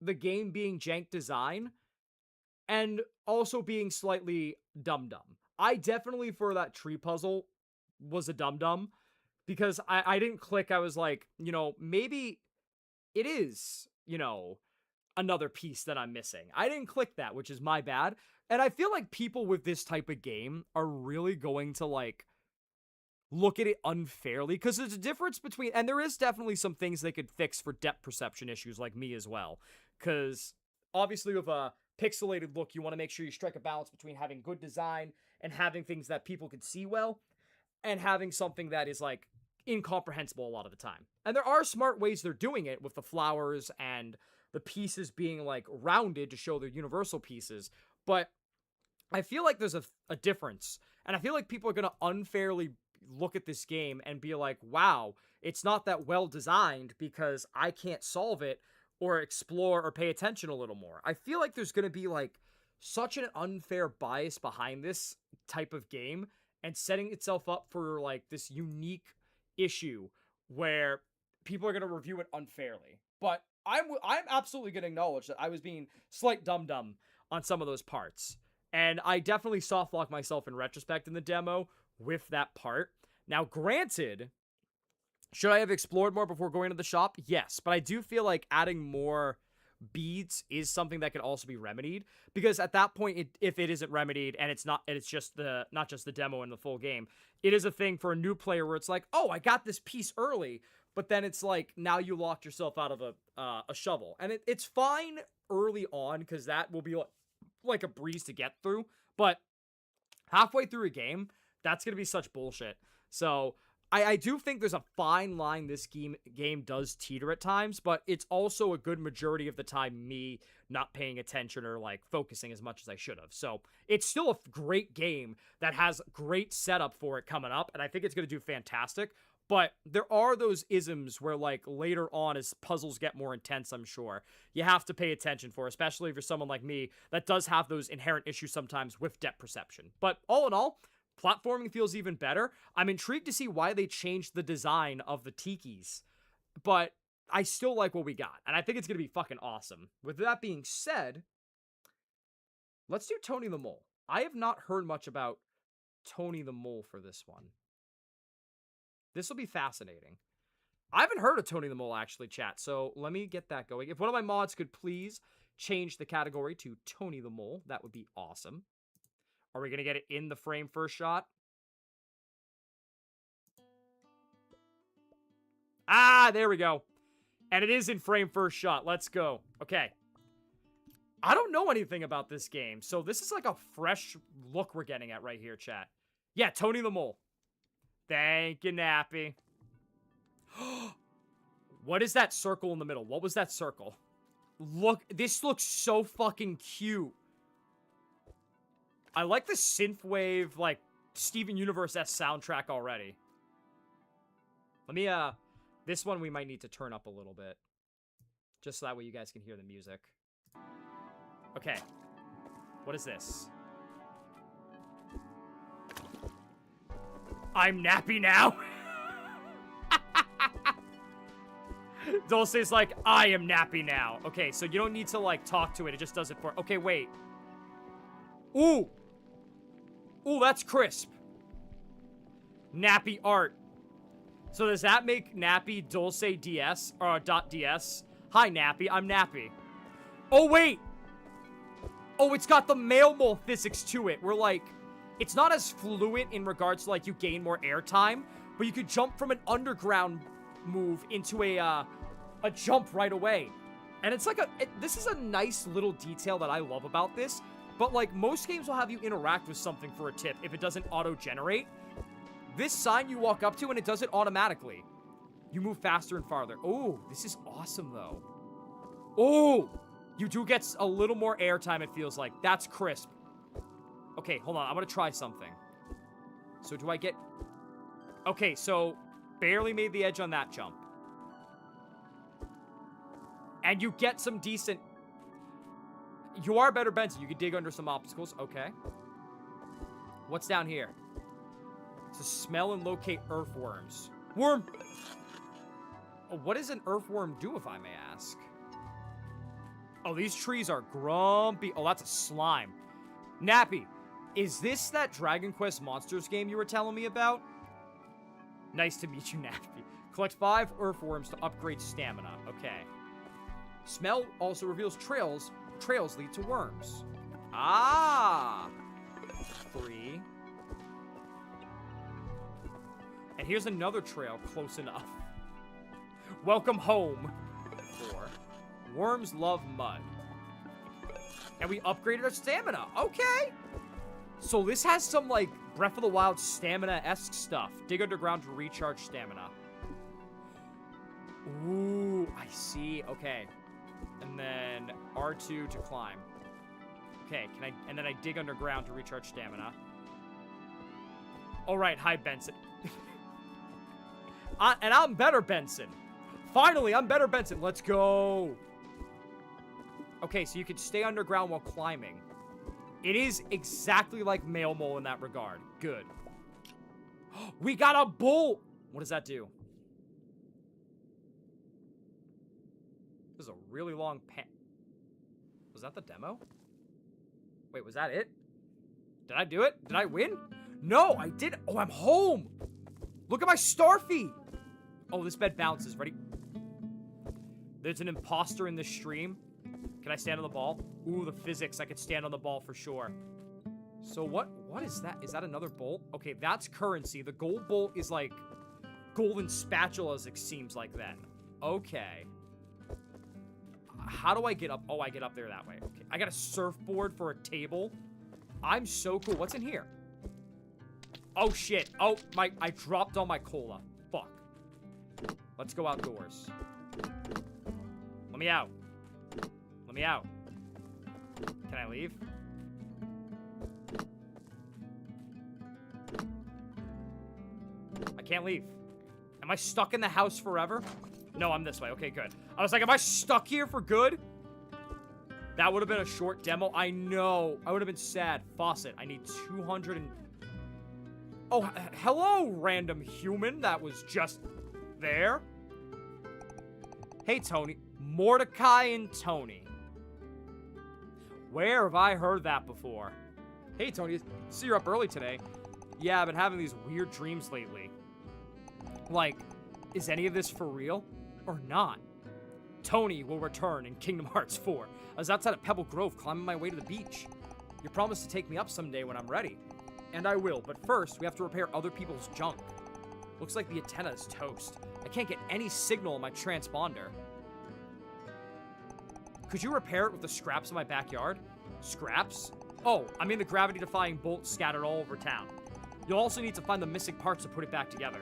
the game being jank design and also being slightly dumb. I definitely, for that tree puzzle, was a dumb because I didn't click. I was like, you know, maybe it is, you know, another piece that I'm missing. I didn't click that, which is my bad. And I feel like people with this type of game are really going to like look at it unfairly because there's a difference between, and there is definitely some things they could fix for depth perception issues like me as well. Because obviously with a pixelated look, you want to make sure you strike a balance between having good design and having things that people could see well and having something that is like incomprehensible a lot of the time. And there are smart ways they're doing it with the flowers and the pieces being like rounded to show they're universal pieces. But I feel like there's a difference. And I feel like people are going to unfairly look at this game and be like, wow, it's not that well designed because I can't solve it or explore or pay attention a little more. I feel like there's going to be like such an unfair bias behind this type of game and setting itself up for like this unique issue where people are going to review it unfairly. But I'm absolutely going to acknowledge that I was being slight dum-dum on some of those parts. And I definitely softlocked myself in retrospect in the demo with that part. Now, granted, should I have explored more before going to the shop? Yes, but I do feel like adding more beads is something that could also be remedied, because at that point, if it isn't remedied and it's just not just the demo and the full game, it is a thing for a new player where it's like, oh, I got this piece early, but then it's like now you locked yourself out of a shovel, and it's fine early on because that will be like a breeze to get through, but halfway through a game, that's gonna be such bullshit. So I do think there's a fine line this game does teeter at times, but it's also a good majority of the time me not paying attention or like focusing as much as I should have. So it's still a great game that has great setup for it coming up, and I think it's going to do fantastic. But there are those isms where like later on as puzzles get more intense, I'm sure, you have to pay attention for, especially if you're someone like me that does have those inherent issues sometimes with depth perception. But all in all, platforming feels even better. I'm intrigued to see why they changed the design of the tikis, but I still like what we got, and I think it's going to be fucking awesome. With that being said, let's do Tony the Mole. I have not heard much about Tony the Mole for this one. This will be fascinating. I haven't heard of Tony the Mole, actually, chat, so let me get that going. If one of my mods could please change the category to Tony the Mole, that would be awesome. Are we going to get it in the frame first shot? Ah, there we go. And it is in frame first shot. Let's go. Okay. I don't know anything about this game, so this is like a fresh look we're getting at right here, chat. Yeah, Tony the Mole. Thank you, Nappy. What is that circle in the middle? What was that circle? Look, this looks so fucking cute. I like the synthwave, like, Steven Universe-esque soundtrack already. Let me, this one we might need to turn up a little bit. Just so that way you guys can hear the music. Okay. What is this? I'm nappy now. Dulce's like, I am nappy now. Okay, so you don't need to, like, talk to it. It just does it for... Okay, wait. Ooh. Ooh, that's crisp. Nappy art. So does that make Nappy Dulce DS, or .ds? Hi, Nappy. I'm Nappy. Oh, wait. Oh, it's got the male mole physics to it. We're like... It's not as fluent in regards to, like, you gain more airtime, but you could jump from an underground move into a jump right away. And it's like this is a nice little detail that I love about this, but, like, most games will have you interact with something for a tip if it doesn't auto-generate. This sign you walk up to and it does it automatically. You move faster and farther. Oh, this is awesome, though. Oh, you do get a little more airtime, it feels like. That's crisp. Okay, hold on. I'm gonna try something. So do I get... Okay, so barely made the edge on that jump. And you get some decent... You are better, Benson. You can dig under some obstacles. Okay. What's down here? To smell and locate earthworms. Worm! Oh, what does an earthworm do, if I may ask? Oh, these trees are grumpy. Oh, that's a slime. Nappy, is this that Dragon Quest Monsters game you were telling me about? Nice to meet you, Nappy. Collect 5 earthworms to upgrade stamina. Okay. Smell also reveals trails. Trails lead to worms. Ah! 3. And here's another trail close enough. Welcome home. 4. Worms love mud. And we upgraded our stamina. Okay. So this has some, like, Breath of the Wild stamina-esque stuff. Dig underground to recharge stamina. Ooh, I see. Okay. And then R2 to climb. Okay, and then I dig underground to recharge stamina. All right, hi, Benson. And I'm better, Benson. Finally, I'm better, Benson. Let's go. Okay, so you can stay underground while climbing. It is exactly like Male Mole in that regard. Good. We got a bull. What does that do? This is a really long pan. Was that the demo? Wait, was that it? Did I do it? Did I win? No, I did. Oh, I'm home. Look at my star feet. Oh, this bed bounces. Ready? There's an imposter in this stream. Can I stand on the ball? Ooh, the physics. I could stand on the ball for sure. So what is that? Is that another bolt? Okay, that's currency. The gold bolt is like golden spatulas, it seems like then. Okay. How do I get up? Oh, I get up there that way. Okay. I got a surfboard for a table. I'm so cool. What's in here? Oh, shit. Oh, I dropped all my cola. Fuck. Let's go outdoors. Let me out. Let me out. Can I leave? I can't leave. Am I stuck in the house forever? No, I'm this way. Okay, good. I was like, am I stuck here for good? That would have been a short demo. I know. I would have been sad. Faucet. I need 200 and... Oh, hello, random human that was just there. Hey, Tony. Mordecai and Tony. Where have I heard that before? Hey, Tony. See you're up early today. Yeah, I've been having these weird dreams lately. Like, is any of this for real? Or not? Tony will return in Kingdom Hearts 4. I was outside of Pebble Grove climbing my way to the beach. You promised to take me up someday when I'm ready. And I will, but first, we have to repair other people's junk. Looks like the antenna is toast. I can't get any signal in my transponder. Could you repair it with the scraps in my backyard? Scraps? Oh, I mean the gravity-defying bolts scattered all over town. You'll also need to find the missing parts to put it back together.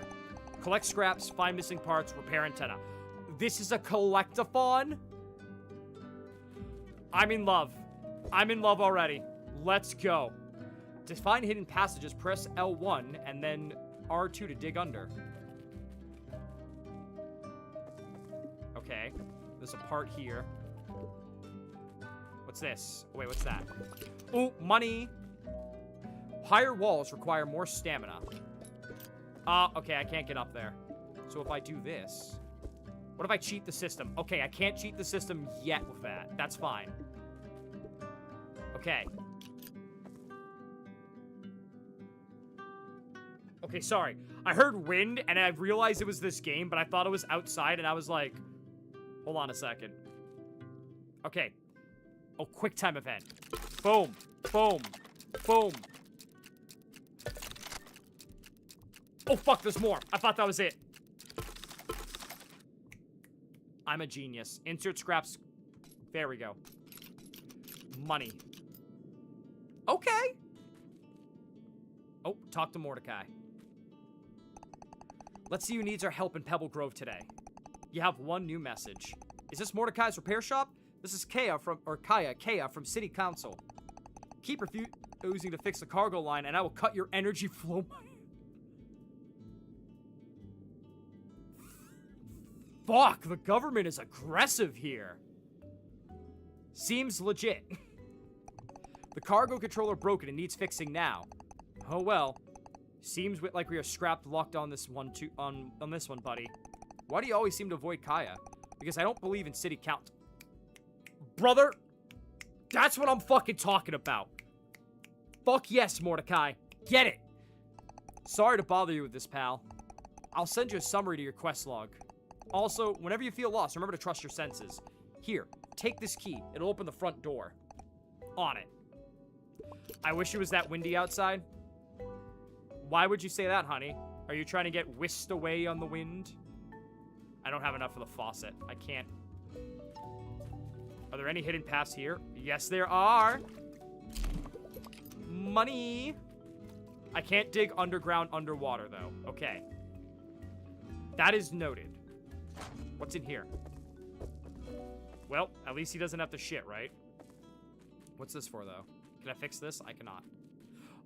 Collect scraps, find missing parts, repair antenna. This is a collectathon? I'm in love. I'm in love already. Let's go. To find hidden passages, press L1 and then R2 to dig under. Okay. There's a part here. What's this? Oh, wait, what's that? Ooh, money. Higher walls require more stamina. Okay, I can't get up there. So if I do this... What if I cheat the system? Okay, I can't cheat the system yet with that. That's fine. Okay. Okay, sorry. I heard wind, and I realized it was this game, but I thought it was outside, and I was like... Hold on a second. Okay. Oh, quick time event. Boom. Boom. Boom. Oh, fuck, there's more. I thought that was it. I'm a genius. Insert scraps. There we go. Money. Okay. Oh, talk to Mordecai. Let's see who needs our help in Pebble Grove today. You have one new message. Is this Mordecai's repair shop? This is Kaya from City Council. Keep refusing to fix the cargo line and I will cut your energy flow. Fuck, the government is aggressive here. Seems legit. The cargo controller broken and needs fixing now. Oh well. Seems like we are scrapped locked on this one too on this one, buddy. Why do you always seem to avoid Kaya? Because I don't believe in city count. Brother, that's what I'm fucking talking about. Fuck yes, Mordecai. Get it. Sorry to bother you with this, pal. I'll send you a summary to your quest log. Also, whenever you feel lost, remember to trust your senses. Here, take this key. It'll open the front door. On it. I wish it was that windy outside. Why would you say that, honey? Are you trying to get whisked away on the wind? I don't have enough for the faucet. I can't. Are there any hidden paths here? Yes, there are. Money. I can't dig underground underwater, though. Okay. That is noted. What's in here? Well, at least he doesn't have to shit, right? What's this for, though? Can I fix this? I cannot.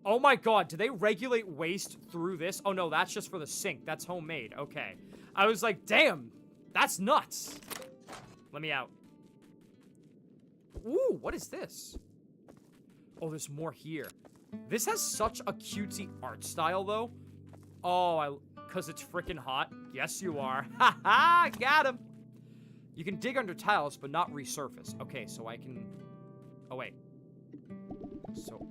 Oh my god, do they regulate waste through this? Oh no, that's just for the sink. That's homemade. Okay. I was like, damn, that's nuts. Let me out. Ooh, what is this? Oh, there's more here. This has such a cutesy art style, though. Oh, because it's freaking hot. Yes, you are. Ha ha, got him. You can dig under tiles, but not resurface. Okay, so I can... Oh, wait. So...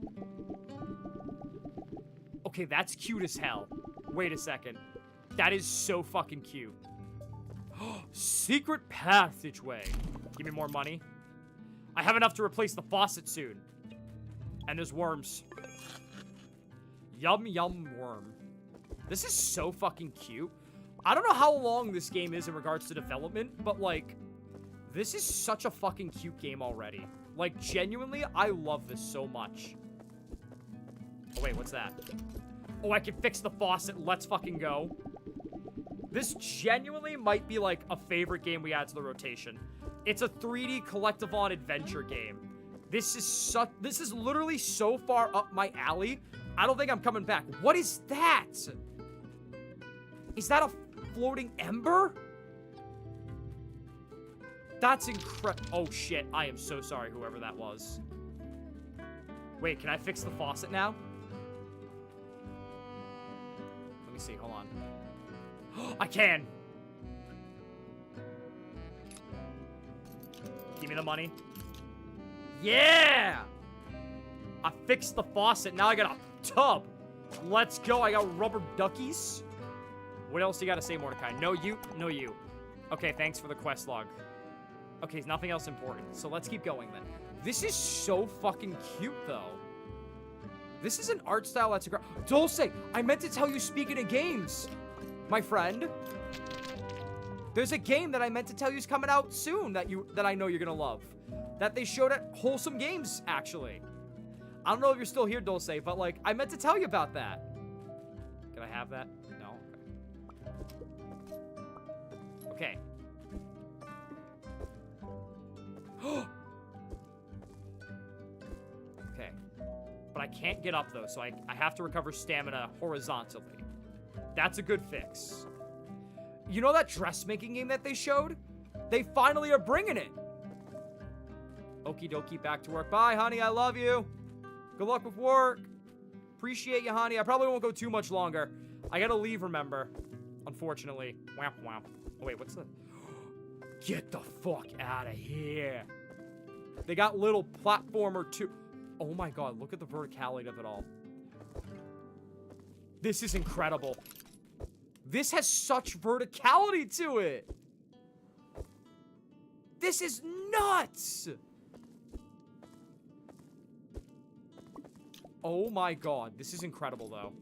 Okay, that's cute as hell. Wait a second. That is so fucking cute. Secret passageway. Give me more money. I have enough to replace the faucet soon. And there's worms. Yum, yum, worm. This is so fucking cute. I don't know how long this game is in regards to development, but, like, this is such a fucking cute game already. Like, genuinely, I love this so much. Oh, wait, what's that? Oh, I can fix the faucet. Let's fucking go. This genuinely might be, like, a favorite game we add to the rotation. It's a 3D collectathon adventure game. This is literally so far up my alley. I don't think I'm coming back. What is that? Is that a floating ember? That's incredible. Oh, shit. I am so sorry, whoever that was. Wait, can I fix the faucet now? Let me see. Hold on. I can. Give me the money. Yeah! I fixed the faucet. Now I got a tub. Let's go. I got rubber duckies. What else you got to say, Mordecai? No you. No you. Okay, thanks for the quest log. Okay, nothing else important. So let's keep going then. This is so fucking cute, though. This is an art style that's incredible. Dulce, I meant to tell you, speaking of games, my friend. There's a game that I meant to tell you is coming out soon that I know you're gonna love. That they showed at Wholesome Games, actually. I don't know if you're still here, Dulce, but, like, I meant to tell you about that. Can I have that? No? Okay. Okay. But I can't get up, though, so I have to recover stamina horizontally. That's a good fix. You know that dressmaking game that they showed? They finally are bringing it. Okie dokie, back to work. Bye, honey. I love you. Good luck with work. Appreciate you, honey. I probably won't go too much longer. I gotta leave, remember. Unfortunately. Wham, wham. Oh, wait, what's the... Get the fuck out of here. They got little platformer too. Oh my god, look at the verticality of it all. This is incredible. This has such verticality to it. This is nuts. Oh my god, this is incredible though.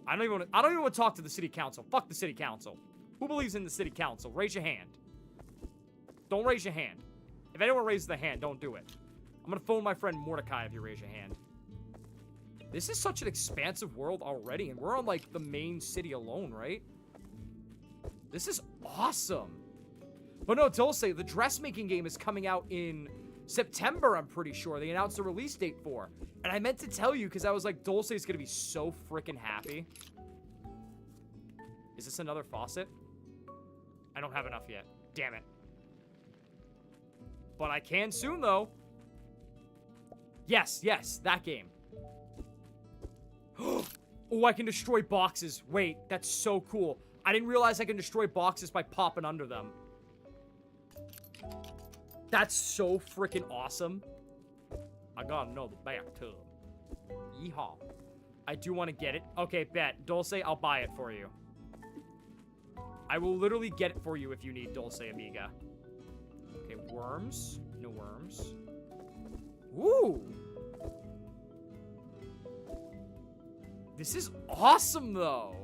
I don't even want to talk to the city council. Fuck the city council. Who believes in the city council? Raise your hand. Don't raise your hand. If anyone raises their hand, don't do it. I'm gonna phone my friend Mordecai if you raise your hand. This is such an expansive world already, and we're on, like, the main city alone, right? This is awesome. But no, Dulce, the dressmaking game is coming out in September, I'm pretty sure. They announced a release date for. And I meant to tell you, because I was like, Dulce is gonna be so freaking happy. Is this another faucet? I don't have enough yet. Damn it. But I can soon, though. Yes, yes, that game. Oh, I can destroy boxes. Wait, that's so cool. I didn't realize I can destroy boxes by popping under them. That's so freaking awesome. I got another bathtub. Yeehaw. I do want to get it. Okay, bet. Dulce, I'll buy it for you. I will literally get it for you if you need Dulce, amiga. Okay, worms. No worms. Ooh. This is awesome, though.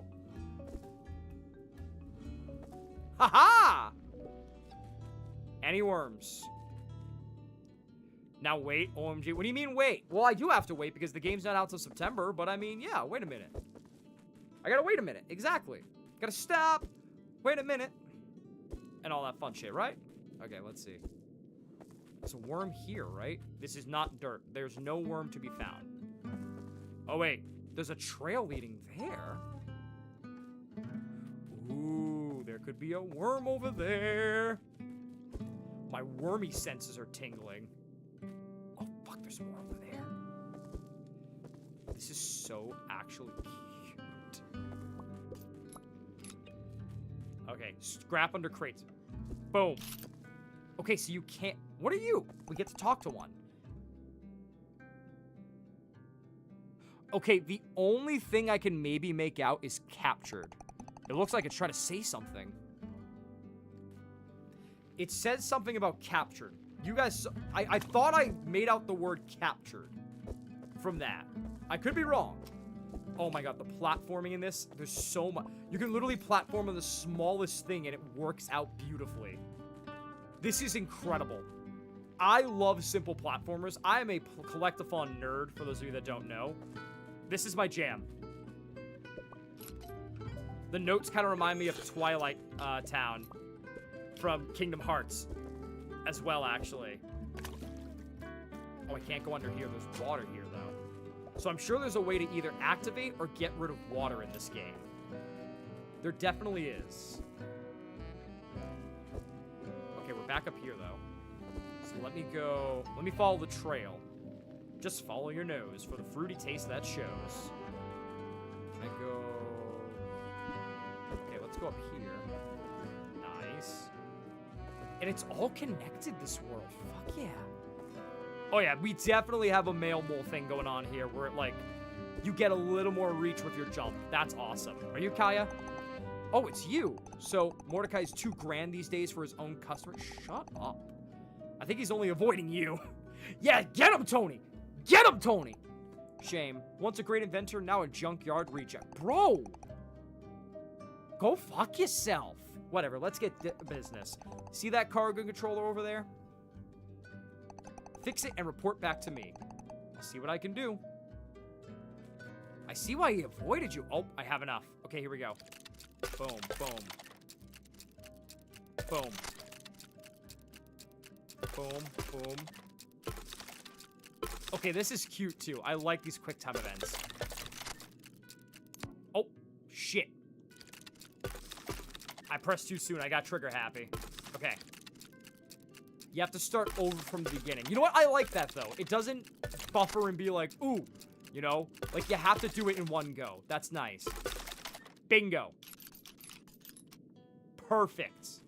Haha! Any worms? Now wait, OMG. What do you mean wait? Well, I do have to wait because the game's not out till September, but I mean, yeah, wait a minute. I gotta wait a minute, exactly. Gotta stop, wait a minute, and all that fun shit, right? Okay, let's see. There's a worm here, right? This is not dirt. There's no worm to be found. Oh, wait. There's a trail leading there. Ooh, there could be a worm over there. My wormy senses are tingling. Oh, fuck, there's more over there. This is so actually cute. Okay, scrap under crates. Boom. Okay, so you can't... What are you? We get to talk to one. Okay, the only thing I can maybe make out is captured. It looks like it's trying to say something. It says something about captured. You guys... I thought I made out the word captured from that. I could be wrong. Oh my god, the platforming in this, there's so much. You can literally platform on the smallest thing and it works out beautifully. This is incredible. I love simple platformers. I am a collectathon nerd, for those of you that don't know. This is my jam. The notes kind of remind me of Twilight Town from Kingdom Hearts as well, actually. Oh, I can't go under here. There's water here, though. So I'm sure there's a way to either activate or get rid of water in this game. There definitely is. Okay, we're back up here, though. So let me go... Let me follow the trail. Just follow your nose for the fruity taste that shows. Can I go... Okay, let's go up here. Nice. And it's all connected, this world. Fuck yeah. Oh yeah, we definitely have a male mole thing going on here where it, like, you get a little more reach with your jump. That's awesome. Are you Kaya? Oh, it's you. So Mordecai's too grand these days for his own customer. Shut up. I think he's only avoiding you. Yeah, get him, Tony. Get him, Tony. Shame. Once a great inventor, now a junkyard reject. Bro. Go fuck yourself. Whatever, let's get business. See that cargo controller over there? Fix it and report back to me. I'll see what I can do. I see why he avoided you. Oh, I have enough. Okay, here we go. Boom, boom. Boom. Boom, boom. Okay, this is cute, too. I like these quick time events. Oh, shit. I pressed too soon. I got trigger happy. Okay. You have to start over from the beginning. You know what? I like that, though. It doesn't buffer and be like, ooh, you know? Like, you have to do it in one go. That's nice. Bingo. Perfect.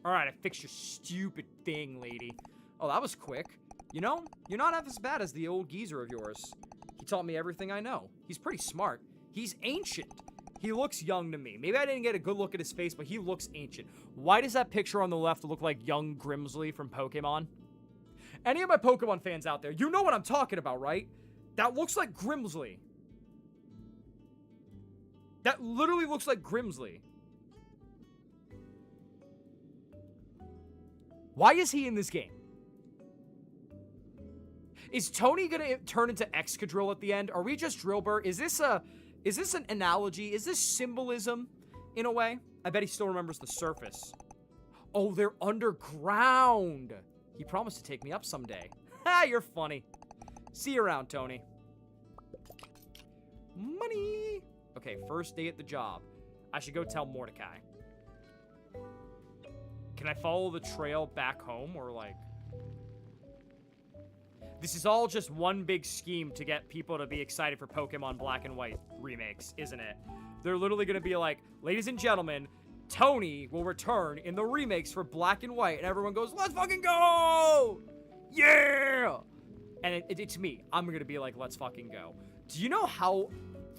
All right, I fixed your stupid thing, lady. Oh, that was quick. You know, you're not half as bad as the old geezer of yours. He taught me everything I know. He's pretty smart. He's ancient. He looks young to me. Maybe I didn't get a good look at his face, but he looks ancient. Why does that picture on the left look like young Grimsley from Pokemon? Any of my Pokemon fans out there, you know what I'm talking about, right? That looks like Grimsley. That literally looks like Grimsley. Why is he in this game? Is Tony gonna turn into Excadrill at the end? Are we just Drillbur? Is this an analogy? Is this symbolism in a way? I bet he still remembers the surface. Oh, they're underground. He promised to take me up someday. Ha, you're funny. See you around, Tony. Money. Okay, first day at the job. I should go tell Mordecai. Can I follow the trail back home or like... This is all just one big scheme to get people to be excited for Pokemon Black and White remakes, isn't it? They're literally going to be like, ladies and gentlemen, Tony will return in the remakes for Black and White. And everyone goes, let's fucking go! Yeah! And it's me. I'm going to be like, let's fucking go. Do you know how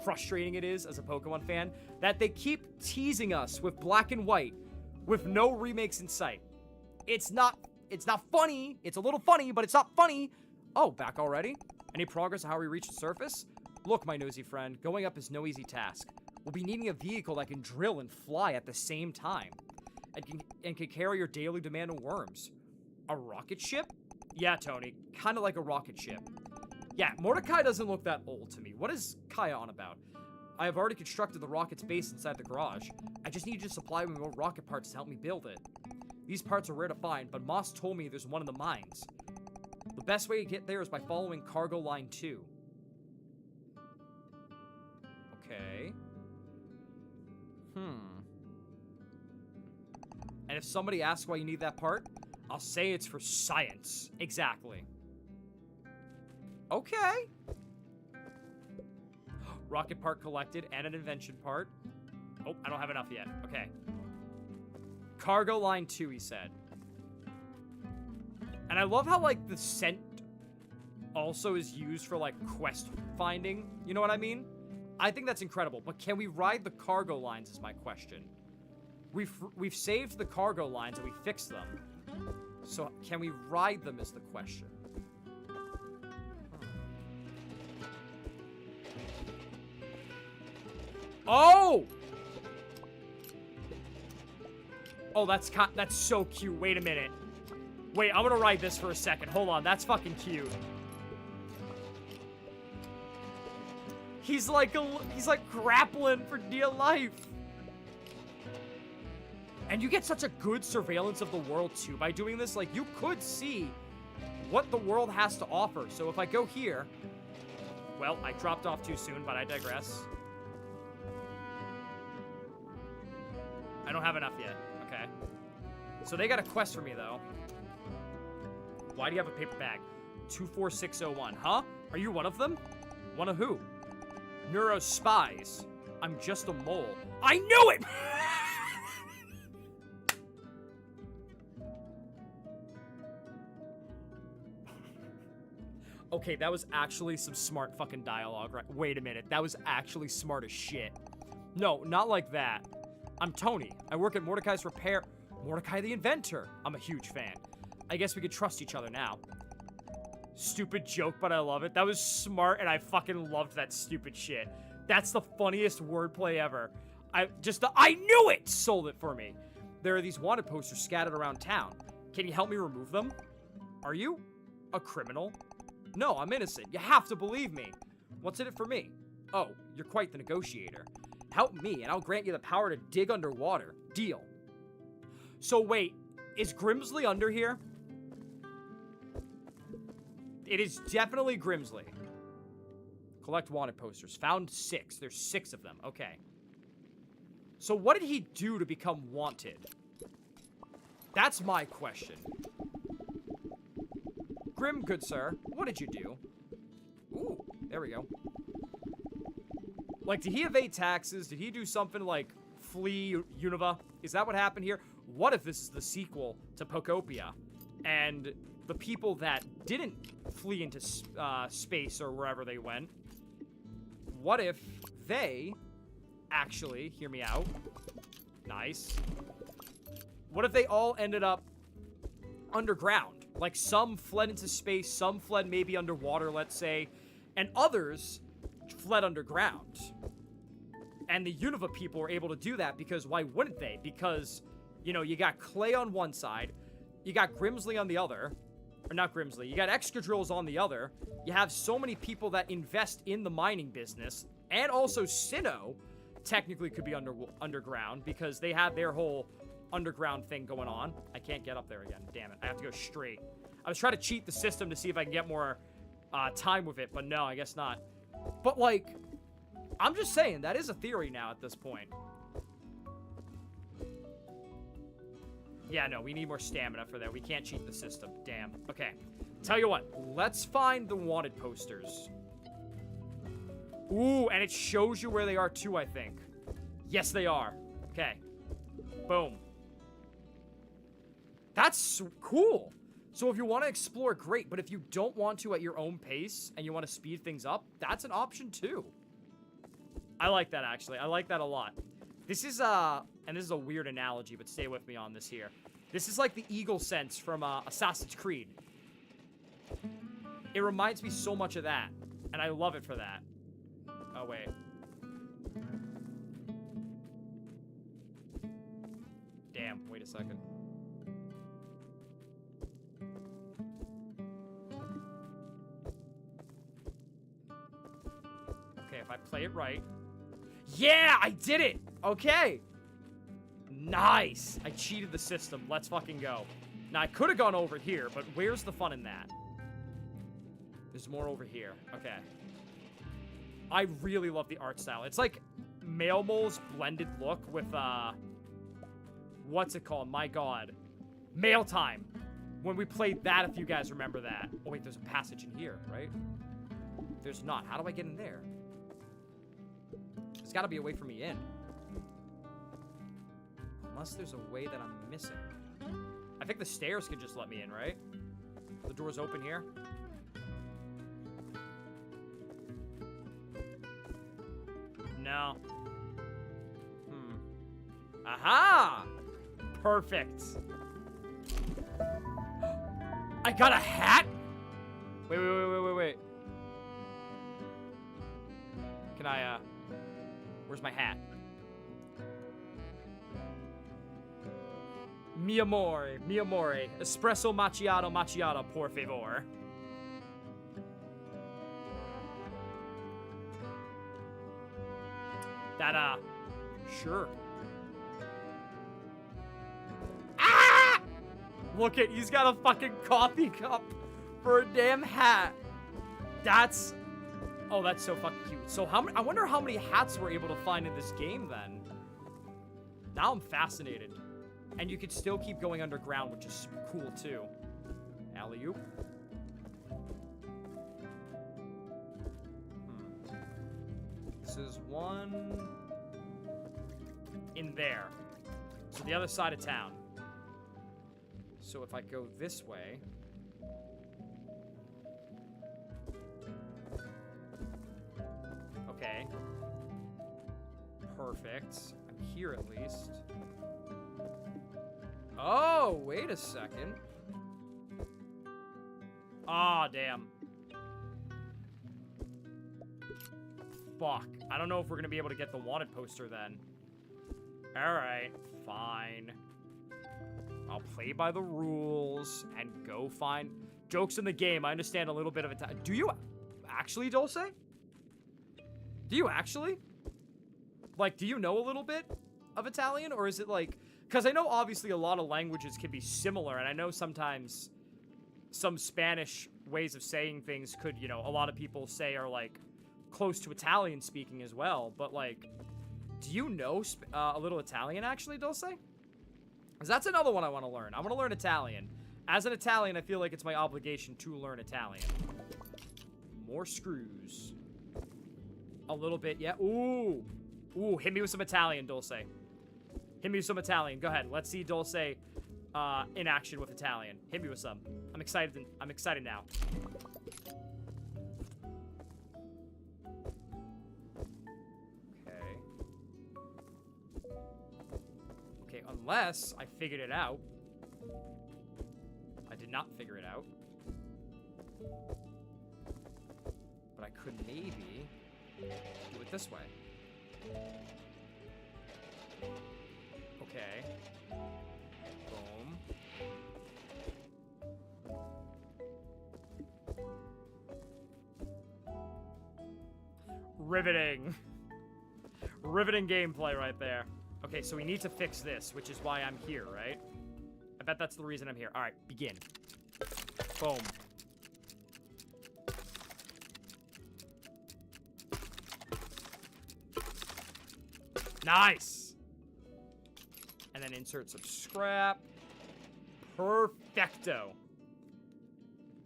frustrating it is as a Pokemon fan that they keep teasing us with Black and White with no remakes in sight? It's not funny. It's a little funny, but it's not funny. Oh, back already? Any progress on how we reach the surface? Look, my nosy friend, going up is no easy task. We'll be needing a vehicle that can drill and fly at the same time. And can carry your daily demand of worms. A rocket ship? Yeah, Tony. Kind of like a rocket ship. Yeah, Mordecai doesn't look that old to me. What is Kaya on about? I have already constructed the rocket's base inside the garage. I just need you to supply me more rocket parts to help me build it. These parts are rare to find, but Moss told me there's one in the mines. The best way to get there is by following cargo line 2. Okay. And if somebody asks why you need that part, I'll say it's for science. Exactly. Okay. Rocket part collected and an invention part. Oh, I don't have enough yet. Okay. Cargo line 2, he said. And I love how, like, the scent also is used for, like, quest finding. You know what I mean? I think that's incredible. But can we ride the cargo lines is my question. We've saved the cargo lines and we fixed them. So can we ride them is the question. Oh! Oh, that's so cute. Wait a minute. Wait, I'm gonna ride this for a second. Hold on, that's fucking cute. He's like grappling for dear life. And you get such a good surveillance of the world too by doing this. Like, you could see what the world has to offer. So if I go here, well, I dropped off too soon, but I digress. I don't have enough yet. Okay. So they got a quest for me, though. Why do you have a paper bag? 24601. Huh? Are you one of them? One of who? Neuro spies. I'm just a mole. I knew it! Okay, that was actually some smart fucking dialogue, right? Wait a minute. That was actually smart as shit. No, not like that. I'm Tony. I work at Mordecai's Repair. Mordecai the Inventor. I'm a huge fan. I guess we could trust each other now. Stupid joke, but I love it. That was smart, and I fucking loved that stupid shit. That's the funniest wordplay ever. I knew it! Sold it for me. There are these wanted posters scattered around town. Can you help me remove them? Are you a criminal? No, I'm innocent. You have to believe me. What's in it for me? Oh, you're quite the negotiator. Help me, and I'll grant you the power to dig underwater. Deal. So wait, is Grimsley under here? It is definitely Grimsley. Collect wanted posters. Found 6. There's 6 of them. Okay. So what did he do to become wanted? That's my question. Grim, good sir, what did you do? Ooh, there we go. Like, did he evade taxes? Did he do something like flee Unova? Is that what happened here? What if this is the sequel to Pokopia? And the people that didn't flee into space or wherever they went, what if they actually, hear me out, nice. What if they all ended up underground? Like, some fled into space, some fled maybe underwater, let's say, and others fled underground. And the Unova people were able to do that because why wouldn't they? Because, you know, you got Clay on one side, you got Grimsley on the other, or not Grimsley, you got Excadrills on the other, you have so many people that invest in the mining business, and also Sinnoh technically could be underground because they have their whole underground thing going on. I can't get up there again. Damn it. I have to go straight. I was trying to cheat the system to see if I can get more time with it, but no, I guess not. But, like, I'm just saying, that is a theory now at this point. Yeah, no, we need more stamina for that. We can't cheat the system. Damn. Okay. Tell you what, let's find the wanted posters. Ooh, and it shows you where they are too, I think. Yes, they are. Okay. Boom. That's cool. So if you want to explore, great. But if you don't want to at your own pace and you want to speed things up, that's an option too. I like that, actually. I like that a lot. This is, and this is a weird analogy, but stay with me on this here. This is like the eagle sense from Assassin's Creed. It reminds me so much of that, and I love it for that. Oh, wait. Damn, wait a second. Okay, if I play it right. Yeah, I did it! Okay. Nice. I cheated the system. Let's fucking go. Now, I could have gone over here, but where's the fun in that? There's more over here. Okay. I really love the art style. It's like Mailmole's blended look with, what's it called? My god. Mail Time. When we played that, if you guys remember that. Oh, wait, there's a passage in here, right? There's not. How do I get in there? There's got to be a way for me in. Unless there's a way that I'm missing. I think the stairs could just let me in, right? The door's open here. No. Aha! Perfect. I got a hat? Wait. Can I, where's my hat? Mi amore, espresso macchiato, por favor. That, sure. Ah! Look at, he's got a fucking coffee cup for a damn hat. That's, oh, that's so fucking cute. So how many, I wonder how many hats we're able to find in this game then. Now I'm fascinated. And you could still keep going underground, which is cool too. Alley-oop. This is one in there. So the other side of town. So if I go this way. Okay. Perfect. I'm here at least. Oh, wait a second. Ah, damn. Fuck. I don't know if we're gonna be able to get the wanted poster then. Alright, fine. I'll play by the rules and go find... Jokes in the game, I understand a little bit of it. Do you actually, Dulce? Do you actually? Like, do you know a little bit of Italian? Or is it like... Because I know obviously a lot of languages can be similar, and I know sometimes some Spanish ways of saying things could, you know, a lot of people say are like close to Italian speaking as well. But like, do you know a little Italian actually, Dulce? Because that's another one I want to learn. I want to learn Italian. As an Italian, I feel like it's my obligation to learn Italian. More screws. A little bit, yeah. Ooh. Ooh, hit me with some Italian, Dulce. Hit me with some Italian. Go ahead. Let's see Dulce in action with Italian. Hit me with some. I'm excited. I'm excited now. Okay. Okay, unless I figured it out. I did not figure it out. But I could maybe do it this way. Okay. Boom. Riveting. Riveting gameplay right there. Okay, so we need to fix this, which is why I'm here, right? I bet that's the reason I'm here. All right, begin. Boom. Nice. And then insert some scrap. Perfecto.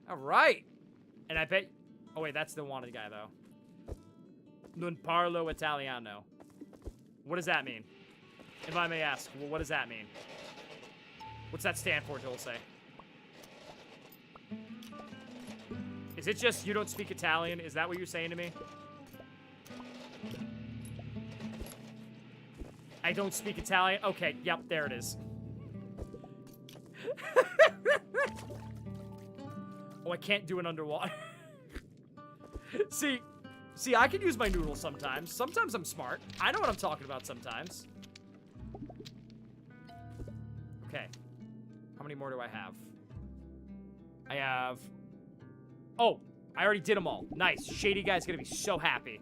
All right. And I bet... Oh, wait, that's the wanted guy, though. Non parlo Italiano. What does that mean? If I may ask, well, what does that mean? What's that stand for, Dulce? Is it just you don't speak Italian? Is that what you're saying to me? I don't speak Italian? Okay, yep, there it is. Oh, I can't do it underwater. See, I can use my noodles sometimes. Sometimes I'm smart. I know what I'm talking about sometimes. Okay. How many more do I have? I have... Oh, I already did them all. Nice. Shady guy's gonna be so happy.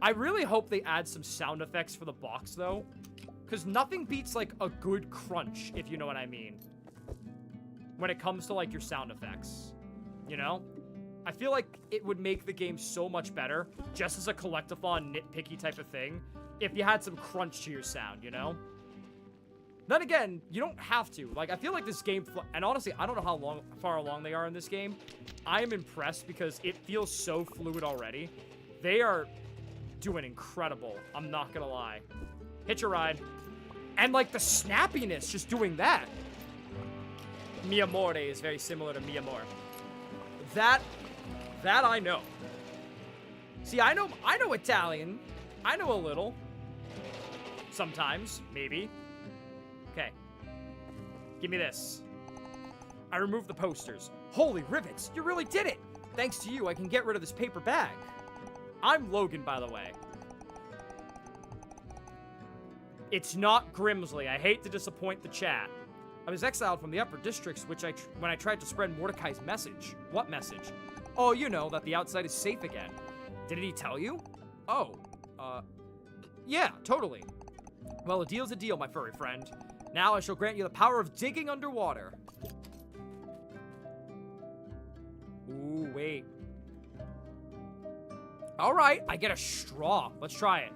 I really hope they add some sound effects for the box, though. Because nothing beats, like, a good crunch, if you know what I mean. When it comes to, like, your sound effects. You know? I feel like it would make the game so much better, just as a collectathon nitpicky type of thing, if you had some crunch to your sound, you know? Then again, you don't have to. Like, I feel like this game, and honestly, I don't know how far along they are in this game. I am impressed because it feels so fluid already. They are doing incredible. I'm not gonna lie. Hitch a ride. And, like, the snappiness just doing that. Mi amore is very similar to mi amor. That I know. See, I know Italian. I know a little. Sometimes, maybe. Okay. Give me this. I removed the posters. Holy rivets, you really did it! Thanks to you, I can get rid of this paper bag. I'm Logan, by the way. It's not Grimsley. I hate to disappoint the chat. I was exiled from the upper districts when I tried to spread Mordecai's message. What message? Oh, you know, that the outside is safe again. Did he tell you? Oh, yeah, totally. Well, a deal's a deal, my furry friend. Now I shall grant you the power of digging underwater. Ooh, wait. All right, I get a straw. Let's try it.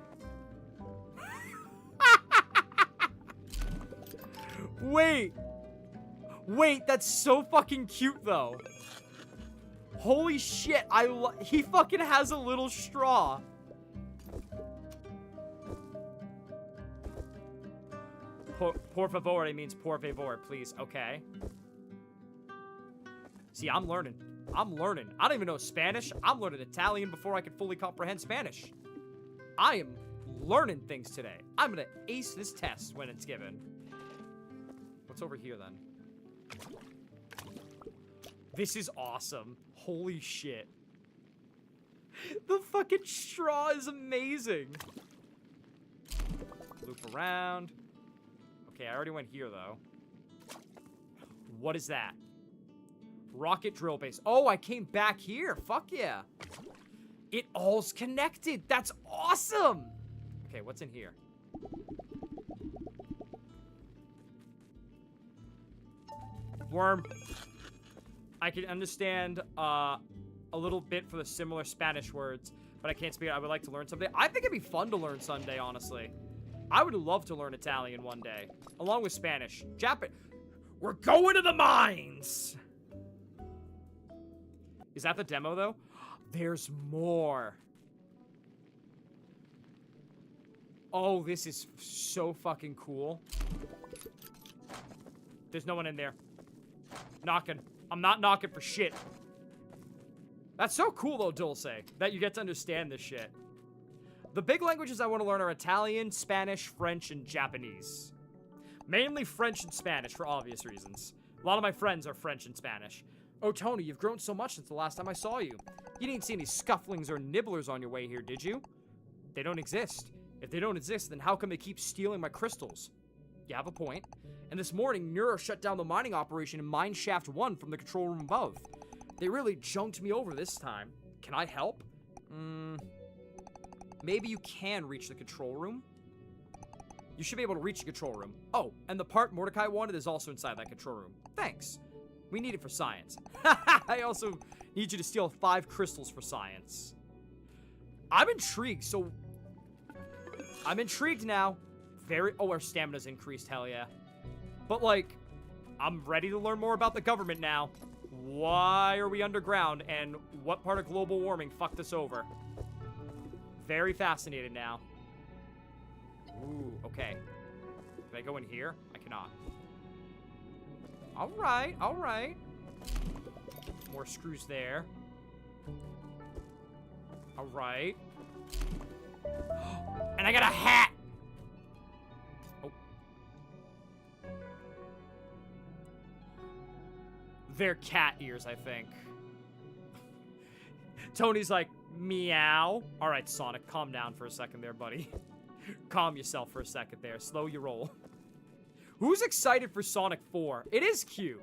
Wait, that's so fucking cute, though. Holy shit, he fucking has a little straw. Por favor means por favor, please. Okay. See, I'm learning. I don't even know Spanish. I'm learning Italian before I can fully comprehend Spanish. I am learning things today. I'm gonna ace this test when it's given. What's over here, then? This is awesome. Holy shit. The fucking straw is amazing. Loop around. Okay, I already went here, though. What is that? Rocket drill base. Oh, I came back here. Fuck yeah. It all's connected. That's awesome. Okay, what's in here? Worm. I can understand a little bit for the similar Spanish words, but I can't speak. I would like to learn someday. I think it'd be fun to learn someday, honestly. I would love to learn Italian one day, along with Spanish. Japan. We're going to the mines. Is that the demo, though? There's more. Oh, this is so fucking cool. There's no one in there. Knocking. I'm not knocking for shit. That's so cool, though, Dulce, that you get to understand this shit. The big languages I want to learn are Italian, Spanish, French, and Japanese. Mainly French and Spanish, for obvious reasons. A lot of my friends are French and Spanish. Oh, Tony, you've grown so much since the last time I saw you. You didn't see any scufflings or nibblers on your way here, did you? They don't exist. If they don't exist, then how come they keep stealing my crystals? You have a point. And this morning, Neuro shut down the mining operation in Mine Shaft 1 from the control room above. They really junked me over this time. Can I help? Maybe you can reach the control room? You should be able to reach the control room. Oh, and the part Mordecai wanted is also inside that control room. Thanks. We need it for science. I also need you to steal 5 crystals for science. I'm intrigued, so... I'm intrigued now. Oh, our stamina's increased, hell yeah. But, like, I'm ready to learn more about the government now. Why are we underground, and what part of global warming fucked us over? Very fascinated now. Ooh, okay. Can I go in here? I cannot. Alright, alright. More screws there. Alright. And I got a hat! Oh. They're cat ears, I think. Tony's like, meow. Alright, Sonic, calm down for a second there, buddy. Calm yourself for a second there. Slow your roll. Who's excited for Sonic 4? It is cute.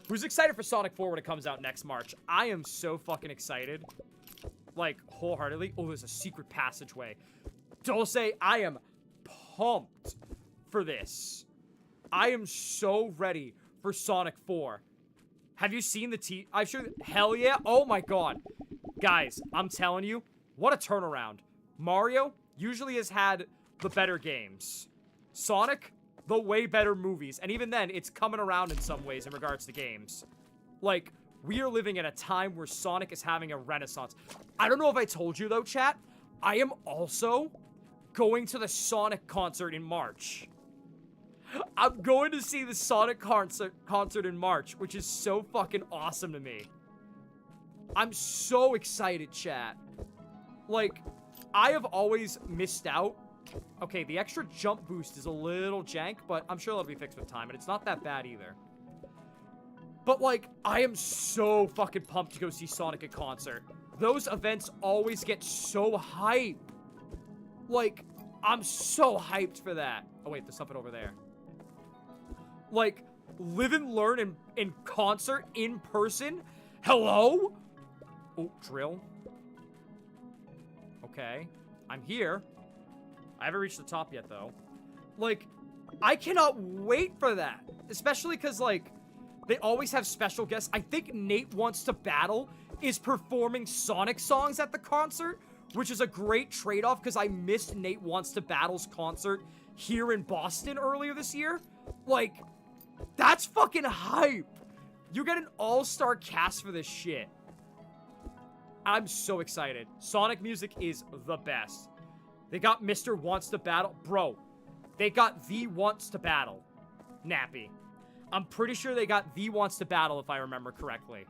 Who's excited for Sonic 4 when it comes out next March? I am so fucking excited. Like, wholeheartedly. Oh, there's a secret passageway. Dulce, I am pumped for this. I am so ready for Sonic 4. Have you seen the I've shown. Hell yeah. Oh my god. Guys, I'm telling you, what a turnaround. Mario usually has had the better games. Sonic, the way better movies. And even then, it's coming around in some ways in regards to games. Like, we are living in a time where Sonic is having a renaissance. I don't know if I told you, though, chat. I am also going to the Sonic concert in March. I'm going to see the Sonic concert in March, which is so fucking awesome to me. I'm so excited, chat. Like, I have always missed out. Okay, the extra jump boost is a little jank, but I'm sure that'll be fixed with time, and it's not that bad either. But, like, I am so fucking pumped to go see Sonic at concert. Those events always get so hype. Like, I'm so hyped for that. Oh, wait, there's something over there. Like, live and learn in concert, in person? Hello? Oh, drill. Okay. I'm here. I haven't reached the top yet, though. Like, I cannot wait for that. Especially because, like, they always have special guests. I think Nate Wants to Battle is performing Sonic songs at the concert, which is a great trade-off because I missed Nate Wants to Battle's concert here in Boston earlier this year. Like, that's fucking hype. You get an all-star cast for this shit. I'm so excited. Sonic music is the best. They got Mr. Wants to Battle. Bro, they got The Wants to Battle. Nappy. I'm pretty sure they got The Wants to Battle, if I remember correctly.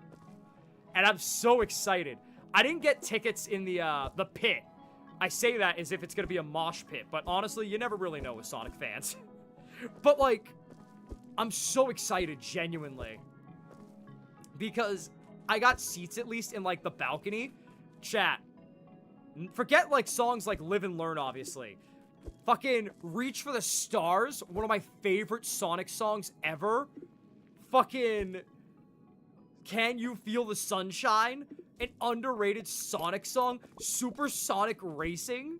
And I'm so excited. I didn't get tickets in the pit. I say that as if it's going to be a mosh pit, but honestly, you never really know with Sonic fans. But, like, I'm so excited, genuinely. Because I got seats, at least, in, like, the balcony. Chat. Forget, like, songs like Live and Learn, obviously. Fucking Reach for the Stars, one of my favorite Sonic songs ever. Fucking Can You Feel the Sunshine, an underrated Sonic song. Super Sonic Racing.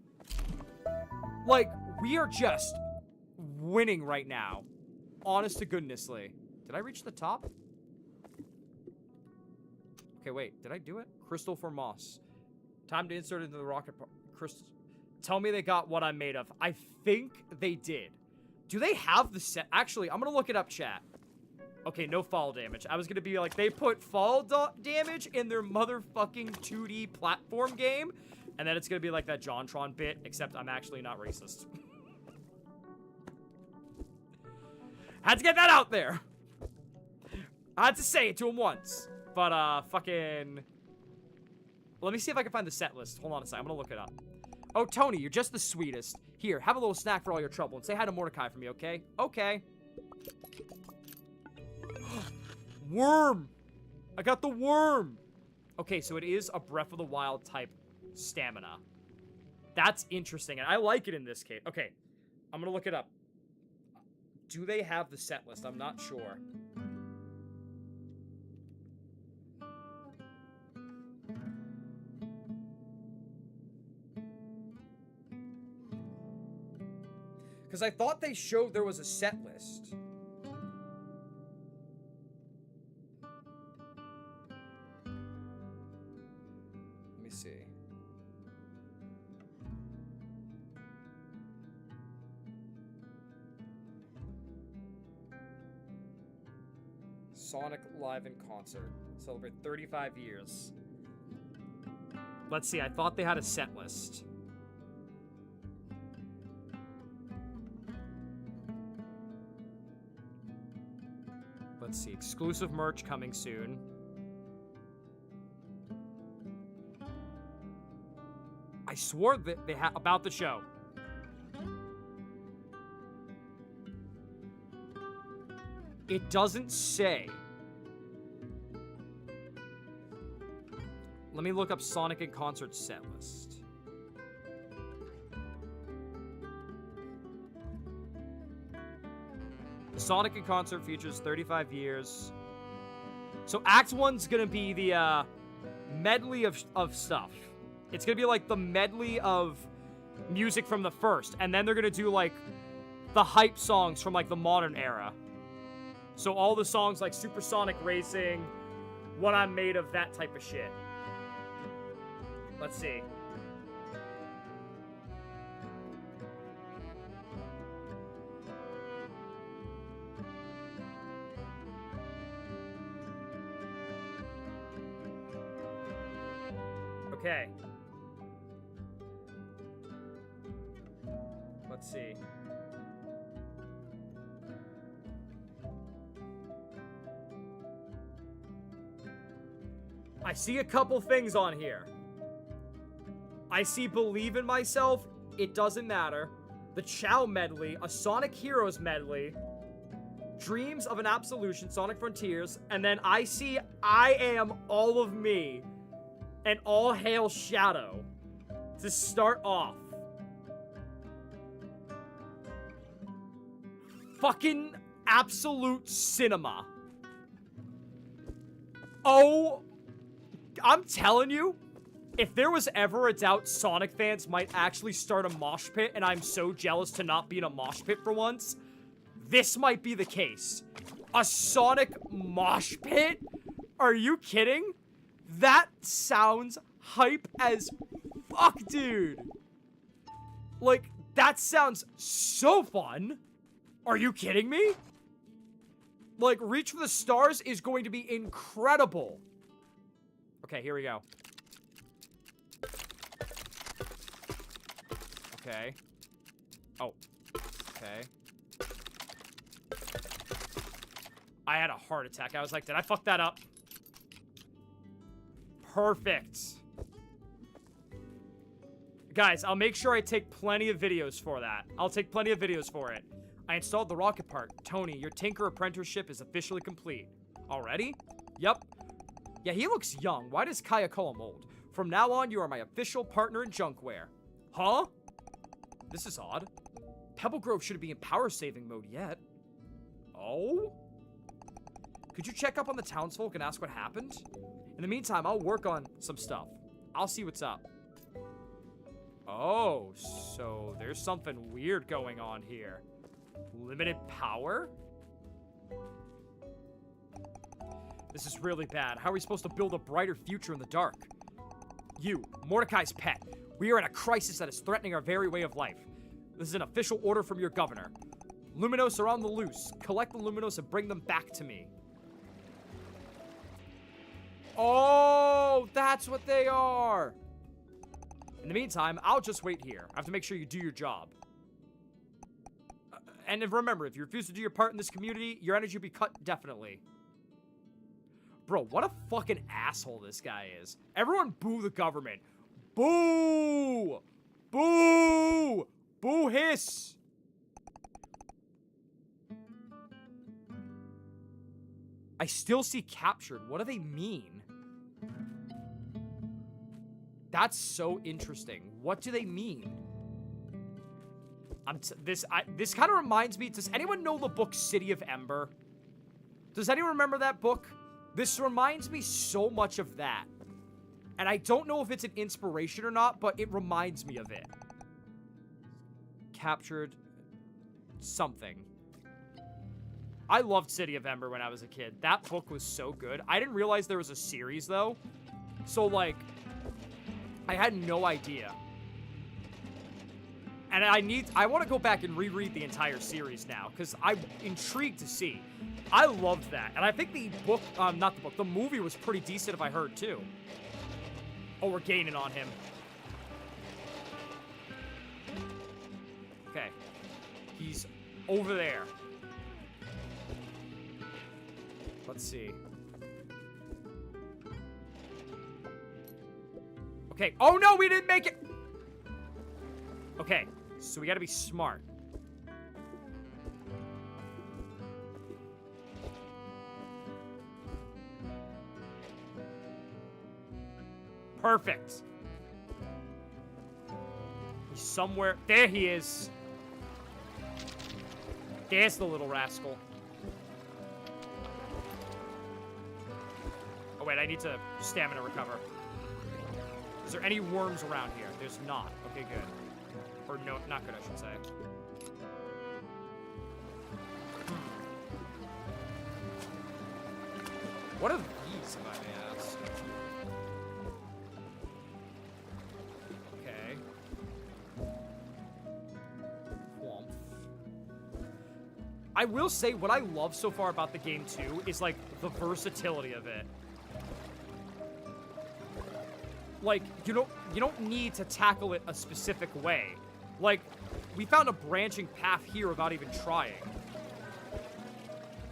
Like, we are just winning right now. Honest to goodnessly. Did I reach the top? Okay, wait. Did I do it? Crystal for Moss. Time to insert it into the rocket. Crystal. Tell me they got what I'm made of. I think they did. Do they have the set? Actually, I'm going to look it up, chat. Okay, no fall damage. I was going to be like, they put fall damage in their motherfucking 2D platform game. And then it's going to be like that JonTron bit, except I'm actually not racist. Had to get that out there. I had to say it to him once. But, fucking... Let me see if I can find the set list. Hold on a second. I'm going to look it up. Oh, Tony, you're just the sweetest. Here, have a little snack for all your trouble. And say hi to Mordecai for me, okay? Okay. Worm! I got the worm! Okay, so it is a Breath of the Wild type stamina. That's interesting, and I like it in this case. Okay, I'm gonna look it up. Do they have the set list? I'm not sure. Because I thought they showed there was a set list. Let me see. Sonic live in concert. Celebrate 35 years. Let's see, I thought they had a set list. Let's see, exclusive merch coming soon. I swore that they had about the show. It doesn't say. Let me look up Sonic in Concert set list. The Sonic in Concert features 35 years. So Act 1's gonna be the medley of stuff. It's gonna be like the medley of music from the first, and then they're gonna do like the hype songs from like the modern era. So all the songs like Supersonic Racing, What I'm Made Of, that type of shit. Let's see. Okay. Let's see. I see a couple things on here. I see Believe in Myself, It Doesn't Matter, the Chow medley, a Sonic Heroes medley, Dreams of an Absolution, Sonic Frontiers, and then I see I Am All of Me and All Hail Shadow to start off. Fucking absolute cinema. Oh, I'm telling you, if there was ever a doubt Sonic fans might actually start a mosh pit, and I'm so jealous to not be in a mosh pit for once, this might be the case. A Sonic mosh pit? Are you kidding? That sounds hype as fuck, dude. Like, that sounds so fun. Are you kidding me? Like, Reach for the Stars is going to be incredible. Okay, here we go. Okay. Oh. Okay. I had a heart attack. I was like, did I fuck that up? Perfect. Guys, I'll make sure I take plenty of videos for that. I'll take plenty of videos for it. I installed the rocket part. Tony, your Tinker apprenticeship is officially complete. Already? Yep. Yeah, he looks young. Why does Kaya call him old? From now on, you are my official partner in junkware. Huh? This is odd. Pebble Grove shouldn't be in power saving mode yet. Oh? Could you check up on the townsfolk and ask what happened? In the meantime, I'll work on some stuff. I'll see what's up. Oh, so there's something weird going on here. Limited power? This is really bad. How are we supposed to build a brighter future in the dark? You, Mordecai's pet. We are in a crisis that is threatening our very way of life. This is an official order from your governor. Luminos are on the loose. Collect the Luminos and bring them back to me. Oh, that's what they are. In the meantime, I'll just wait here. I have to make sure you do your job. And remember, if you refuse to do your part in this community, your energy will be cut definitely. Bro, what a fucking asshole this guy is. Everyone boo the government. Boo! Boo! Boo hiss! I still see captured. What do they mean? That's so interesting. What do they mean? This kind of reminds me. Does anyone know the book City of Ember? Does anyone remember that book? This reminds me so much of that. And I don't know if it's an inspiration or not, but it reminds me of it. Captured something. I loved City of Ember when I was a kid. That book was so good. I didn't realize there was a series, though. So, like, I had no idea. And And I want to go back and reread the entire series now, because I'm intrigued to see. I loved that. And I think the book, not the book, the movie was pretty decent if I heard, too. Oh, we're gaining on him. Okay. He's over there. Let's see. Okay. Oh, no, we didn't make it. Okay. So we gotta be smart. Perfect. He's somewhere. There he is. There's the little rascal. Oh, wait. I need to stamina recover. Is there any worms around here? There's not. Okay, good. Or no, not good, I should say. What are these, if I may ask? Okay. Whomp. I will say, what I love so far about the game, too, is, like, the versatility of it. Like, you don't need to tackle it a specific way. Like, we found a branching path here without even trying.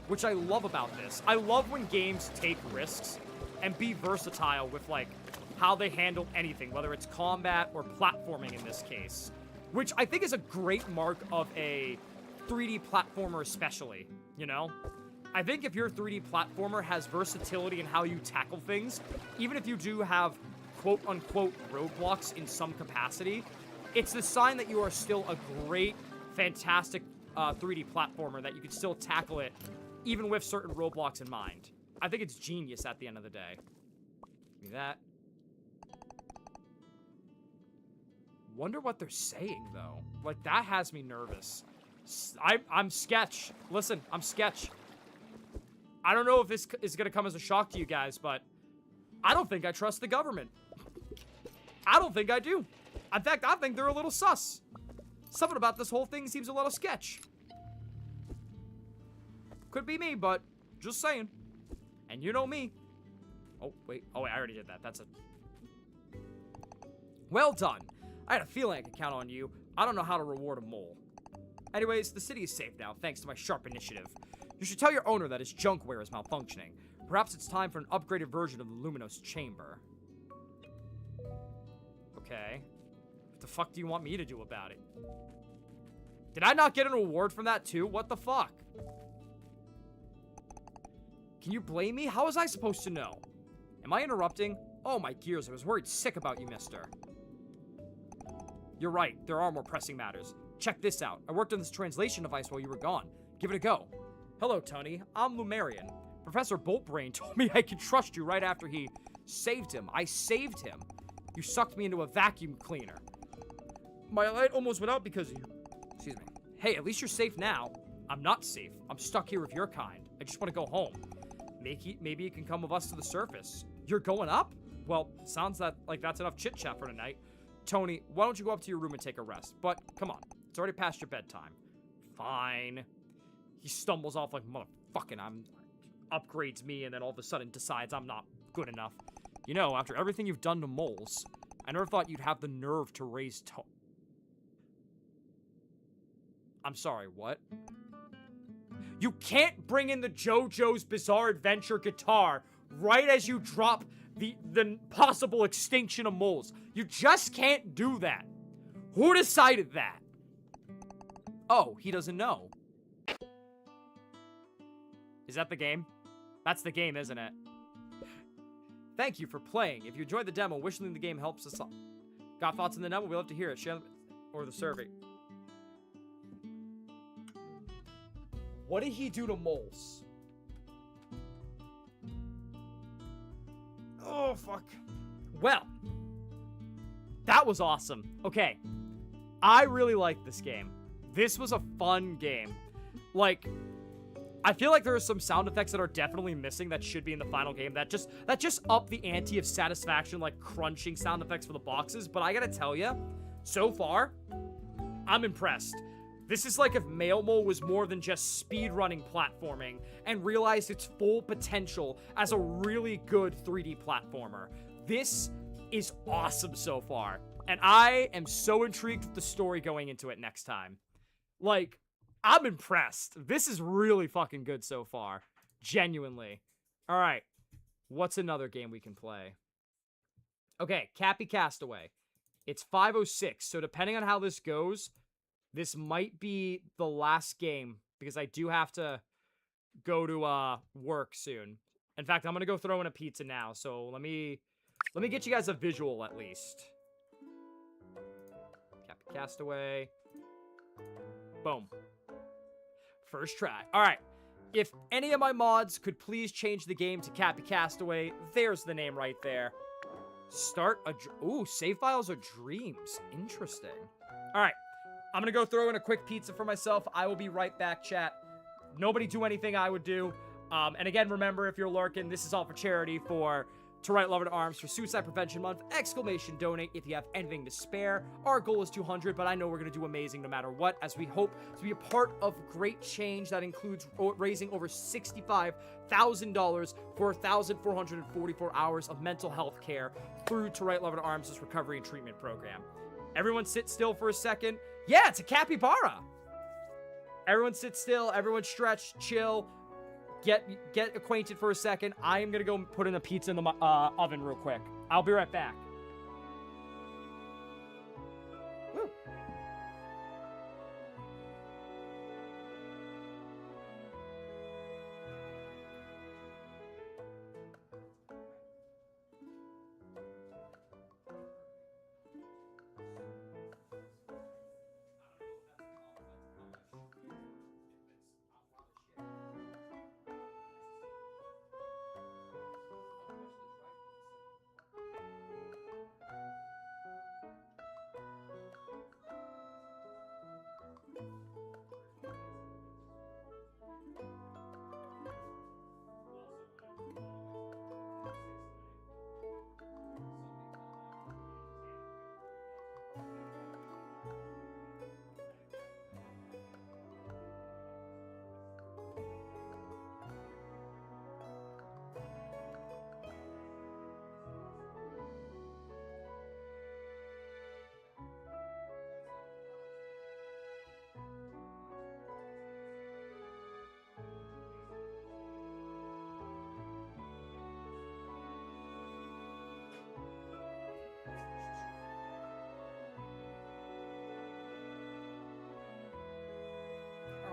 Which I love about this. I love when games take risks and be versatile with, like, how they handle anything, whether it's combat or platforming in this case. Which I think is a great mark of a 3D platformer especially, you know? I think if your 3D platformer has versatility in how you tackle things, even if you do have quote-unquote roadblocks in some capacity, it's the sign that you are still a great, fantastic 3D platformer, that you can still tackle it even with certain roadblocks in mind. I think it's genius at the end of the day. Give me that. Wonder what they're saying, though. Like, that has me nervous. I'm sketch. Listen, I'm sketch. I don't know if this is going to come as a shock to you guys, but I don't think I trust the government. I don't think I do. In fact, I think they're a little sus. Something about this whole thing seems a little sketch. Could be me, but just saying. And you know me. Oh, wait. Oh, wait, I already did that. That's a... Well done. I had a feeling I could count on you. I don't know how to reward a mole. Anyways, the city is safe now, thanks to my sharp initiative. You should tell your owner that his junkware is malfunctioning. Perhaps it's time for an upgraded version of the Luminous Chamber. Okay. What the fuck do you want me to do about it? Did I not get an award from that too? What the fuck? Can you blame me? How was I supposed to know? Am I interrupting? Oh my gears, I was worried sick about you, mister. You're right, there are more pressing matters. Check this out. I worked on this translation device while you were gone. Give it a go. Hello, Tony. I'm Lumarian. Professor Boltbrain told me I could trust you right after he saved him. I saved him. You sucked me into a vacuum cleaner. My light almost went out because of you. Excuse me. Hey, at least you're safe now. I'm not safe. I'm stuck here with your kind. I just want to go home. Maybe you can come with us to the surface. You're going up? Well, sounds like that's enough chit-chat for tonight. Tony, why don't you go up to your room and take a rest? But, come on. It's already past your bedtime. Fine. He stumbles off like, motherfucking, upgrades me, and then all of a sudden decides I'm not good enough. You know, after everything you've done to moles, I never thought you'd have the nerve to raise I'm sorry, what? You can't bring in the JoJo's Bizarre Adventure guitar right as you drop the possible extinction of moles. You just can't do that. Who decided that? Oh, he doesn't know. Is that the game? That's the game, isn't it? Thank you for playing. If you enjoyed the demo, wishing the game helps us out. Got thoughts on the demo? We'd love to hear it. Share or the survey. What did he do to moles? Oh, fuck. Well, that was awesome. Okay, I really liked this game. This was a fun game. Like, I feel like there are some sound effects that are definitely missing that should be in the final game that just up the ante of satisfaction, like crunching sound effects for the boxes. But I gotta tell you, so far, I'm impressed. This is like if Mailmo was more than just speedrunning platforming and realized its full potential as a really good 3D platformer. This is awesome so far. And I am so intrigued with the story going into it next time. Like, I'm impressed. This is really fucking good so far. Genuinely. Alright. What's another game we can play? Okay, Cappy Castaway. It's 5:06, so depending on how this goes, this might be the last game, because I do have to go to work soon. In fact, I'm gonna go throw in a pizza now, so let me get you guys a visual at least. Cappy Castaway. Boom. First try. Alright. If any of my mods could please change the game to Cappy Castaway, there's the name right there. Start a... Ooh, save files are dreams. Interesting. Alright. I'm gonna go throw in a quick pizza for myself. I will be right back, chat. Nobody do anything I would do. And again, remember, if you're lurking, this is all for charity for... To Write Love to Arms for Suicide Prevention Month. ! Donate if you have anything to spare. Our goal is 200, but I know we're going to do amazing no matter what, as we hope to be a part of great change that includes raising over $65,000 for 1,444 hours of mental health care through To Write Love to Arms' recovery and treatment program. Everyone sit still for a second. Yeah, it's a capybara! Everyone sit still, everyone stretch, chill. Get acquainted for a second. I am gonna go put in a pizza in the oven real quick. I'll be right back. Woo.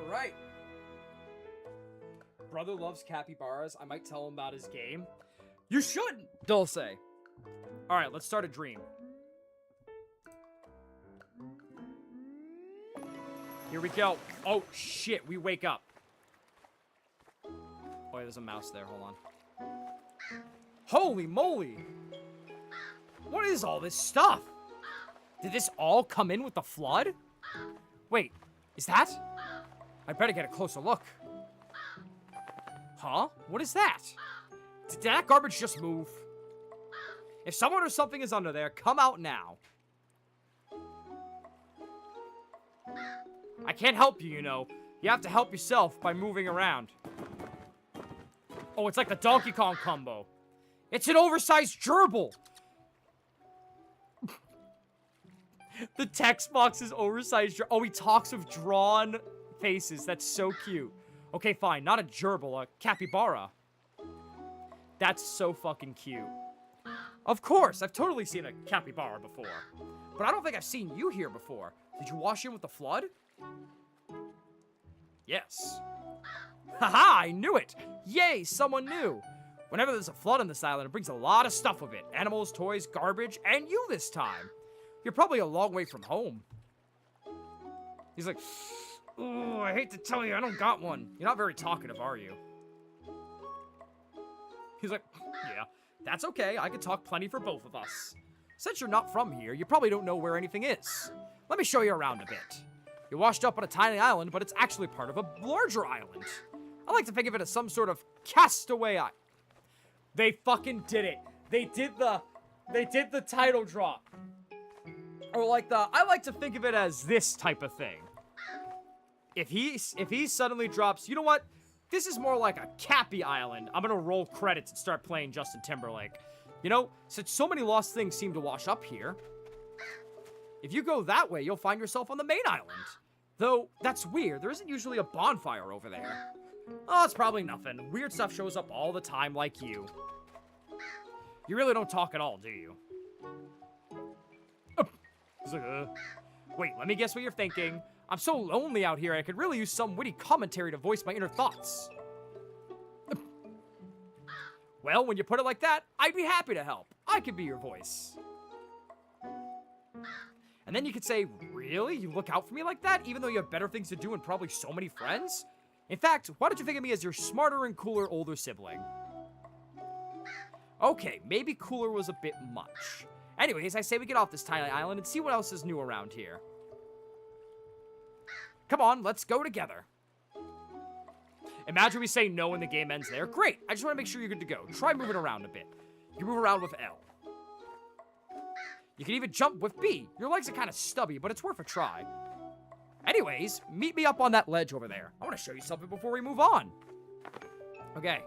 Alright. Brother loves capybaras. I might tell him about his game. You shouldn't, Dulce. Alright, let's start a dream. Here we go. Oh, shit. We wake up. Oh, yeah, there's a mouse there. Hold on. Holy moly. What is all this stuff? Did this all come in with the flood? Wait, is that? I better get a closer look. Huh? What is that? Did that garbage just move? If someone or something is under there, come out now. I can't help you, you know. You have to help yourself by moving around. Oh, it's like the Donkey Kong combo. It's an oversized gerbil. The text box is oversized. Oh, he talks with drawn faces. That's so cute. Okay, fine. Not a gerbil, a capybara. That's so fucking cute. Of course, I've totally seen a capybara before. But I don't think I've seen you here before. Did you wash in with the flood? Yes. Haha, I knew it! Yay, someone new! Whenever there's a flood on this island, it brings a lot of stuff with it. Animals, toys, garbage, and you this time. You're probably a long way from home. He's like, oh, I hate to tell you, I don't got one. You're not very talkative, are you? He's like, yeah, that's okay. I can talk plenty for both of us. Since you're not from here, you probably don't know where anything is. Let me show you around a bit. You're washed up on a tiny island, but it's actually part of a larger island. I like to think of it as some sort of castaway island. They fucking did it. They did the title drop. Or like I like to think of it as this type of thing. If he suddenly drops, you know what? This is more like a Cappy Island. I'm gonna roll credits and start playing Justin Timberlake. You know, since so many lost things seem to wash up here, if you go that way, you'll find yourself on the main island. Though, that's weird. There isn't usually a bonfire over there. Oh, it's probably nothing. Weird stuff shows up all the time like you. You really don't talk at all, do you? He's like, wait, let me guess what you're thinking. I'm so lonely out here, I could really use some witty commentary to voice my inner thoughts. Well, when you put it like that, I'd be happy to help. I could be your voice. And then you could say, really? You look out for me like that, even though you have better things to do and probably so many friends? In fact, why don't you think of me as your smarter and cooler older sibling? Okay, maybe cooler was a bit much. Anyways, I say we get off this tiny island and see what else is new around here. Come on, let's go together. Imagine we say no and the game ends there. Great, I just want to make sure you're good to go. Try moving around a bit. You move around with L. You can even jump with B. Your legs are kind of stubby, but it's worth a try. Anyways, meet me up on that ledge over there. I want to show you something before we move on. Okay.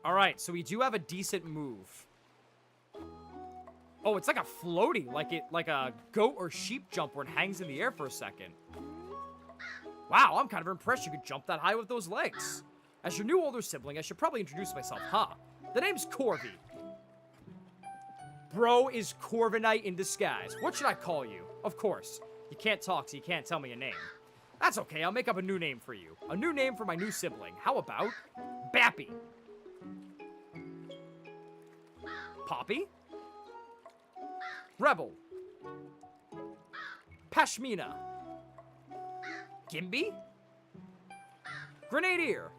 Alright, so we do have a decent move. Oh, it's like a floaty, like a goat or sheep jump where it hangs in the air for a second. Wow, I'm kind of impressed you could jump that high with those legs. As your new older sibling, I should probably introduce myself, huh? The name's Corby. Bro is Corviknight in disguise. What should I call you? Of course, you can't talk, so you can't tell me your name. That's okay, I'll make up a new name for you. A new name for my new sibling. How about Bappy? Poppy? Rebel. Pashmina. Gimby? Grenadier.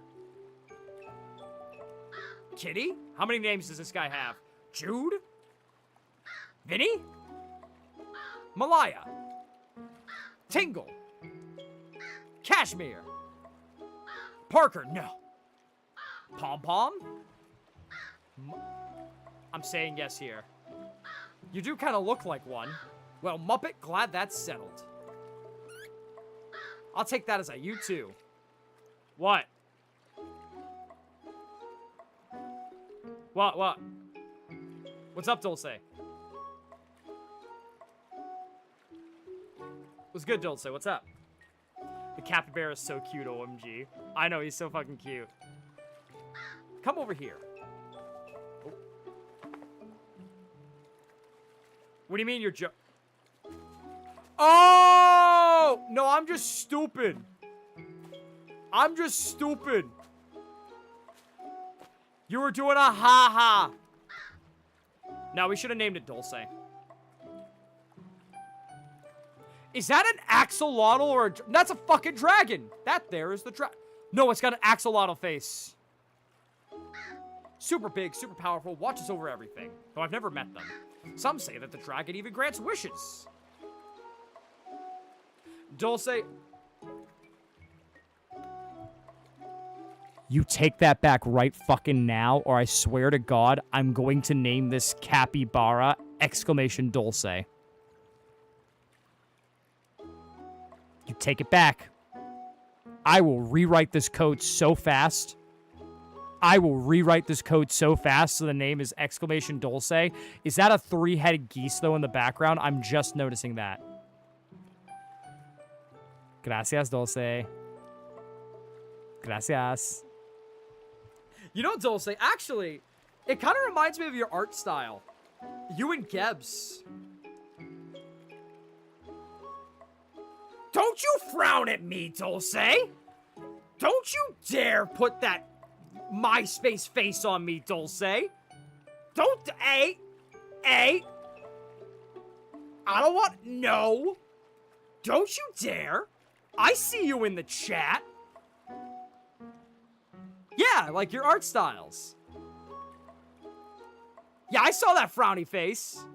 Kitty? How many names does this guy have? Jude? Vinny? Malaya. Tingle. Cashmere. Parker, no. Pom-Pom? I'm saying yes here. You do kind of look like one. Well, Muppet, glad that's settled. I'll take that as a you too. What? What? What's up, Dulce? What's good, Dulce? What's up? The capybara is so cute, OMG. I know, he's so fucking cute. Come over here. Oh. What do you mean you're Oh! No, I'm just stupid. I'm just stupid. You were doing a ha-ha. No, we should have named it Dulce. Is that an axolotl or a... That's a fucking dragon. That there is the dragon. No, it's got an axolotl face. Super big, super powerful, watches over everything. Though I've never met them. Some say that the dragon even grants wishes. Dulce... You take that back right fucking now, or I swear to God, I'm going to name this capybara exclamation Dulce. You take it back. I will rewrite this code so fast. I will rewrite this code so fast so the name is exclamation Dulce. Is that a three-headed geese, though, in the background? I'm just noticing that. Gracias, Dulce. Gracias. You know, Dulce, actually, it kind of reminds me of your art style. You and Gebs. Don't you frown at me, Dulce! Don't you dare put that MySpace face on me, Dulce! Don't, I don't want, no! Don't you dare! I see you in the chat! Yeah, like your art styles. Yeah, I saw that frowny face.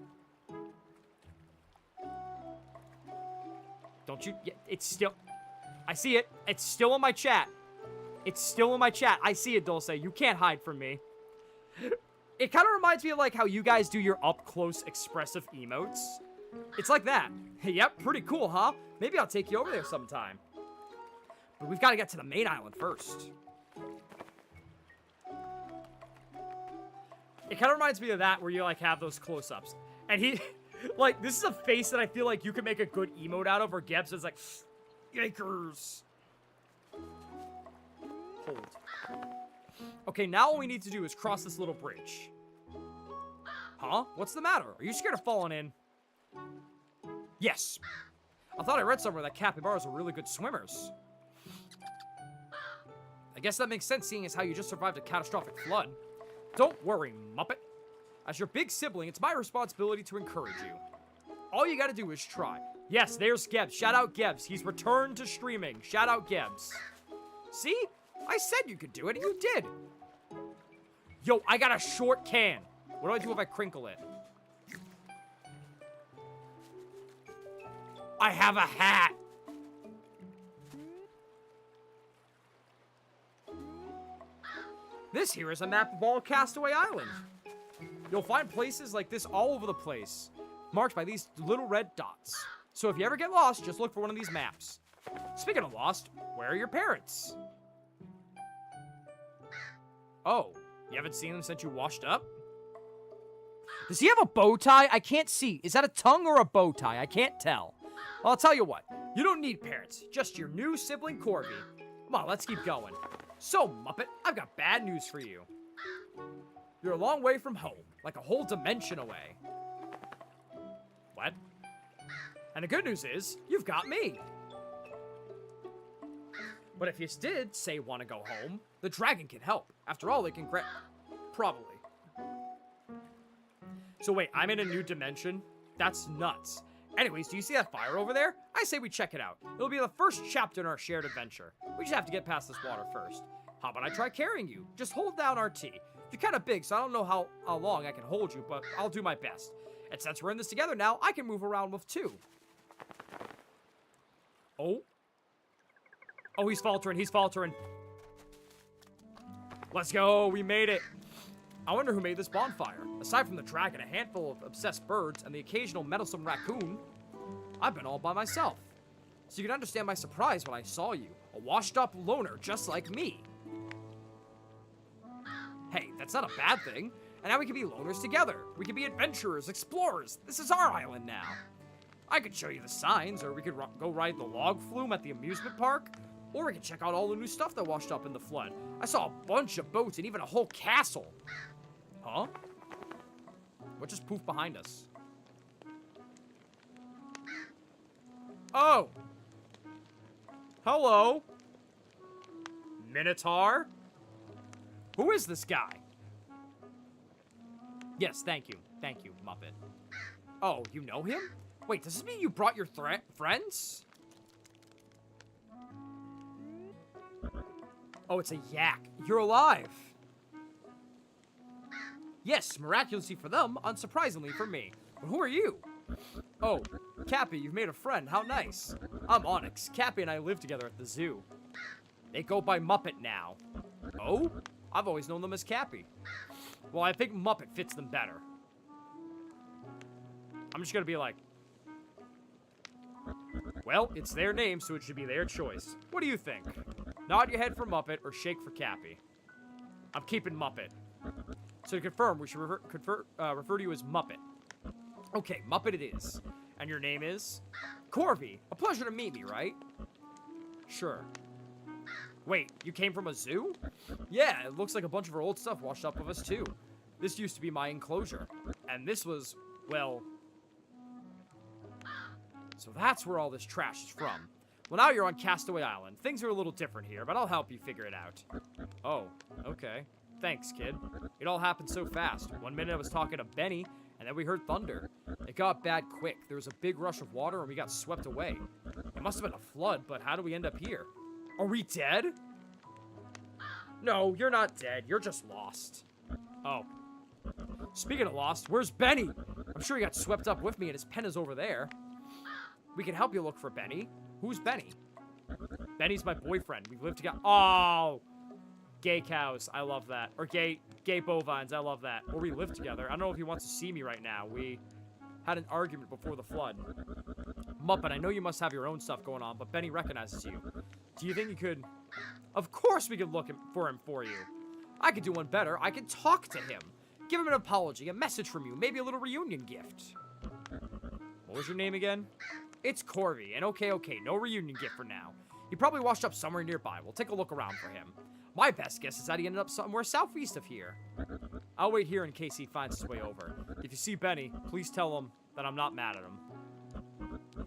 Don't you? Yeah, it's still... I see it. It's still in my chat. It's still in my chat. I see it, Dulce. You can't hide from me. It kind of reminds me of, like, how you guys do your up-close expressive emotes. It's like that. Yep, pretty cool, huh? Maybe I'll take you over there sometime. But we've got to get to the main island first. It kind of reminds me of that, where you, like, have those close-ups. And he... Like, this is a face that I feel like you could make a good emote out of, where Gebs is like, yikers. Hold. Okay, now all we need to do is cross this little bridge. Huh? What's the matter? Are you scared of falling in? Yes. I thought I read somewhere that capybaras are really good swimmers. I guess that makes sense, seeing as how you just survived a catastrophic flood. Don't worry, Muppet. As your big sibling, it's my responsibility to encourage you. All you gotta do is try. Yes, there's Gebs. Shout out Gebs. He's returned to streaming. Shout out Gebs. See? I said you could do it, and you did. Yo, I got a short can. What do I do if I crinkle it? I have a hat. This here is a map of all Castaway Island. You'll find places like this all over the place, marked by these little red dots. So if you ever get lost, just look for one of these maps. Speaking of lost, where are your parents? Oh, you haven't seen them since you washed up? Does he have a bow tie? I can't see. Is that a tongue or a bow tie? I can't tell. Well, I'll tell you what. You don't need parents. Just your new sibling, Corby. Come on, let's keep going. So, Muppet, I've got bad news for you. You're a long way from home, like a whole dimension away. What? And the good news is, you've got me. But if you did say want to go home, the dragon can help. After all, it can probably. So wait, I'm in a new dimension? That's nuts. Anyways, do you see that fire over there? I say we check it out. It'll be the first chapter in our shared adventure. We just have to get past this water first. How about I try carrying you? Just hold down RT. You're kind of big, so I don't know how long I can hold you, but I'll do my best. And since we're in this together now, I can move around with two. Oh. Oh, he's faltering, he's faltering. Let's go, we made it. I wonder who made this bonfire. Aside from the dragon, a handful of obsessed birds, and the occasional meddlesome raccoon, I've been all by myself. So you can understand my surprise when I saw you, a washed-up loner just like me. Hey, that's not a bad thing. And now we can be loners together. We can be adventurers, explorers. This is our island now. I could show you the signs, or we could go ride the log flume at the amusement park, or we could check out all the new stuff that washed up in the flood. I saw a bunch of boats and even a whole castle. Huh? What just poofed behind us? Oh! Hello? Minotaur? Who is this guy? Yes, thank you. Thank you, Muppet. Oh, you know him? Wait, does this mean you brought your friends? Oh, it's a yak. You're alive. Yes, miraculously for them, unsurprisingly for me. But who are you? Oh, Cappy, you've made a friend. How nice. I'm Onyx. Cappy and I live together at the zoo. They go by Muppet now. Oh? I've always known them as Cappy. Well, I think Muppet fits them better. I'm just gonna be like, well, it's their name, so it should be their choice. What do you think? Nod your head for Muppet or shake for Cappy. I'm keeping Muppet. So to confirm, we should refer to you as Muppet. Okay, Muppet it is. And your name is? Corby. A pleasure to meet me, right? Sure. Wait, you came from a zoo? Yeah, it looks like a bunch of our old stuff washed up with us too. This used to be my enclosure. And this was, well... So that's where all this trash is from. Well, now you're on Castaway Island. Things are a little different here, but I'll help you figure it out. Oh, okay. Thanks, kid. It all happened so fast. One minute I was talking to Benny, and then we heard thunder. It got bad quick. There was a big rush of water, and we got swept away. It must have been a flood, but how do we end up here? Are we dead? No, you're not dead. You're just lost. Oh. Speaking of lost, where's Benny? I'm sure he got swept up with me, and his pen is over there. We can help you look for Benny. Who's Benny? Benny's my boyfriend. We've lived together. Oh! Gay cows. I love that. Or gay bovines. I love that. Or we live together. I don't know if he wants to see me right now. We had an argument before the flood. Muppet, I know you must have your own stuff going on, but Benny recognizes you. Do you think you could... Of course we could look for him for you. I could do one better. I could talk to him. Give him an apology, a message from you, maybe a little reunion gift. What was your name again? It's Corby, and okay, no reunion gift for now. He probably washed up somewhere nearby. We'll take a look around for him. My best guess is that he ended up somewhere southeast of here. I'll wait here in case he finds his way over. If you see Benny, please tell him that I'm not mad at him.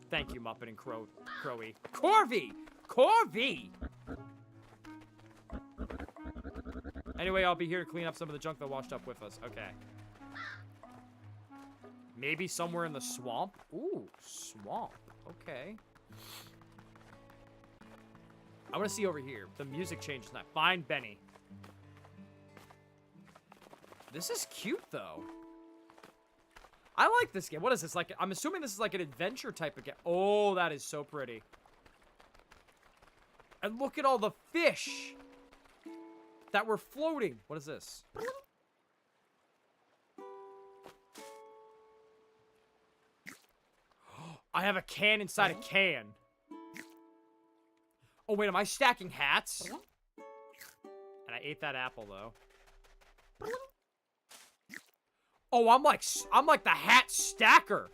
Thank you, Muppet and Crowy. Corby! Corby! Anyway, I'll be here to clean up some of the junk that washed up with us. Okay. Maybe somewhere in the swamp? Ooh, swamp. Okay. I want to see over here. The music changes now. Find Benny. This is cute, though. I like this game. What is this? Like, I'm assuming this is like an adventure type of game. Oh, that is so pretty. And look at all the fish that were floating. What is this? I have a can inside a can. Oh, wait, am I stacking hats? And I ate that apple, though. Oh, I'm like the hat stacker.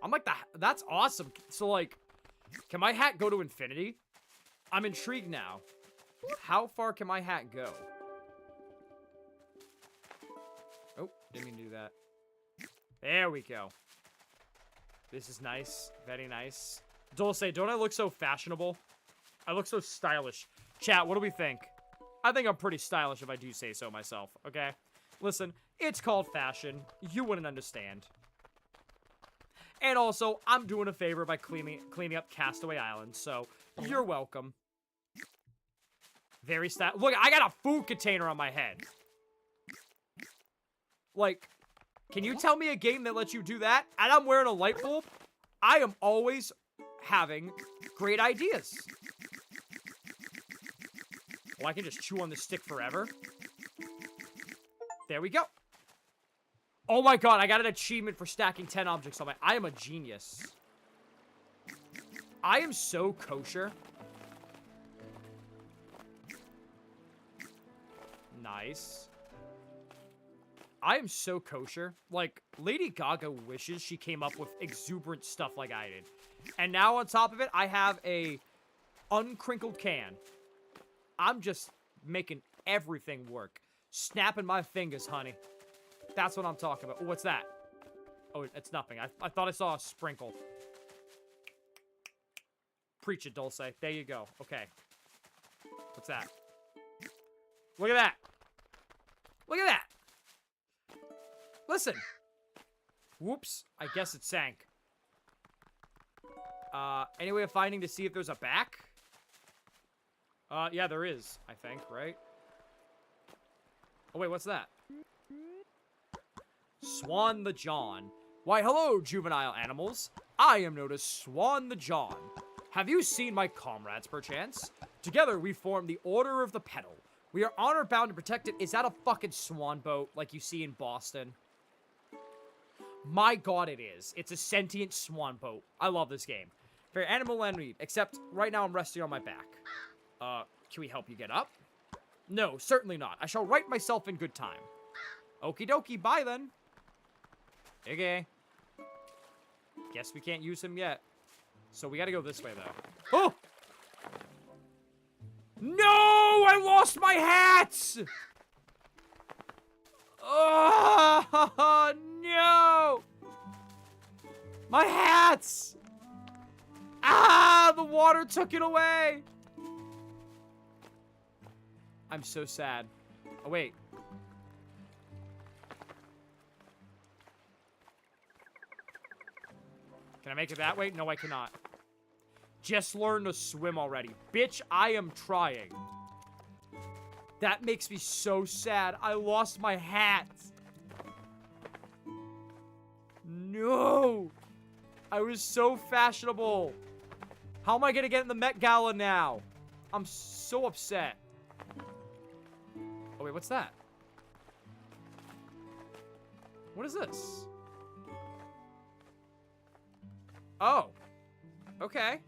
I'm like that's awesome. So, like, can my hat go to infinity? I'm intrigued now. How far can my hat go? Oh, didn't mean to do that. There we go. This is nice. Very nice. Dulce, don't I look so fashionable? I look so stylish. Chat, what do we think? I think I'm pretty stylish if I do say so myself, okay? Listen, it's called fashion. You wouldn't understand. And also, I'm doing a favor by cleaning up Castaway Island, so you're welcome. Very stylish. Look, I got a food container on my head. Like, can you tell me a game that lets you do that? And I'm wearing a light bulb? I am always having great ideas. Oh, I can just chew on the stick forever. There we go. Oh my god, I got an achievement for stacking 10 objects on my... I am a genius. I am so kosher. Nice. I am so kosher. Like, Lady Gaga wishes she came up with exuberant stuff like I did. And now on top of it, I have a uncrinkled can. I'm just making everything work. Snapping my fingers, honey. That's what I'm talking about. Ooh, what's that? Oh, it's nothing. I thought I saw a sprinkle. Preach it, Dulce. There you go. Okay. What's that? Look at that. Look at that. Listen. Whoops. I guess it sank. Any way of finding to see if there's a back? Yeah, there is, I think, right? Oh, wait, what's that? Swan the John. Why, hello, juvenile animals. I am known as Swan the John. Have you seen my comrades, perchance? Together, we form the Order of the Petal. We are honor-bound to protect it. Is that a fucking swan boat like you see in Boston? My god, it is. It's a sentient swan boat. I love this game. Very animal and read, except right now I'm resting on my back. Can we help you get up? No, certainly not. I shall right myself in good time. Okie dokie, bye then. Okay. Guess we can't use him yet. So we gotta go this way, though. Oh! No! I lost my hats! Oh, no! My hats! Ah! The water took it away! I'm so sad. Oh, wait. Can I make it that way? No, I cannot. Just learn to swim already. Bitch, I am trying. That makes me so sad. I lost my hat. No! I was so fashionable. How am I gonna get in the Met Gala now? I'm so upset. Oh, wait, what's that? What is this? Oh. Okay.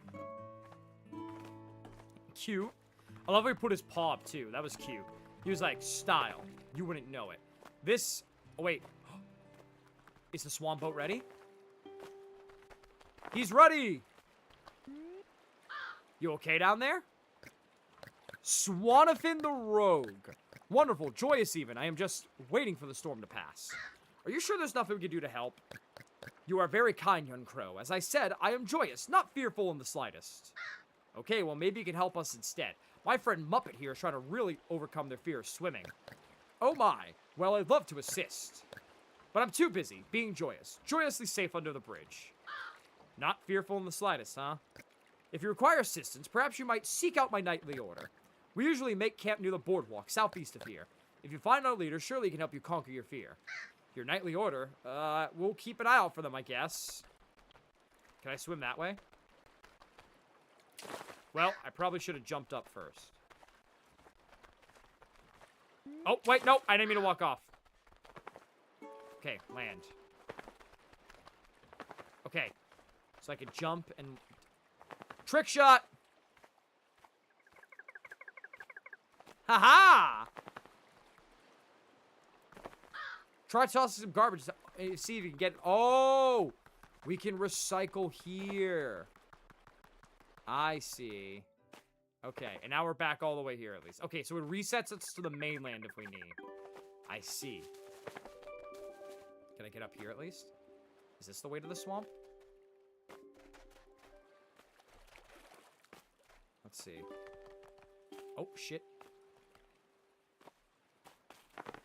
Cute. I love how he put his paw up, too. That was cute. He was like, style. You wouldn't know it. This... Oh, wait. Is the swan boat ready? He's ready! You okay down there? Swanathan the Rogue. Wonderful, joyous even. I am just waiting for the storm to pass. Are you sure there's nothing we can do to help? You are very kind, young crow. As I said, I am joyous, not fearful in the slightest. Okay, well, maybe you can help us instead. My friend Muppet here is trying to really overcome their fear of swimming. Oh my. Well, I'd love to assist. But I'm too busy, being joyous. Joyously safe under the bridge. Not fearful in the slightest, huh? If you require assistance, perhaps you might seek out my nightly order. We usually make camp near the boardwalk, southeast of here. If you find our leader, surely he can help you conquer your fear. Your nightly order? We'll keep an eye out for them, I guess. Can I swim that way? Well, I probably should have jumped up first. Oh, wait, no, I didn't mean to walk off. Okay, land. Okay, so I could jump and... Trick shot! Haha! Try tossing some garbage to see if you can get... Oh! We can recycle here. I see. Okay, and now we're back all the way here at least. Okay, so it resets us to the mainland if we need. I see. Can I get up here at least? Is this the way to the swamp? Let's see. Oh, shit.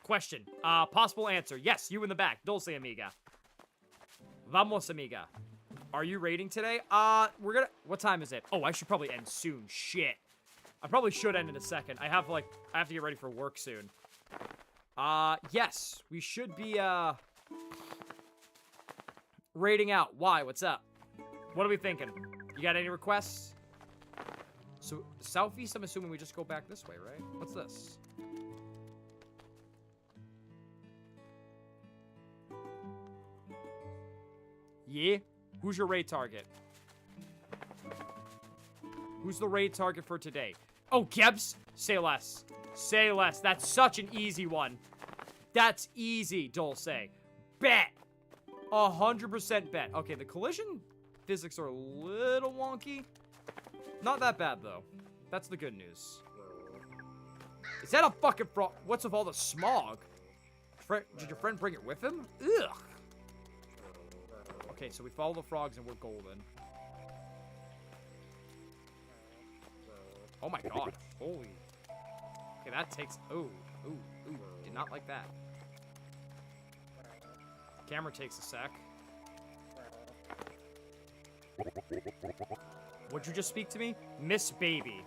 Question. Possible answer. Yes, you in the back. Dulce, amiga. Vamos, amiga. Are you raiding today? We're gonna... What time is it? Oh, I should probably end soon. Shit. I probably should end in a second. I have to get ready for work soon. Yes. We should be, raiding out. Why? What's up? What are we thinking? You got any requests? So, southeast, I'm assuming we just go back this way, right? What's this? Yeah? Who's your raid target? Who's the raid target for today? Oh, Gebs? Say less. Say less. That's such an easy one. That's easy, Dulce. Bet. 100% bet. Okay, the collision physics are a little wonky. Not that bad, though. That's the good news. Is that a fucking frog? What's with all the smog? Did your friend bring it with him? Ugh. Okay, so we follow the frogs and we're golden. Oh my god. Holy. Okay, that takes... Ooh. Ooh. Ooh. Did not like that. Camera takes a sec. Would you just speak to me? Miss Baby.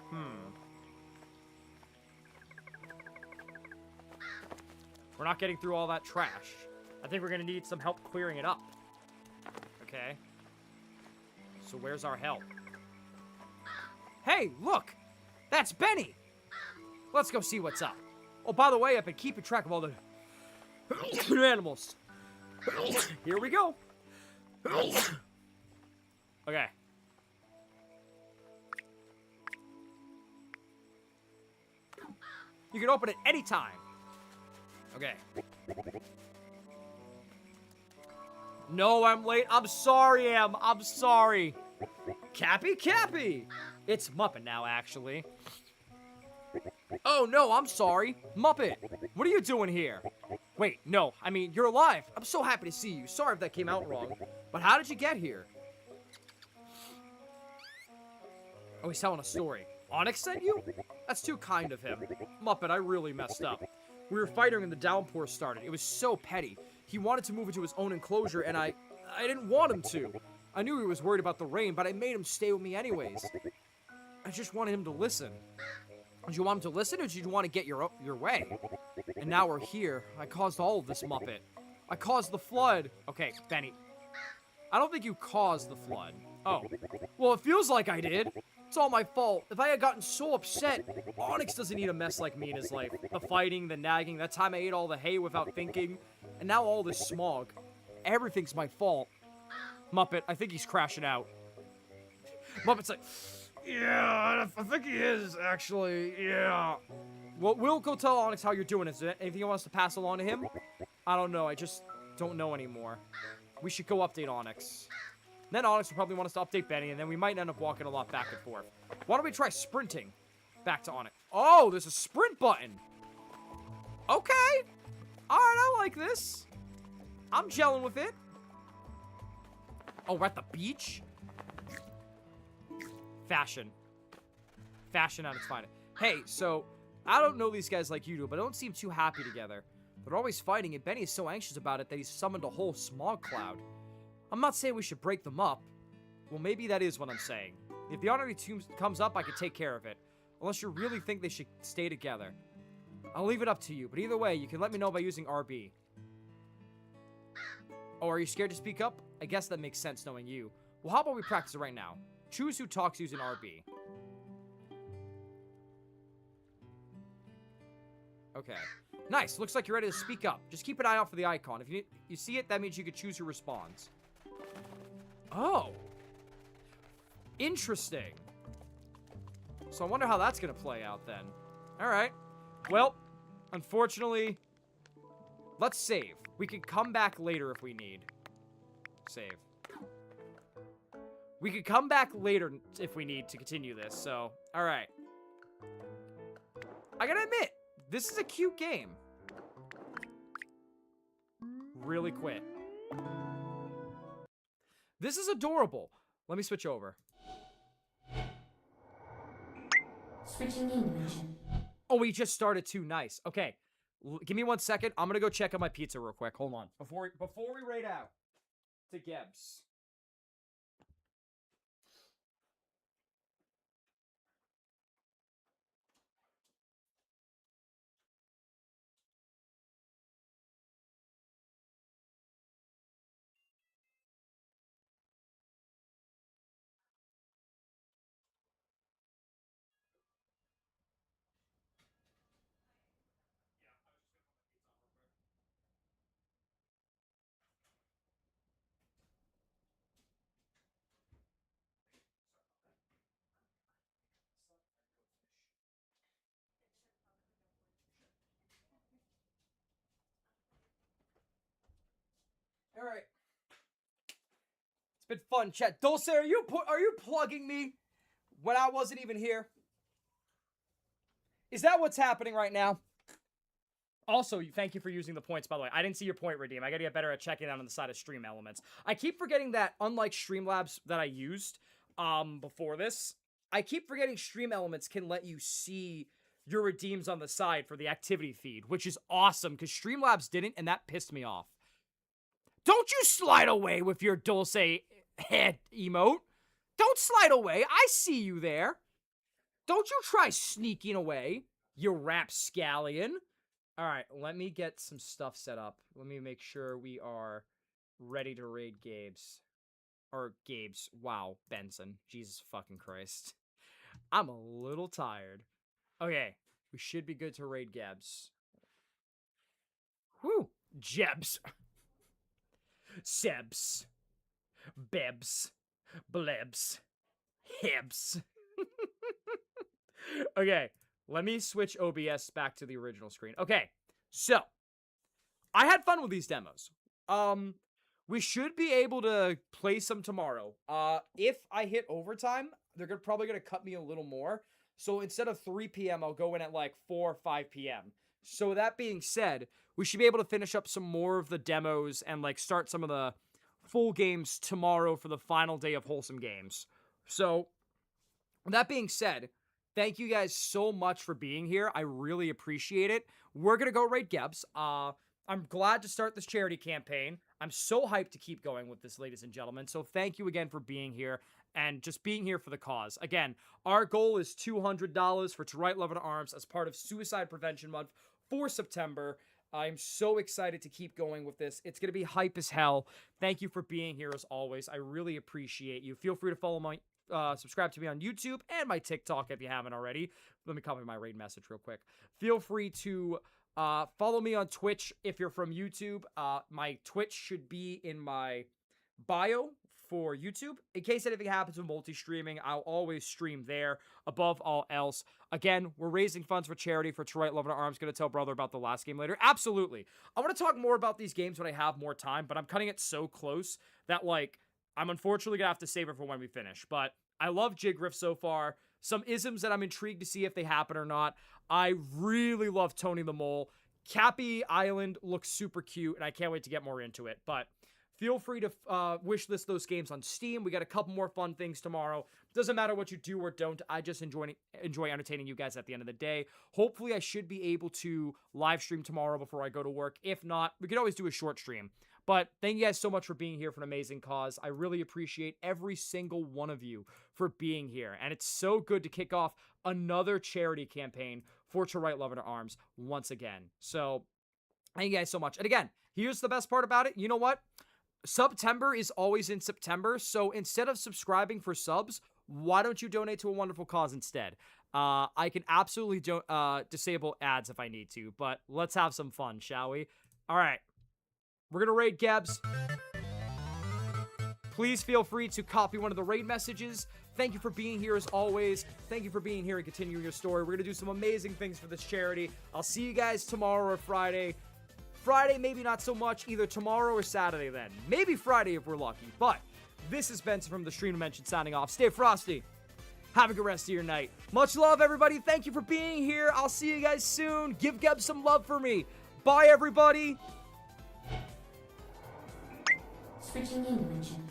We're not getting through all that trash. I think we're gonna need some help clearing it up. Okay. So where's our help? Hey, look! That's Benny! Let's go see what's up. Oh, by the way, I've been keeping track of all the animals. Here we go. Okay. You can open it anytime. Okay. No, I'm late. I'm sorry, Em. I'm sorry. Cappy, Cappy. It's Muppet now, actually. Oh, no, I'm sorry. Muppet, what are you doing here? Wait, no, I mean, you're alive. I'm so happy to see you. Sorry if that came out wrong. But how did you get here? Oh, he's telling a story. Onyx sent you? That's too kind of him. Muppet, I really messed up. We were fighting and the downpour started. It was so petty. He wanted to move into his own enclosure, and I didn't want him to. I knew he was worried about the rain, but I made him stay with me anyways. I just wanted him to listen. Did you want him to listen, or did you want to get your way? And now we're here. I caused all of this, Muppet. I caused the flood. Okay, Benny. I don't think you caused the flood. Oh. Well, it feels like I did. It's all my fault. If I had gotten so upset, Onyx doesn't need a mess like me in his life. The fighting, the nagging, that time I ate all the hay without thinking, and now all this smog. Everything's my fault. Muppet, I think he's crashing out. Muppet's like, yeah, I think he is, actually, yeah. Well, we'll go tell Onyx how you're doing. Is there anything you want us to pass along to him? I don't know, I just don't know anymore. We should go update Onyx. Then Onyx will probably want us to update Benny, and then we might end up walking a lot back and forth. Why don't we try sprinting back to Onyx? Oh, there's a sprint button. Okay. All right, I like this. I'm gelling with it. Oh, we're at the beach? Fashion. Fashion at its finest. Hey, so, I don't know these guys like you do, but they don't seem too happy together. They're always fighting, and Benny is so anxious about it that he's summoned a whole smog cloud. I'm not saying we should break them up. Well, maybe that is what I'm saying. If the honorary tomb comes up, I could take care of it. Unless you really think they should stay together. I'll leave it up to you, but either way, you can let me know by using RB. Oh, are you scared to speak up? I guess that makes sense knowing you. Well, how about we practice it right now? Choose who talks using RB. Okay. Nice. Looks like you're ready to speak up. Just keep an eye out for the icon. If you see it, that means you can choose who responds. Oh. Interesting. So I wonder how that's going to play out then. All right. Well, unfortunately, let's save. We could come back later if we need. Save. We could come back later if we need to continue this, so, alright. I gotta admit, this is a cute game. Really quit. This is adorable. Let me switch over. Switching game dimension. Oh, we just started too. Nice. Okay. Give me 1 second. I'm gonna go check on my pizza real quick. Hold on. Before we raid out to Gebs. All right. It's been fun, chat. Dulce, are you plugging me when I wasn't even here? Is that what's happening right now? Also, thank you for using the points, by the way. I didn't see your point redeem. I gotta get better at checking out on the side of Stream Elements. I keep forgetting that, unlike Streamlabs that I used before this, I keep forgetting Stream Elements can let you see your redeems on the side for the activity feed, which is awesome, because Streamlabs didn't, and that pissed me off. Don't you slide away with your Dulce head emote. Don't slide away. I see you there. Don't you try sneaking away, you rapscallion. All right, let me get some stuff set up. Let me make sure we are ready to raid Gabe's. Or Gabe's. Wow, Benson. Jesus fucking Christ. I'm a little tired. Okay, we should be good to raid Gebs. Whew. Jebs. Sebs. Bebs. Blebs. Hebs. Okay, let me switch OBS back to the original screen. Okay, so I had fun with these demos. We should be able to play some tomorrow. If I hit overtime, they're probably gonna cut me a little more. So instead of 3 p.m., I'll go in at like 4 or 5 p.m. So that being said, we should be able to finish up some more of the demos and like start some of the full games tomorrow for the final day of Wholesome Games. So that being said, thank you guys so much for being here. I really appreciate it. We're going to go raid Gebs. I'm glad to start this charity campaign. I'm so hyped to keep going with this, ladies and gentlemen. So thank you again for being here and just being here for the cause. Again, our goal is $200 for To Write Love in Arms as part of Suicide Prevention Month for September. I'm so excited to keep going with this. It's going to be hype as hell. Thank you for being here as always. I really appreciate you. Feel free to follow my subscribe to me on YouTube and my TikTok if you haven't already. Let me copy my raid message real quick. Feel free to follow me on Twitch if you're from YouTube. My Twitch should be in my bio for YouTube. In case anything happens with multi-streaming, I'll always stream there above all else. Again, we're raising funds for charity for To Right Love and Arms. Gonna tell brother about the last game later. Absolutely. I want to talk more about these games when I have more time, but I'm cutting it so close that, like, I'm unfortunately gonna have to save it for when we finish. But I love Jigriff so far. Some isms that I'm intrigued to see if they happen or not. I really love Tony the Mole. Cappy Island looks super cute, and I can't wait to get more into it. But feel free to wishlist those games on Steam. We got a couple more fun things tomorrow. Doesn't matter what you do or don't. I just enjoy entertaining you guys at the end of the day. Hopefully, I should be able to live stream tomorrow before I go to work. If not, we could always do a short stream. But thank you guys so much for being here for an amazing cause. I really appreciate every single one of you for being here. And it's so good to kick off another charity campaign for To Right Love and Arms once again. So thank you guys so much. And again, here's the best part about it. You know what? September is always in September. So instead of subscribing for subs, why don't you donate to a wonderful cause instead? I can absolutely disable ads if I need to. But let's have some fun, shall we? All right. We're going to raid Gebs. Please feel free to copy one of the raid messages. Thank you for being here as always. Thank you for being here and continuing your story. We're going to do some amazing things for this charity. I'll see you guys tomorrow or Friday. Friday, maybe not so much. Either tomorrow or Saturday then. Maybe Friday if we're lucky. But this is Benson from the Stream Dimension signing off. Stay frosty. Have a good rest of your night. Much love, everybody. Thank you for being here. I'll see you guys soon. Give Gebs some love for me. Bye, everybody. Switching in dimension.